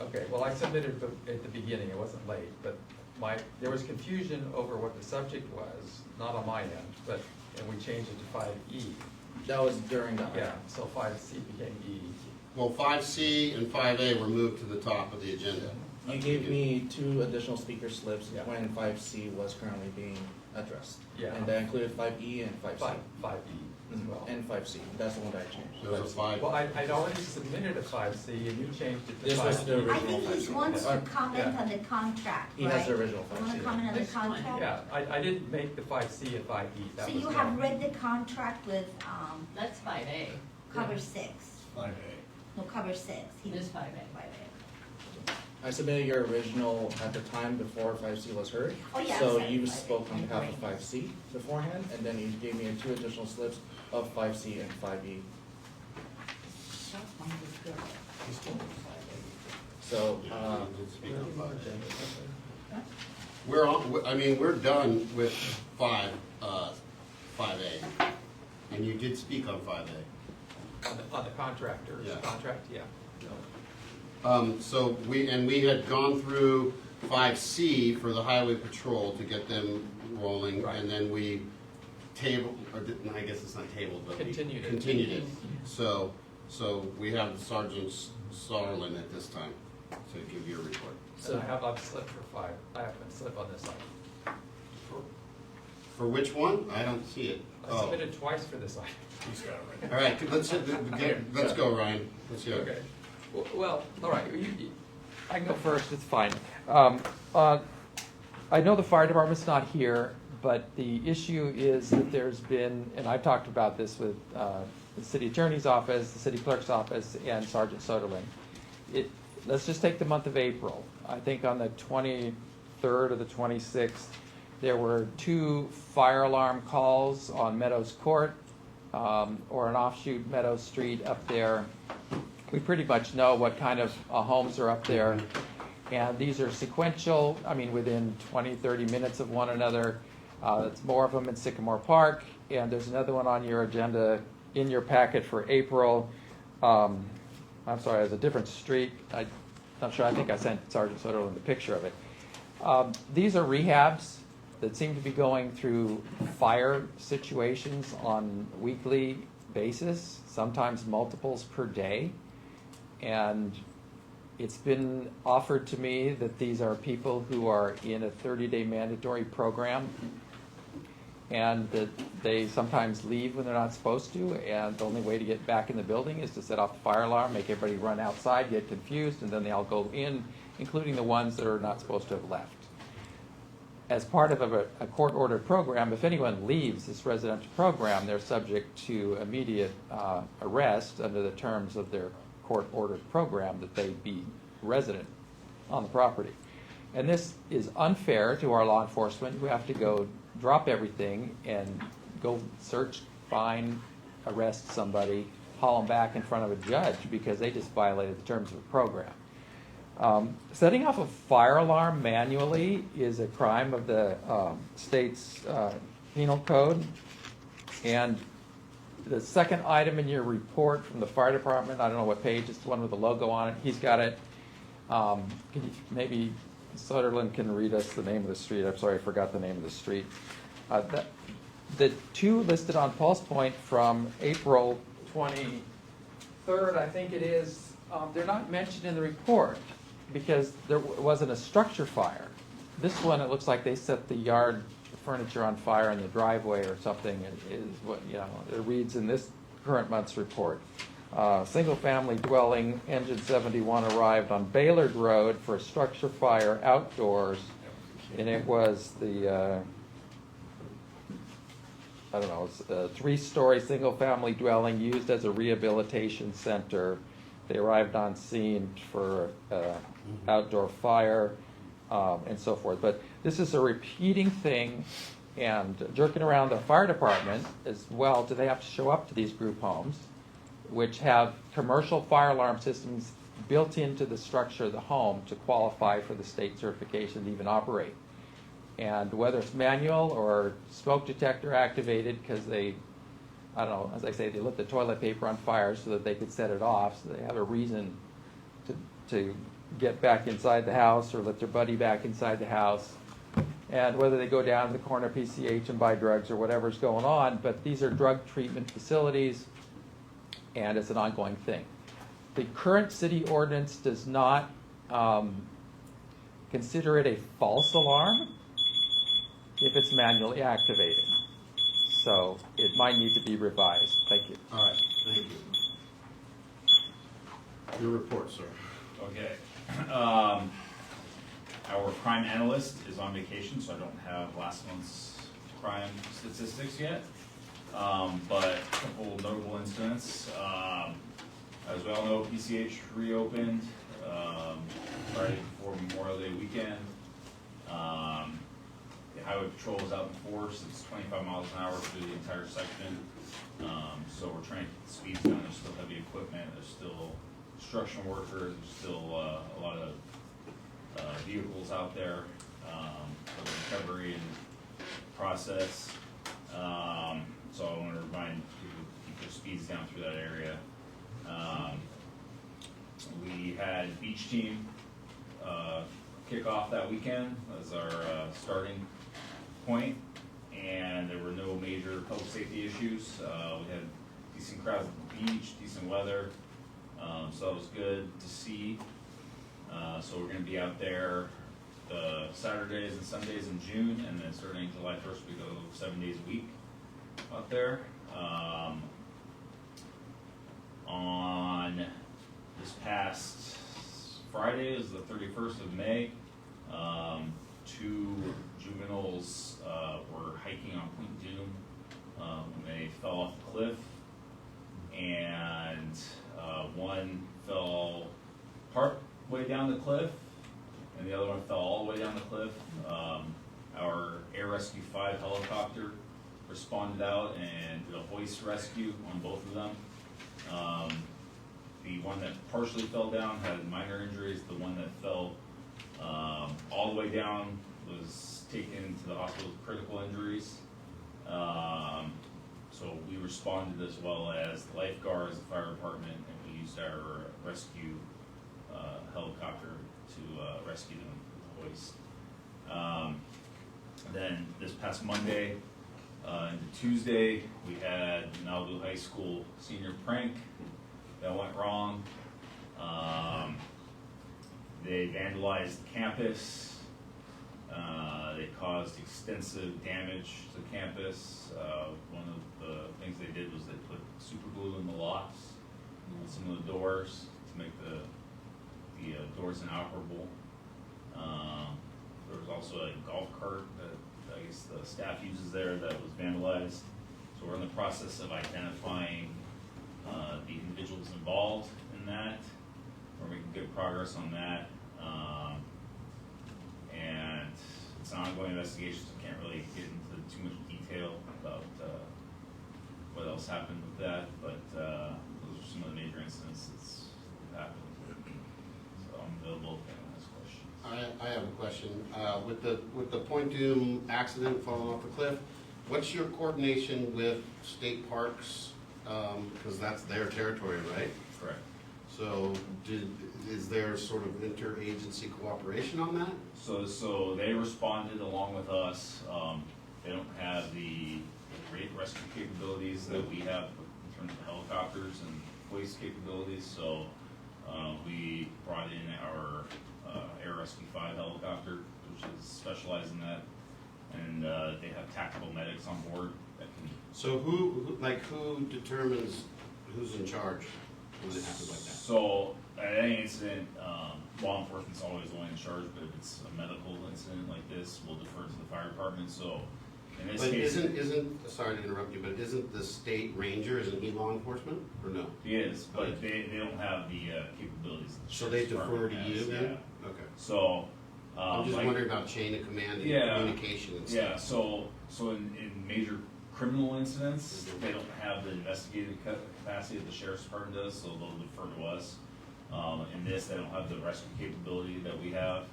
H: Okay, well, I submitted it at the beginning, it wasn't late, but there was confusion over what the subject was, not on my end, and we changed it to 5E.
C: That was during the item.
H: Yeah, so 5C became E.
A: Well, 5C and 5A were moved to the top of the agenda.
C: You gave me 2 additional speaker slips
H: Yeah.
C: when 5C was currently being addressed.
H: Yeah.
C: And that included 5E and 5C.
H: 5E as well.
C: And 5C, that's the one that I changed.
A: There was a 5.
H: Well, I'd already submitted a 5C and you changed it to 5E.
C: This was the
D: I
C: original
D: think he
C: 5C.
D: wants to
C: Or-
D: comment
H: Yeah.
D: on the contract,
C: He
D: right?
C: has the original
D: You wanna
C: 5C.
D: comment on the
B: Which one?
D: contract?
H: Yeah, I didn't make the 5C and 5E, that
D: So
H: was
D: you
H: done.
D: have read the contract with,
B: That's 5A.
D: cover 6,
R: 5A.
D: no, cover 6. He
B: It is 5A.
D: 5A.
C: I submitted your original at the time before 5C was heard.
D: Oh, yeah,
C: So
D: sorry,
C: you
D: 5A.
C: spoke on behalf of 5C beforehand, and then you gave me 2 additional slips of 5C and 5E. So,
A: We're on, I mean, we're done with 5A. And you did speak on 5A.
H: On the contractor's
A: Yeah.
H: contract, yeah.
A: So we had gone through 5C for the highway patrol to get them rolling,
H: Right.
A: and then we tabled, or didn't, I guess it's not tabled, but we
H: Continued it.
A: continued it. So we have Sergeant Sarlin at this time to give your report.
H: So I have a slip for 5, I have a slip on this item.
A: For which one? I don't see it.
H: I submitted twice for this item.
R: He's got it right.
A: All right, let's go, Ryan. Let's hear it.
H: Okay. Well, all right, I can go first, it's fine. I know the fire department's not here, but the issue is that there's been, and I've talked about this with the city attorney's office, the city clerk's office, and Sergeant Soderlin. Let's just take the month of April. I think on the 23rd or the 26th, there were 2 fire alarm calls on Meadows Court, or an offshoot Meadows Street up there. We pretty much know what kind of homes are up there. And these are sequential, I mean, within 20, 30 minutes of one another. It's more of them in Sycamore Park. And there's another one on your agenda in your packet for April. I'm sorry, it's a different street. I'm not sure, I think I sent Sergeant Soderlin the picture of it. These are rehabs that seem to be going through fire situations on a weekly basis, sometimes multiples per day. And it's been offered to me that these are people who are in a 30-day mandatory program and that they sometimes leave when they're not supposed to, and the only way to get back in the building is to set off the fire alarm, make everybody run outside, get confused, and then they all go in, including the ones that are not supposed to have left. As part of a court-ordered program, if anyone leaves this residential program, they're subject to immediate arrest under the terms of their court-ordered program that they be resident on the property. And this is unfair to our law enforcement who have to go drop everything and go search, find, arrest somebody, haul them back in front of a judge because they just violated the terms of the program. Setting off a fire alarm manually is a crime of the state's penal code. And the second item in your report from the fire department, I don't know what page, it's the one with the logo on it, he's got it. Can you, maybe Sutherland can read us the name of the street. I'm sorry, I forgot the name of the street. The 2 listed on Pulse Point from April 23rd, I think it is, they're not mentioned in the report because there wasn't a structure fire. This one, it looks like they set the yard furniture on fire in the driveway or something is what, you know, it reads in this current month's report. Single-family dwelling, engine 71 arrived on Baylord Road for a structure fire outdoors, and it was the, I don't know, it's a 3-story single-family dwelling used as a rehabilitation center. They arrived on scene for outdoor fire and so forth. But this is a repeating thing, and jerking around the fire department as well. Do they have to show up to these group homes, which have commercial fire alarm systems built into the structure of the home to qualify for the state certification to even operate? And whether it's manual or smoke detector activated, because they, I don't know, as I say, they lit the toilet paper on fire so that they could set it off, so they have a reason to get back inside the house or let their buddy back inside the house. And whether they go down to the corner PCH and buy drugs or whatever's going on, but these are drug treatment facilities, and it's an ongoing thing. The current city ordinance does not consider it a false alarm if it's manually activated. So it might need to be revised. Thank you.
A: All right, thank you. Your report, sir.
T: Okay. Our crime analyst is on vacation, so I don't have last month's crime statistics yet. But a couple notable incidents. As we all know, PCH reopened Friday before Memorial Day weekend. The highway patrol is out in force. It's 25 miles an hour through the entire section. So we're trying to keep the speeds down. There's still heavy equipment. There's still construction workers. There's still a lot of vehicles out there for the recovery and process. So I want to remind people to keep their speeds down through that area. We had beach team kick off that weekend as our starting point, and there were no major public safety issues. We had decent crowds at the beach, decent weather, so that was good to see. So we're going to be out there Saturdays and Sundays in June, and then starting July 1st we go 7 days a week out there. On this past Friday is the 31st of May. 2 juveniles were hiking on Point Doom when they fell off the cliff, and one fell part way down the cliff, and the other one fell all the way down the cliff. Our Air Rescue 5 helicopter responded out and did a hoist rescue on both of them. The one that partially fell down had minor injuries. The one that fell all the way down was taken to the hospital with critical injuries. So we responded as well as the lifeguards, the fire department, and we used our rescue helicopter to rescue them with the hoist. Then this past Monday into Tuesday, we had Malibu High School senior prank that went wrong. They vandalized the campus. They caused extensive damage to the campus. One of the things they did was they put super glue in the locks on some of the doors to make the doors inoperable. There was also a golf cart that I guess the staff uses there that was vandalized. So we're in the process of identifying the individuals involved in that. We're making good progress on that. And it's an ongoing investigation, so I can't really get into too much detail about what else happened with that, but those are some of the major incidents that's happened. So I'm available if anyone has questions.
A: I have a question. With the Point Doom accident falling off the cliff, what's your coordination with state parks? Because that's their territory, right?
T: Correct.
A: So is there sort of interagency cooperation on that?
T: So they responded along with us. They don't have the great rescue capabilities that we have in terms of helicopters and hoist capabilities. So we brought in our Air Rescue 5 helicopter, which is specialized in that. And they have tactical medics on board that can.
A: So who determines who's in charge when it happens like that?
T: So at any incident, law enforcement's always the one in charge, but if it's a medical incident like this, we'll defer to the fire department. So in this
A: But
T: case.
A: isn't, sorry to interrupt you, but isn't the state ranger, isn't he law enforcement, or no?
T: He is, but they don't have the capabilities. that the
A: So they
T: sheriff's
A: defer to
T: department
A: you
T: has,
A: then?
T: yeah.
A: Okay.
T: So.
A: I'm just
T: like-
A: wondering about chain of command and communication and stuff.
T: Yeah, so in major criminal incidents, they don't have the investigative capacity that the sheriff's department does, so they'll defer to us. In this, they don't have the rescue capability that we have,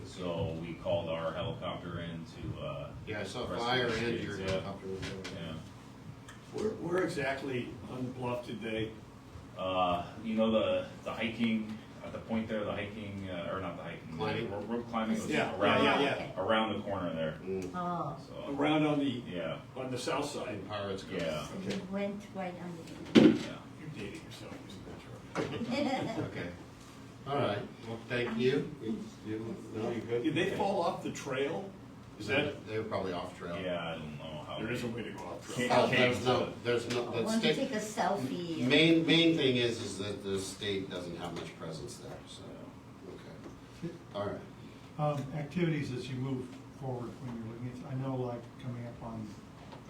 T: so we called our helicopter in to,
A: Yeah, I saw
T: rescue
A: fire
T: the
A: and
T: kids,
A: your
T: yeah.
A: helicopter was there.
T: Yeah.
E: Where exactly on the bluff did they?
T: You know the hiking, at the point there, the hiking, or not the hiking.
A: Climbing?
T: Rope climbing was
E: Yeah,
T: around,
E: yeah.
T: around the corner there.
D: Oh,
T: So,
E: Around on the,
T: yeah,
E: on the south side.
A: And pirates go.
T: yeah,
D: so you went right under.
T: yeah.
E: You're dating yourself using that term.
A: Okay. All right, well, thank you. No, you're good?
E: Did they fall off the trail? Is that,
A: They were probably off trail.
T: Yeah, I don't know how.
E: there is a
T: they-
E: way to go off
T: Can't-
E: trail.
A: Oh, there's no,
D: I
A: the
D: want to
A: state,
D: take a selfie.
A: main thing is that the state doesn't have much presence there, so, okay. All right.
Q: Activities as you move forward when you're looking at, I know like coming up on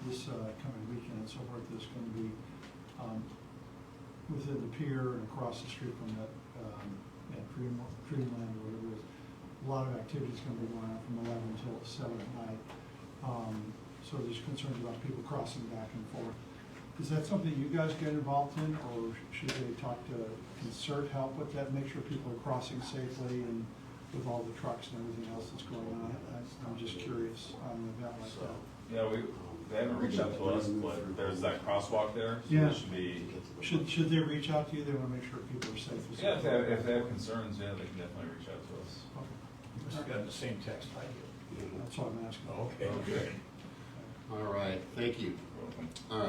Q: this coming weekend and so forth, there's gonna be within the pier and across the street from that, Dreamland or whatever it is, a lot of activities gonna be going on from 11 until 7 at night. So there's concerns about people crossing back and forth. Is that something you guys get involved in, or should they talk to Concert help with that, make sure people are crossing safely and with all the trucks and everything else that's going on? I'm just curious on an event like that.
T: Yeah, they haven't reached out to us, but there's that crosswalk there, so
Q: Yeah.
T: it should be.
Q: Should they reach out to you? They wanna make sure people are safe. as
T: Yeah,
Q: well.
T: if they have concerns, yeah, they can definitely reach out to us.
Q: Okay.
E: You must have gotten the same text I did.
Q: That's what I'm asking.
E: Okay.
A: All right, thank you.
T: You're welcome.
A: All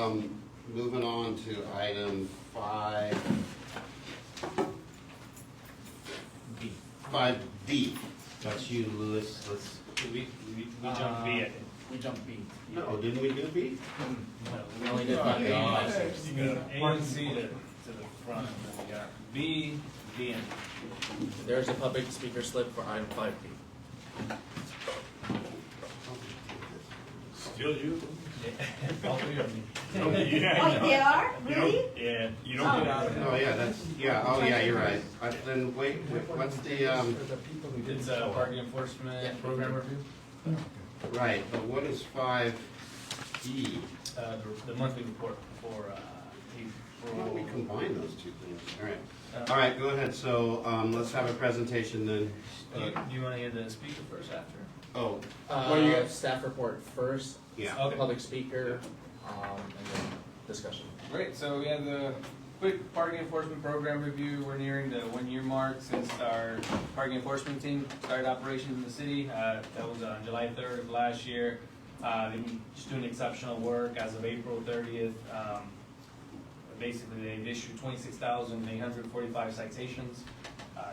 A: right, moving on to item 5D. That's you, Louis.
C: We jumped B, I think. We jumped B.
A: No, didn't we do B?
C: No, we only did five.
A: Okay.
C: You go A and C to the front, and then we got B, D, and there's a public speaker slip for item 5B.
E: Still you?
C: All three of me.
D: Oh, they are? Really?
C: Yeah.
E: You don't get out of
A: Oh, yeah, oh, yeah, you're right. Then wait, what's the,
C: It's a parking enforcement program review.
A: right, but what is 5E?
C: The monthly report for
A: Why don't we
C: April.
A: combine those two things? All right, go ahead, so, let's have a presentation then.
C: Do you want to hear the speaker first after?
A: Oh,
C: Well, you got staff report first.
A: yeah.
C: Okay. Public speaker, and then discussion.
U: Great, so we have the quick parking enforcement program review. We're nearing the 1 year mark since our parking enforcement team started operations in the city. That was on July 3rd of last year. They've been just doing exceptional work as of April 30th. Basically, they've issued 26,845 citations.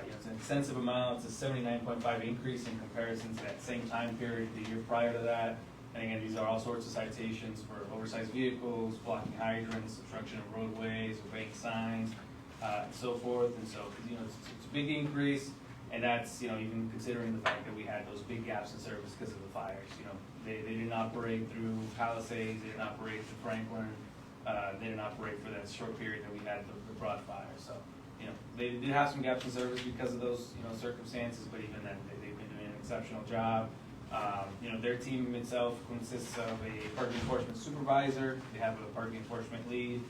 U: It's an extensive amount. It's a 79.5 increase in comparison to that same time period the year prior to that. And again, these are all sorts of citations for oversized vehicles, blocking hydrants, obstruction of roadways, obeying signs, and so forth. And so, it's a big increase, and that's, even considering the fact that we had those big gaps in service because of the fires. They didn't operate through Palisades, they didn't operate through Franklin, they didn't operate for that short period that we had the broad fire. So, they did have some gaps in service because of those, circumstances, but even then, they've been doing an exceptional job. Their team itself consists of a parking enforcement supervisor, they have a parking enforcement lead,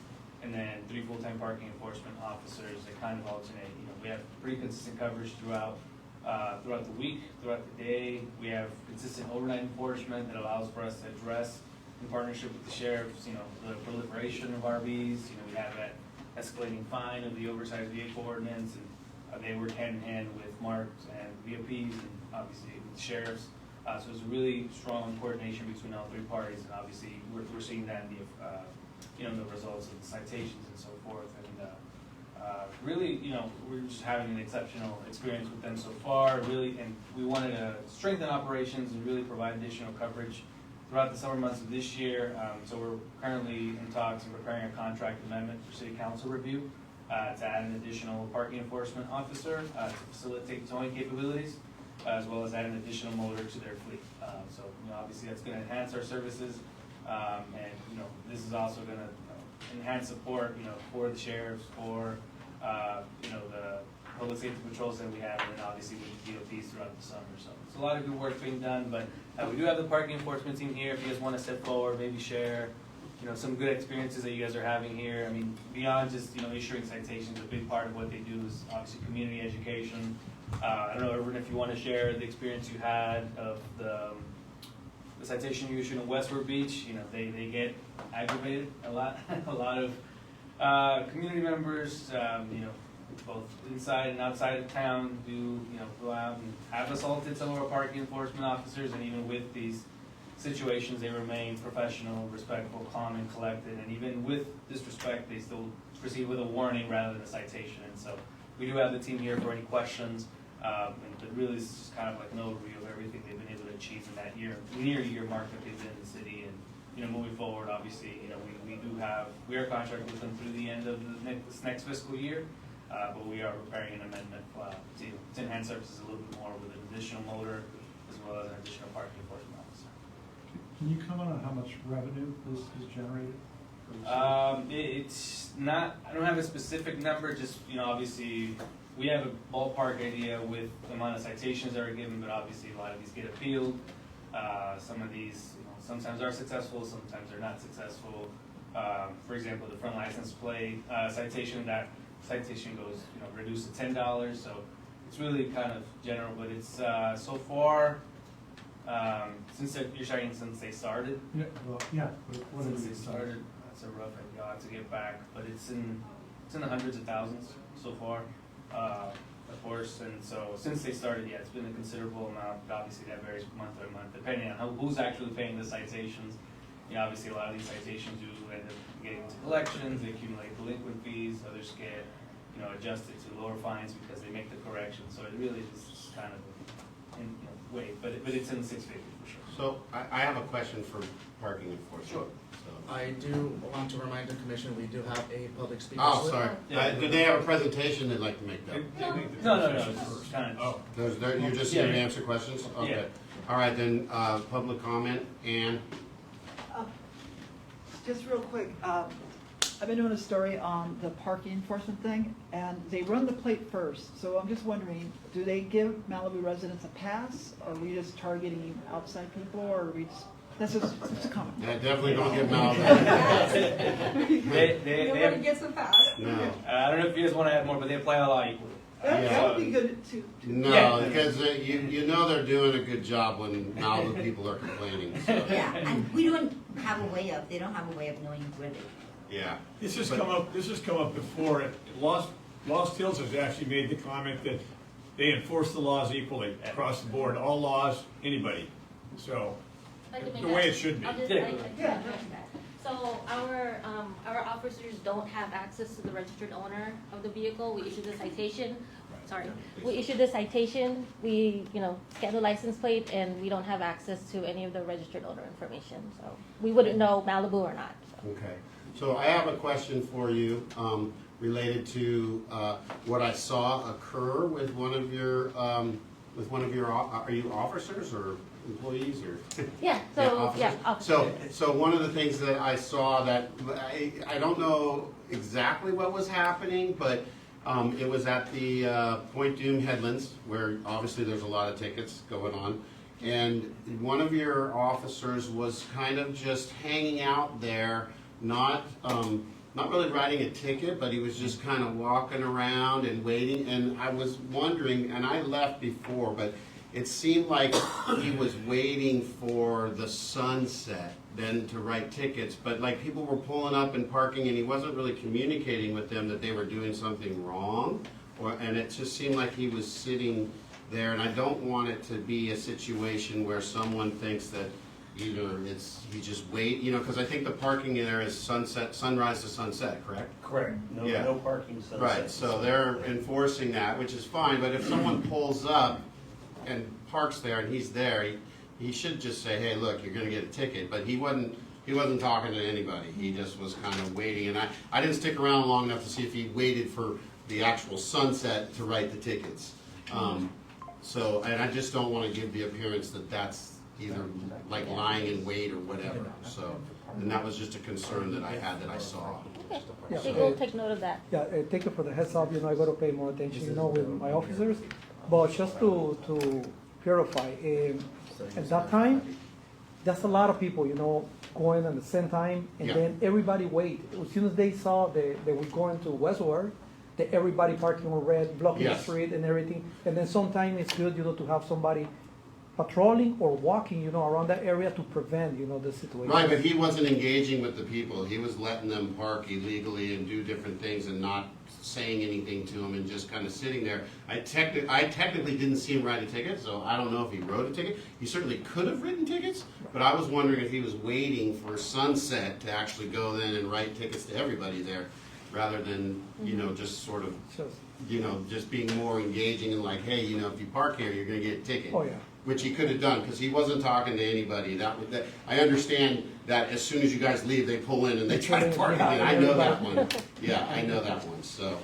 U: and then 3 full-time parking enforcement officers that kind of alternate. We have pretty consistent coverage throughout the week, throughout the day. We have consistent overnight enforcement that allows for us to address, in partnership with the sheriffs, the proliferation of RVs. We have that escalating fine of the oversized vehicle ordinance, and they work hand in hand with MARCs and VOPs, and obviously with the sheriffs. So there's a really strong coordination between all 3 parties, and obviously we're seeing that in the, the results of the citations and so forth. And really, we're just having an exceptional experience with them so far, really, and we wanted to strengthen operations and really provide additional coverage throughout the summer months of this year. So we're currently in talks and preparing a contract amendment for city council review to add an additional parking enforcement officer to facilitate towing capabilities, as well as add an additional motor to their fleet. So obviously that's going to enhance our services, and this is also going to enhance support for the sheriffs, for the public safety patrols that we have, and then obviously with the DOTs throughout the summer. So it's a lot of good work being done, but we do have the parking enforcement team here. If you guys want to step forward, maybe share some good experiences that you guys are having here. I mean, beyond just issuing citations, a big part of what they do is obviously community education. I don't know, Irvin, if you want to share the experience you had of the citation you issued in Westward Beach. They get aggravated a lot. A lot of community members, both inside and outside of town, do go out and have assaulted some of our parking enforcement officers, and even with these situations, they remain professional, respectful, calm, and collected. And even with disrespect, they still proceed with a warning rather than a citation. And so we do have the team here for any questions. But really, this is just kind of like an overview of everything they've been able to achieve in that near year mark that they've been in the city. And moving forward, obviously, we are contracted with them through the end of this next fiscal year. But we are preparing an amendment to enhance services a little bit more with an additional motor as well as an additional parking enforcement officer.
Q: Can you comment on how much revenue this has generated?
U: It's not, I don't have a specific number, just, obviously, we have a ballpark idea with the amount of citations that are given, but obviously a lot of these get appealed. Some of these, sometimes are successful, sometimes they're not successful. For example, the front license plate citation, that citation goes, reduced to $10, so it's really kind of general, but it's so far, you're saying since they started?
Q: Yeah, well, yeah.
U: Since they started, that's a rough idea, I'll have to get back, but it's in the hundreds of thousands so far, of course, and so since they started, yeah, it's been a considerable amount, but obviously that varies month by month, depending on who's actually paying the citations. Obviously a lot of these citations do end up getting into collections, they accumulate delinquent fees, others get, adjusted to lower fines because they make the correction, so it really is kind of but it's in the six figures for sure.
A: So I have a question for parking enforcement.
U: Sure.
A: So.
C: I do want to remind the commission, we do have a public speaker.
A: Oh, sorry.
U: Yeah.
A: Do they have a presentation they'd like to make though?
U: No, it's kind of.
A: You're just here to answer questions? Okay.
U: Yeah.
A: All right, then, public comment, and
G: Just real quick, I've been doing a story on the parking enforcement thing, and they run the plate first. So I'm just wondering, do they give Malibu residents a pass? Or are we just targeting outside people, or are we just, that's just a comment.
A: yeah, definitely don't give Malibu.
U: Nobody
B: gets a pass.
A: No.
U: I don't know if you guys want to add more, but they apply a law equally.
G: That would be good to.
A: No, because you know they're doing a good job when Malibu people are complaining, so.
D: Yeah, and we don't have a way of, they don't have a way of knowing where they.
A: Yeah.
E: This has come up before. Lost Hills has actually made the comment that they enforce the laws equally across the board, all laws, anybody. So, the way it should be.
I: So our officers don't have access to the registered owner of the vehicle. We issue the citation. We issue the citation. We scan the license plate, and we don't have access to any of the registered owner information. So we wouldn't know Malibu or not. So.
A: Okay. So I have a question for you related to what I saw occur with one of your, are you officers or employees or?
I: Yeah, officers.
A: So one of the things that I saw that, I don't know exactly what was happening, but it was at the Point Doom Headlands, where obviously there's a lot of tickets going on. And one of your officers was kind of just hanging out there, not really writing a ticket, but he was just kind of walking around and waiting. And I was wondering, and I left before, but it seemed like he was waiting for the sunset then to write tickets. But like people were pulling up and parking, and he wasn't really communicating with them that they were doing something wrong. And it just seemed like he was sitting there. And I don't want it to be a situation where someone thinks that either he just wait, because I think the parking there is sunrise to sunset, correct?
F: Correct.
A: Yeah.
F: No parking sunset.
A: Right, so they're enforcing that, which is fine, but if someone pulls up and parks there and he's there, he should just say, hey, look, you're gonna get a ticket, but he wasn't talking to anybody, he just was kind of waiting, and I didn't stick around long enough to see if he waited for the actual sunset to write the tickets. So, and I just don't wanna give the appearance that that's either like lying in wait or whatever, so, and that was just a concern that I had that I saw.
I: Okay,
J: Yeah,
I: so we'll take note of that.
J: Yeah, thank you for the heads up, I gotta pay more attention, with my officers. But just to clarify, at that time, that's a lot of people, going at the same time, and
A: Yeah.
J: then everybody wait. As soon as they saw that we going to westward, that everybody parking on red, blocking the
A: Yes.
J: street and everything. And then sometimes it's good, to have somebody patrolling or walking, around that area to prevent, the situation.
A: Right, but he wasn't engaging with the people, he was letting them park illegally and do different things and not saying anything to them and just kind of sitting there. I technically didn't see him write a ticket, so I don't know if he wrote a ticket. He certainly could have written tickets, but I was wondering if he was waiting for sunset to actually go then and write tickets to everybody there, rather than, just sort of, just being more engaging and like, hey, if you park here, you're gonna get a ticket.
J: Oh, yeah.
A: Which he could have done, because he wasn't talking to anybody. I understand that as soon as you guys leave, they pull in and they try to park again. I know that one. Yeah, I know that one, so.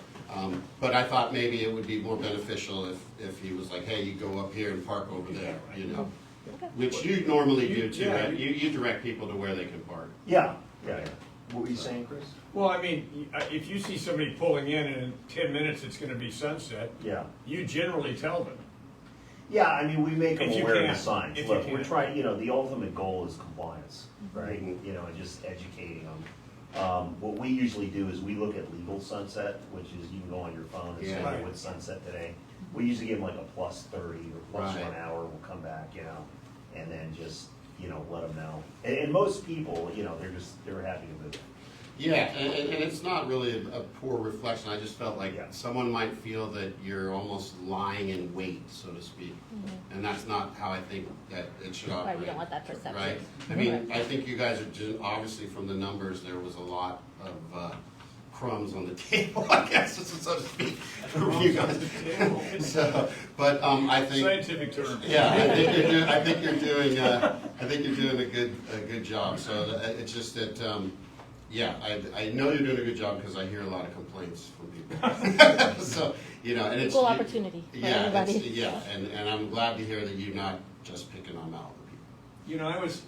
A: But I thought maybe it would be more beneficial if he was like, hey, you go up here and park over there, Which you normally do too, right? You direct people to where they can park.
F: Yeah. What were you saying, Chris?
E: Well, I mean, if you see somebody pulling in and in 10 minutes it's gonna be sunset,
F: Yeah.
E: you generally tell them.
F: Yeah, I mean, we make them
E: If you
F: aware of
E: can.
F: the signs.
E: If you
F: Look, we're
E: can.
F: trying, the ultimate goal is compliance, right? And just educating them. What we usually do is we look at legal sunset, which is you can go on your phone and say,
A: Yeah.
F: hey, what's sunset today? We usually give them like a +30 or plus
A: Right.
F: 1 hour, we'll come back, and then just, let them know. And most people, they're happy to move.
A: Yeah, and it's not really a poor reflection. I just felt like
F: Yeah.
A: someone might feel that you're almost lying in wait, so to speak. And that's not how I think that it should operate.
I: Right, we don't want that perception.
A: Right? I mean, I think you guys are doing, obviously from the numbers, there was a lot of crumbs on the table, I guess, so to speak, for you guys. So, but I think.
E: Scientific term.
A: Yeah, I think you're doing a good job. So it's just that, yeah, I know you're doing a good job because I hear a lot of complaints from people. So, and it's.
I: Equal opportunity for
A: Yeah,
I: everybody.
A: yeah, and I'm glad to hear that you're not just picking on Malibu people.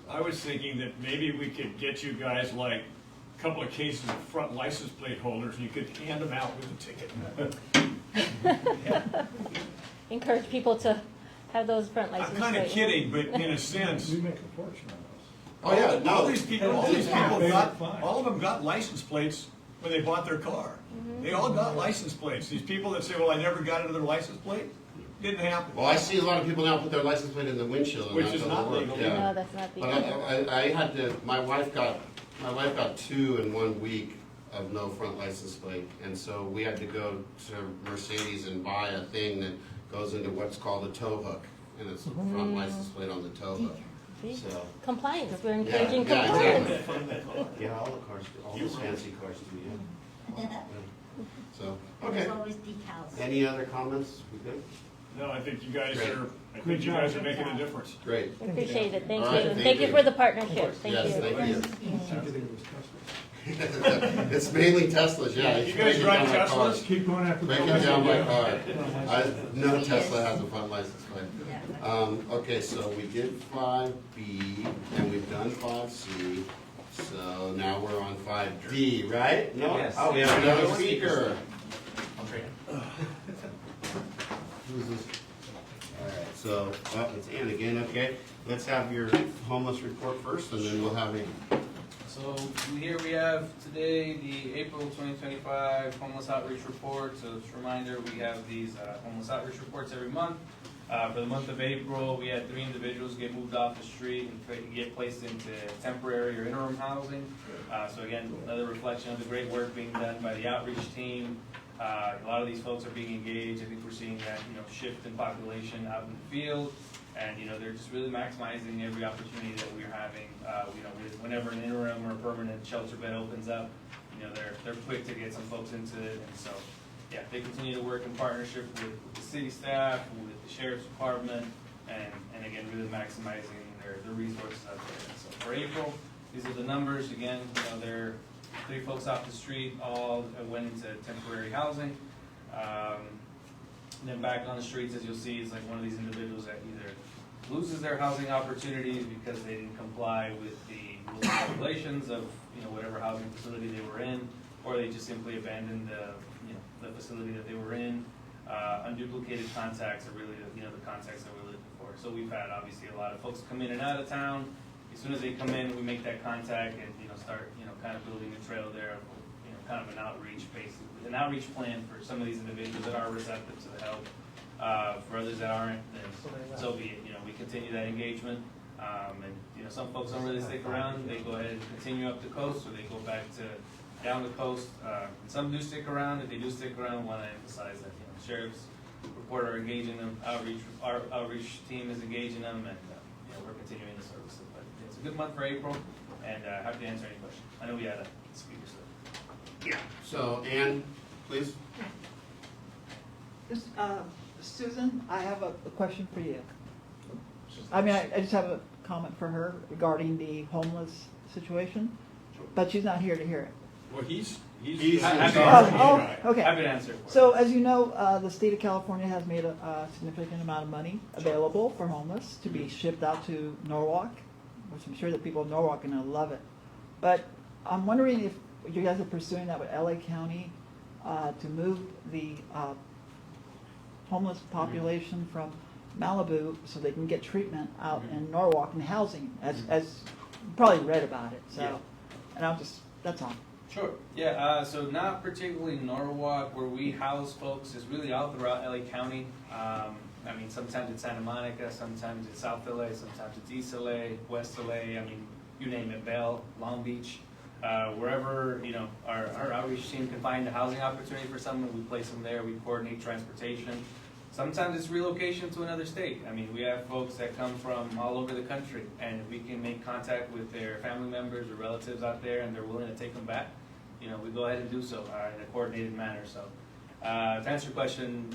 E: I was thinking that maybe we could get you guys like a couple of cases of front license plate holders, and you could hand them out with a ticket.
I: Encourage people to have those front
E: I'm
I: license
E: kind of
I: plates.
E: kidding, but in a sense.
Q: We make a fortune on
A: Oh, yeah, no.
E: All these people all of them got license plates when they bought their car. They all got license plates. These people that say, well, I never got another license plate, didn't happen.
A: Well, I see a lot of people now put their license plate in the windshield. And
E: Which
A: that
E: is
A: doesn't
E: not
A: work.
E: legal.
A: Yeah.
I: No, that's not
A: But
I: legal.
A: I had to, my wife got 2 in 1 week of no front license plate. And so we had to go to Mercedes and buy a thing that goes into what's called a tow hook. And it's a front license plate on the tow hook.
I: See?
A: So,
I: Compliance, we're
A: yeah,
I: encouraging compliance.
A: exactly. Yeah, all the cars, all those fancy cars do, yeah. So,
D: And
A: okay.
D: there's always decals.
A: Any other comments? We good?
E: No, I think you guys
A: Great.
E: are making a difference.
A: Great.
I: Appreciate it, thank
A: All right,
I: you.
A: thank
I: Thank you
A: you.
I: for the partnership, thank
A: Yes,
I: you.
A: thank you.
Q: us.
A: It's mainly Teslas, yeah.
E: You guys drive Teslas?
Q: Keep going after the.
A: Breaking down my car. No Tesla has a front license plate. Okay, so we did 5B, and we've done 5C, so now we're on 5D, right? No?
H: Yes.
A: Oh, we have another speaker.
H: I'll trade it.
A: Who's this? All right, so, it's Ann again, okay. Let's have your homeless report first, and then we'll have a.
U: So here we have today the April 2025 Homeless Outreach Report. So just a reminder, we have these homeless outreach reports every month. For the month of April, we had 3 individuals get moved off the street and get placed into temporary or interim housing. So again, another reflection of the great work being done by the outreach team. A lot of these folks are being engaged. I think we're seeing that, shift in population out in the field. And, they're just really maximizing every opportunity that we're having. Whenever an interim or a permanent shelter bed opens up, they're quick to get some folks into it. And so, yeah, they continue to work in partnership with the city staff, with the sheriff's department, and again, really maximizing their resources out there. And so for April, these are the numbers. Again, there are 3 folks off the street, all went into temporary housing. And then back on the streets, as you'll see, is like one of these individuals that either loses their housing opportunities because they didn't comply with the rules and regulations of whatever housing facility they were in, or they just simply abandoned the facility that they were in. Unduplicated contacts are really the contacts that we're looking for. So we've had obviously a lot of folks come in and out of town. As soon as they come in, we make that contact and start kind of building a trail there of kind of an outreach plan for some of these individuals that are receptive to the help. For others that aren't, then so be it. We continue that engagement. And some folks don't really stick around. They go ahead and continue up the coast, or they go back to down the coast. And some do stick around. If they do stick around, I want to emphasize that sheriff's report are engaging them. Our outreach team is engaging them, and we're continuing the services. But it's a good month for April, and happy to answer any questions. I know we had a speaker.
A: Yeah. So, Ann, please.
G: Susan, I have a question for you. I mean, I just have a comment for her regarding the homeless situation, but she's not here to hear it.
E: Well, he's
G: okay.
U: Happy to answer.
G: So, as you know, the state of California has made a significant amount of money available for homeless to be shipped out to Norwalk, which I'm sure that people in Norwalk are going to love it. But I'm wondering if you guys are pursuing that with LA County to move the homeless population from Malibu so they can get treatment out in Norwalk and housing, as you probably read about it. So, and that's all.
U: Sure. Yeah. So not particularly Norwalk, where we house folks, is really all throughout LA County. I mean, sometimes it's Santa Monica, sometimes it's South LA, sometimes it's East LA, West LA. I mean, you name it, Bell, Long Beach. Wherever our outreach team can find a housing opportunity for someone, we place them there. We coordinate transportation. Sometimes it's relocation to another state. I mean, we have folks that come from all over the country, and if we can make contact with their family members or relatives out there, and they're willing to take them back, we go ahead and do so in a coordinated manner. So, to answer your question,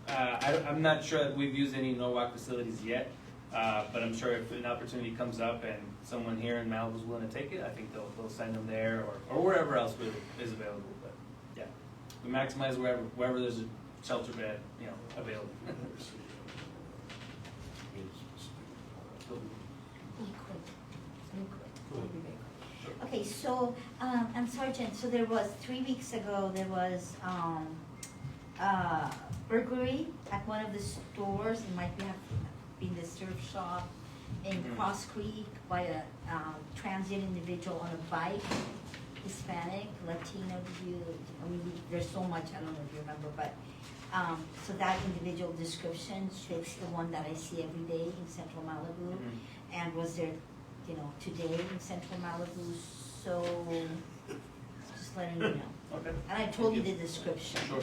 U: I'm not sure that we've used any Norwalk facilities yet. But I'm sure if an opportunity comes up and someone here in Malibu is willing to take it, I think they'll send them there or wherever else is available. But yeah, we maximize wherever there's a shelter bed, available.
D: Okay, so, and Sergeant, so there was, 3 weeks ago, there was, burglary at one of the stores. It might have been the surf shop in Cross Creek by a transient individual on a bike, Hispanic, Latino. There's so much, I don't know if you remember, but, so that individual description fits the one that I see every day in Central Malibu, and was there, today in Central Malibu, so just letting you know.
U: Okay.
D: And I told you the description.
U: Sure.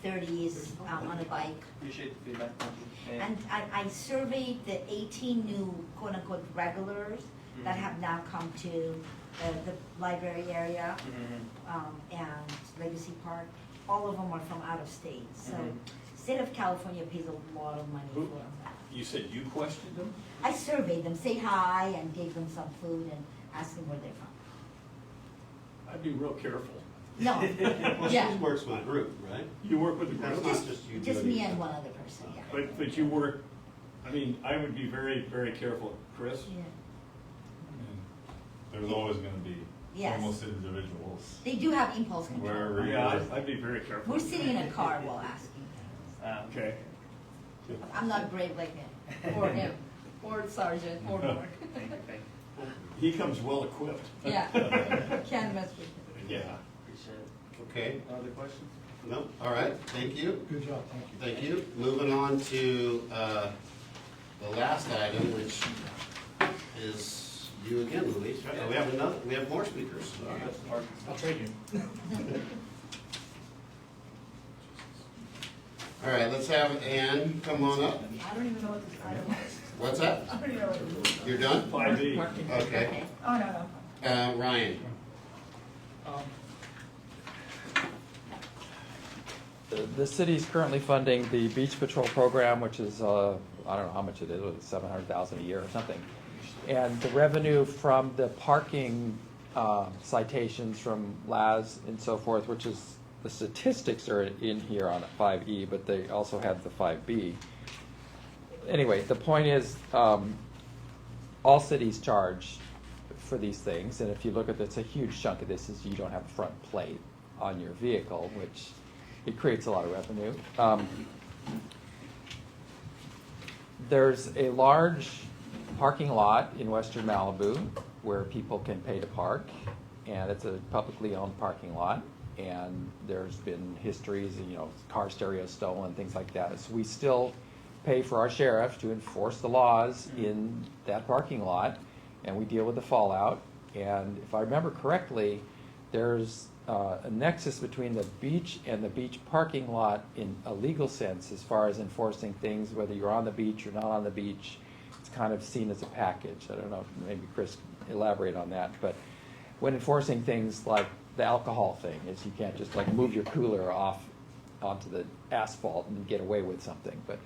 D: 30 is on a bike.
U: Appreciate the feedback. Thank you.
D: And I surveyed the 18 new quote-unquote regulars that have now come to the library area and Legacy Park. All of them are from out of state. So state of California pays a lot of money for them.
E: You said you questioned them?
D: I surveyed them, say hi, and gave them some food and asked them where they're from.
E: I'd be real careful.
D: No.
A: Well,
D: Yeah.
A: she works with a group, right?
E: You work with the
A: That's
E: group?
A: not just you.
D: Just
A: doing
D: me
A: it.
D: and one other person, yeah.
E: But you work, I mean, I would be very, very careful. Chris?
D: Yeah.
R: There's always gonna be
D: Yes.
R: homeless individuals.
D: They do have impulse control.
R: Wherever you
E: Yeah,
R: live.
E: I'd be very careful.
D: We're sitting in a car while asking.
E: Okay.
D: I'm not brave like him, or him, or Sergeant, or Mark.
U: Thank you.
E: He comes well equipped.
D: Yeah, can't mess with him.
E: Yeah.
U: Appreciate it.
A: Okay.
U: No other questions?
A: No? All right. Thank you.
Q: Good job, thank you.
A: Thank you. Moving on to the last item, which is you again, Luis, right? Oh, we have more speakers.
C: I'll trade you.
A: All right, let's have Ann come on up.
S: I don't even know what this item is.
A: What's that?
S: I don't even know what it is.
A: You're done?
E: 5E.
A: Okay.
S: Oh, no, no.
A: Ryan.
H: The city's currently funding the beach patrol program, which is, I don't know how much it is, $700,000 a year or something. And the revenue from the parking citations from LAS and so forth, which is, the statistics are in here on 5E, but they also have the 5B. Anyway, the point is, all cities charge for these things, and if you look at this, a huge chunk of this is you don't have a front plate on your vehicle, which it creates a lot of revenue. There's a large parking lot in western Malibu where people can pay to park, and it's a publicly owned parking lot, and there's been histories, car stereos stolen, things like that. So we still pay for our sheriff to enforce the laws in that parking lot, and we deal with the fallout. And if I remember correctly, there's a nexus between the beach and the beach parking lot in a legal sense as far as enforcing things, whether you're on the beach or not on the beach. It's kind of seen as a package. I don't know, maybe Chris can elaborate on that. But when enforcing things like the alcohol thing, is you can't just like move your cooler off onto the asphalt and get away with something. But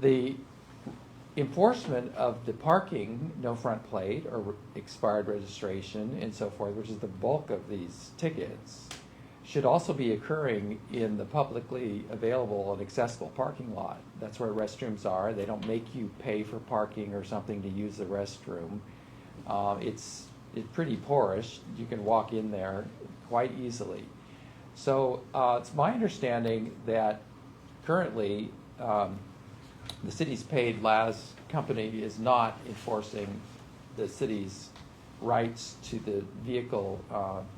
H: the enforcement of the parking, no front plate or expired registration and so forth, which is the bulk of these tickets, should also be occurring in the publicly available and accessible parking lot. That's where restrooms are. They don't make you pay for parking or something to use the restroom. It's pretty porous. You can walk in there quite easily. So it's my understanding that currently the city's paid LAS company is not enforcing the city's rights to the vehicle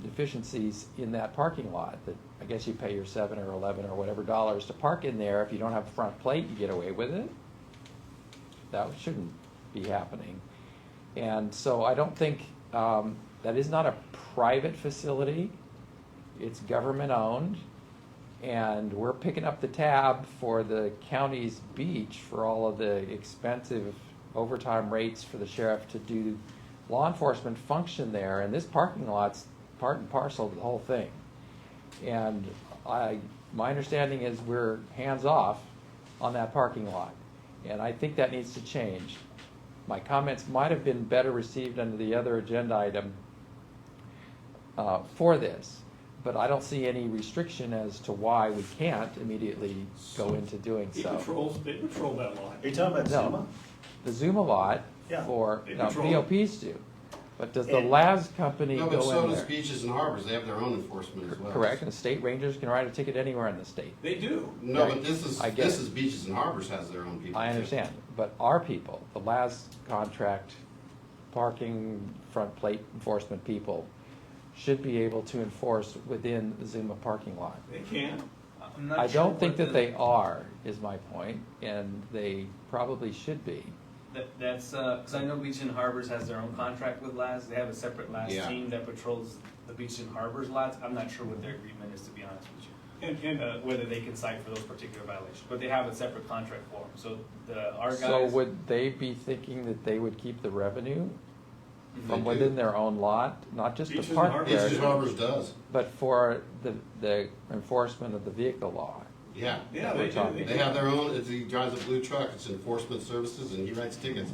H: deficiencies in that parking lot. That I guess you pay your $7 or $11 or whatever dollars to park in there. If you don't have a front plate, you get away with it. That shouldn't be happening. And so I don't think that is not a private facility. It's government owned. And we're picking up the tab for the county's beach for all of the expensive overtime rates for the sheriff to do law enforcement function there. And this parking lot's part and parcel of the whole thing. And my understanding is we're hands off on that parking lot. And I think that needs to change. My comments might have been better received under the other agenda item for this. But I don't see any restriction as to why we can't immediately go into doing
E: They
H: so.
E: they patrol that lot.
F: Are you talking about
H: No,
F: Zuma?
H: the Zuma lot
F: Yeah,
H: for,
E: they
H: no,
E: patrol it.
H: VOPs do. But does the
F: And-
H: LAS company
A: No, but
H: go
A: so
H: in
A: does
H: there?
A: beaches and harbors. They have their own enforcement as well.
H: Correct, and the state rangers can write a ticket anywhere in the state.
E: They do.
A: No,
H: Right.
A: but this
H: I get
A: is
H: it.
A: beaches and harbors has their own people.
H: I
A: too.
H: understand, but our people, the LAS contract, parking, front plate enforcement people, should be able to enforce within the Zuma parking lot.
E: They can.
U: I'm not
H: I
U: sure
H: don't think
U: what
H: that
U: the-
H: they are, is my point, and they probably should be.
U: That's, because I know Beach and Harbors has their own contract with LAS. They have a separate LAS
A: Yeah.
U: team that patrols the Beach and Harbors lots. I'm not sure what their agreement is, to be honest with you.
E: And
U: Whether they can cite for those particular violations, but they have a separate contract for them. So our guys.
H: So would they be thinking that they would keep the revenue from
A: They do.
H: within their own lot, not just
E: Beaches
H: to
E: and
H: park
E: harbors
A: Beaches
H: there,
A: and harbors does.
H: but for the enforcement of the vehicle law?
A: Yeah.
E: Yeah,
H: We're
E: they do.
H: talking.
A: They have their own, he drives a blue truck, it's enforcement services, and he writes tickets.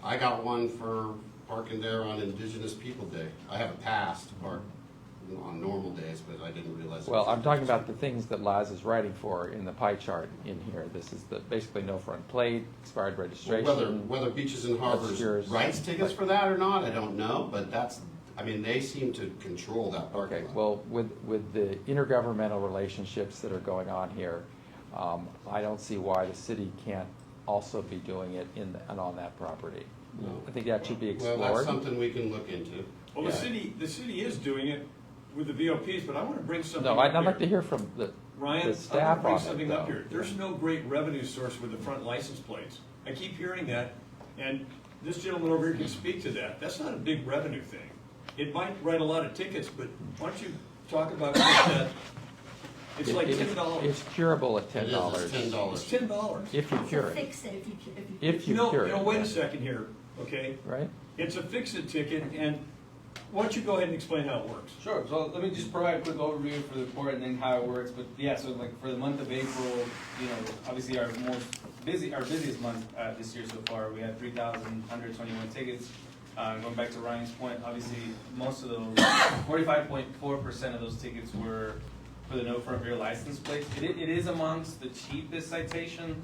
A: I got one for parking there on Indigenous People Day. I have a pass to park on normal days, but I didn't realize. it
H: Well,
A: was
H: I'm talking about the things that Laz is writing for in the pie chart in here. This is the, basically no front plate, expired
A: Well,
H: registration.
A: whether beaches and harbors
H: That's yours.
A: writes tickets for that or not, I don't know, but they seem to control that parking
H: Okay,
A: lot.
H: well, with the intergovernmental relationships that are going on here, I don't see why the city can't also be doing it and on that property.
A: No.
H: I think that should be explored.
A: Well, that's something we can look into.
E: Well, the city is doing it with the VOPs, but I want to bring something
H: No,
E: up
H: I'd
E: here.
H: like to hear from the
E: Ryan, I
H: staff
E: want to bring
H: on it,
E: something up
H: though.
E: here. There's no great revenue source with the front license plates. I keep hearing that, and this gentleman over here can speak to that. That's not a big revenue thing. It might write a lot of tickets, but why don't you talk about what that It's like $10.
H: It's curable at
A: It is,
H: $10.
A: it's $10.
E: It's $10.
H: If you cure it.
D: Fix it.
H: If you cure it.
E: Wait a second here, okay?
H: Right?
E: It's a fix-it ticket, and why don't you go ahead and explain how it works?
U: Sure, so let me just provide a quick overview for the report and then how it works, but yeah, so like for the month of April, you know, obviously our busiest month, this year so far, we had 3,121 tickets. Going back to Ryan's point, obviously, most of those, 45.4% of those tickets were for the no front rear license plates. It is amongst the cheapest citation,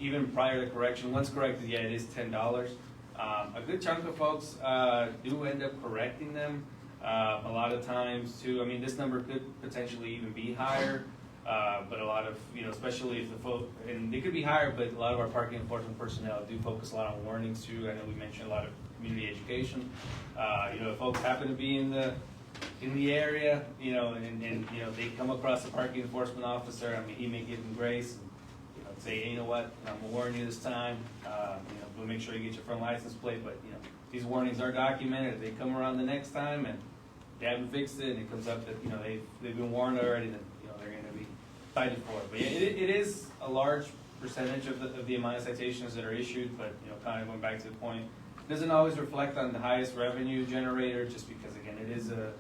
U: even prior to correction. Once corrected, yeah, it is $10. A good chunk of folks do end up correcting them. A lot of times too, I mean, this number could potentially even be higher, but a lot of, you know, especially if the folk, and it could be higher, but a lot of our parking enforcement personnel do focus a lot on warnings too. I know we mentioned a lot of community education. You know, if folks happen to be in the area, you know, and you know, they come across a parking enforcement officer, I mean, he may give them grace, and, you know, say, hey, you know what, I'm gonna warn you this time, you know, we'll make sure you get your front license plate, but, you know, these warnings are documented. If they come around the next time and they haven't fixed it, and it comes up that, you know, they've been warned already, then, you know, they're gonna be cited for it. But yeah, it is a large percentage of the amount of citations that are issued, but, you know, kind of going back to the point, it doesn't always reflect on the highest revenue generator, just because, again, it is a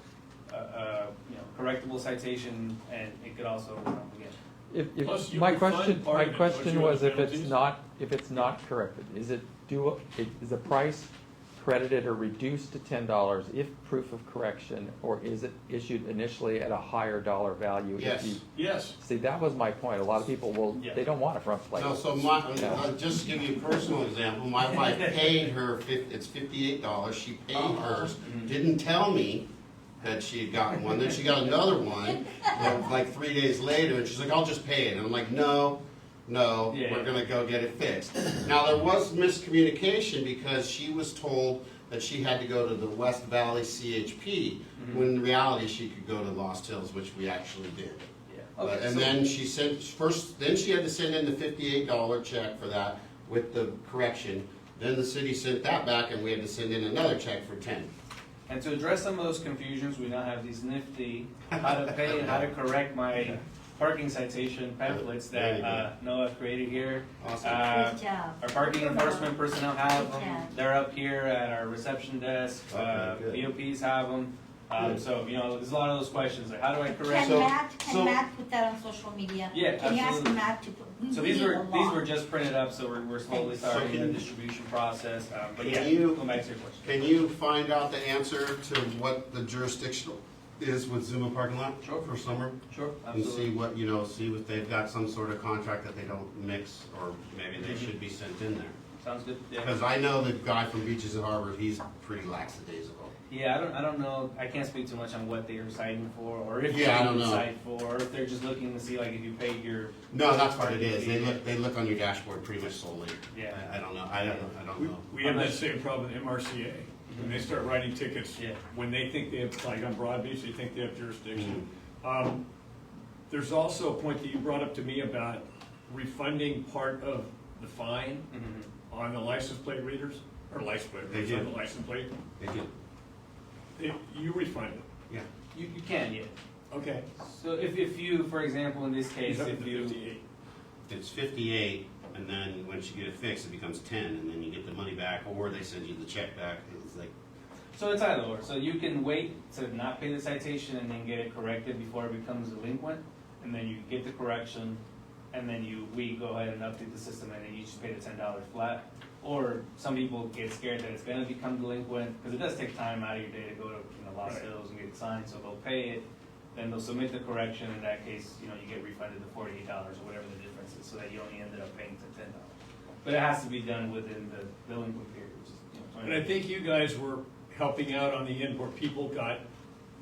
U: you know, correctable citation, and it could also, again.
E: Plus, you
H: My
E: refund
H: question
E: part of it, don't you,
H: was
E: on
H: if it's
E: penalties?
H: not corrected, is the price credited or reduced to $10 if proof of correction, or is it issued initially at a higher dollar value? if
A: Yes.
H: you-
E: Yes.
H: See, that was my point. A lot of people
E: Yeah.
H: they don't want a front plate.
A: No, so
H: Yeah.
A: I'll just give you a personal example. My wife paid her, it's $58. She paid hers, didn't tell me that she had gotten one. Then she got another one, like 3 days later, and she's like, I'll just pay it. And I'm like, no,
U: Yeah.
A: we're gonna go get it fixed. Now, there was miscommunication because she was told that she had to go to the West Valley CHP, when in reality she could go to Lost Hills, which we actually did.
U: Okay,
A: And
U: so-
A: then she sent, then she had to send in the $58 check for that with the correction. Then the city sent that back, and we had to send in another check for 10.
U: And to address some of those confusions, we now have these nifty how to pay and how to correct my parking citation pamphlets
A: There you
U: that Noah created here.
A: Awesome.
D: Good job.
U: Our parking enforcement personnel have
D: Good
U: them.
D: job.
U: They're up here at our reception desk.
A: Okay, good.
U: BOPs have them.
A: Good.
U: So, you know, there's a lot of those questions, like how do I correct?
D: Can Matt put that on social media?
U: Yeah,
D: Can you ask
U: absolutely.
D: Matt to put, we
U: So
D: need
U: these
D: a lot.
U: were just printed up, so we're slowly
D: Thanks.
U: starting
A: So
U: the
A: can-
U: distribution process. But
A: can
U: yeah,
A: you-
U: go back to your question.
A: Can you find out the answer to what the jurisdictional is with Zuma parking lot
U: Sure.
A: for summer?
U: Sure,
A: And see
U: absolutely.
A: what, see if they've got some sort of contract that they don't mix, or maybe they should be sent in there.
U: Sounds good. Yeah.
A: Because I know the guy from Beaches and Harbor, he's pretty lackadaisical.
U: Yeah, I don't know, I can't speak too much on what they are citing for, or if
A: Yeah, I
U: they
A: don't
U: would
A: know.
U: cite for, or if they're just looking to see like if you paid your.
A: No, that's what it is. They look on your dashboard pretty much solely.
U: Yeah.
A: I don't know. I don't know.
E: We have that same problem in MRCA. When they start writing tickets,
U: Yeah.
E: when they think they have, like on Broad Beach, they think they have jurisdiction.
A: Mm-hmm.
E: There's also a point that you brought up to me about refunding part of the fine on the license plate readers, or license plate
A: They
E: readers,
A: do.
E: on the license plate.
A: They do.
E: You refund it.
A: Yeah.
U: You can, yeah.
E: Okay.
U: So if you, for example, in this case,
E: He's up
U: if
E: to
U: you.
E: 58.
A: It's 58, and then once you get it fixed, it becomes 10, and then you get the money back, or they send you the check back. It's like,
U: So it's either or. So you can wait to not pay the citation and then get it corrected before it becomes delinquent, and then you get the correction, and then we go ahead and update the system, and then you just pay the $10 flat. Or some people get scared that it's going to become delinquent, because it does take time out of your day to go to Lost
E: Right.
U: Hills and get it signed, so they'll pay it, then they'll submit the correction. In that case, you get refunded the $48 or whatever the difference is, so that you only ended up paying the $10. But it has to be done within the delinquent period, which is 20
E: And I think you guys were helping out on the end where people got,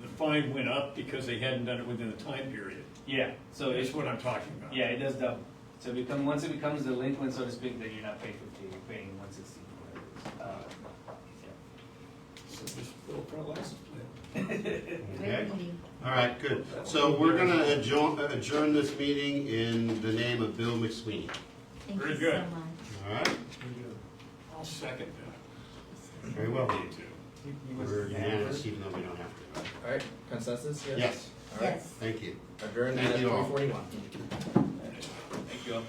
E: the fine went up because they hadn't done it within the time period.
U: Yeah, so
E: That's what I'm talking about.
U: Yeah, it does double. So once it becomes delinquent, so to speak, then you're not paying 50, you're paying 160, whatever it is.
E: So just fill for a license plate.
A: okay. All right, good. So we're going to adjourn this meeting in the name of Bill McSweeney.
D: Thank
E: Very
D: you
E: good.
D: so much.
A: All right?
E: I'll second that.
A: Very well.
E: Me too.
A: We're unanimous, even though we don't have to.
C: All right, consensus, yes?
A: Yes.
C: All right.
D: Yes.
A: Thank you.
C: Adjourned
A: Thank
C: at
A: you all.
C: 3:41.
T: Thank you all.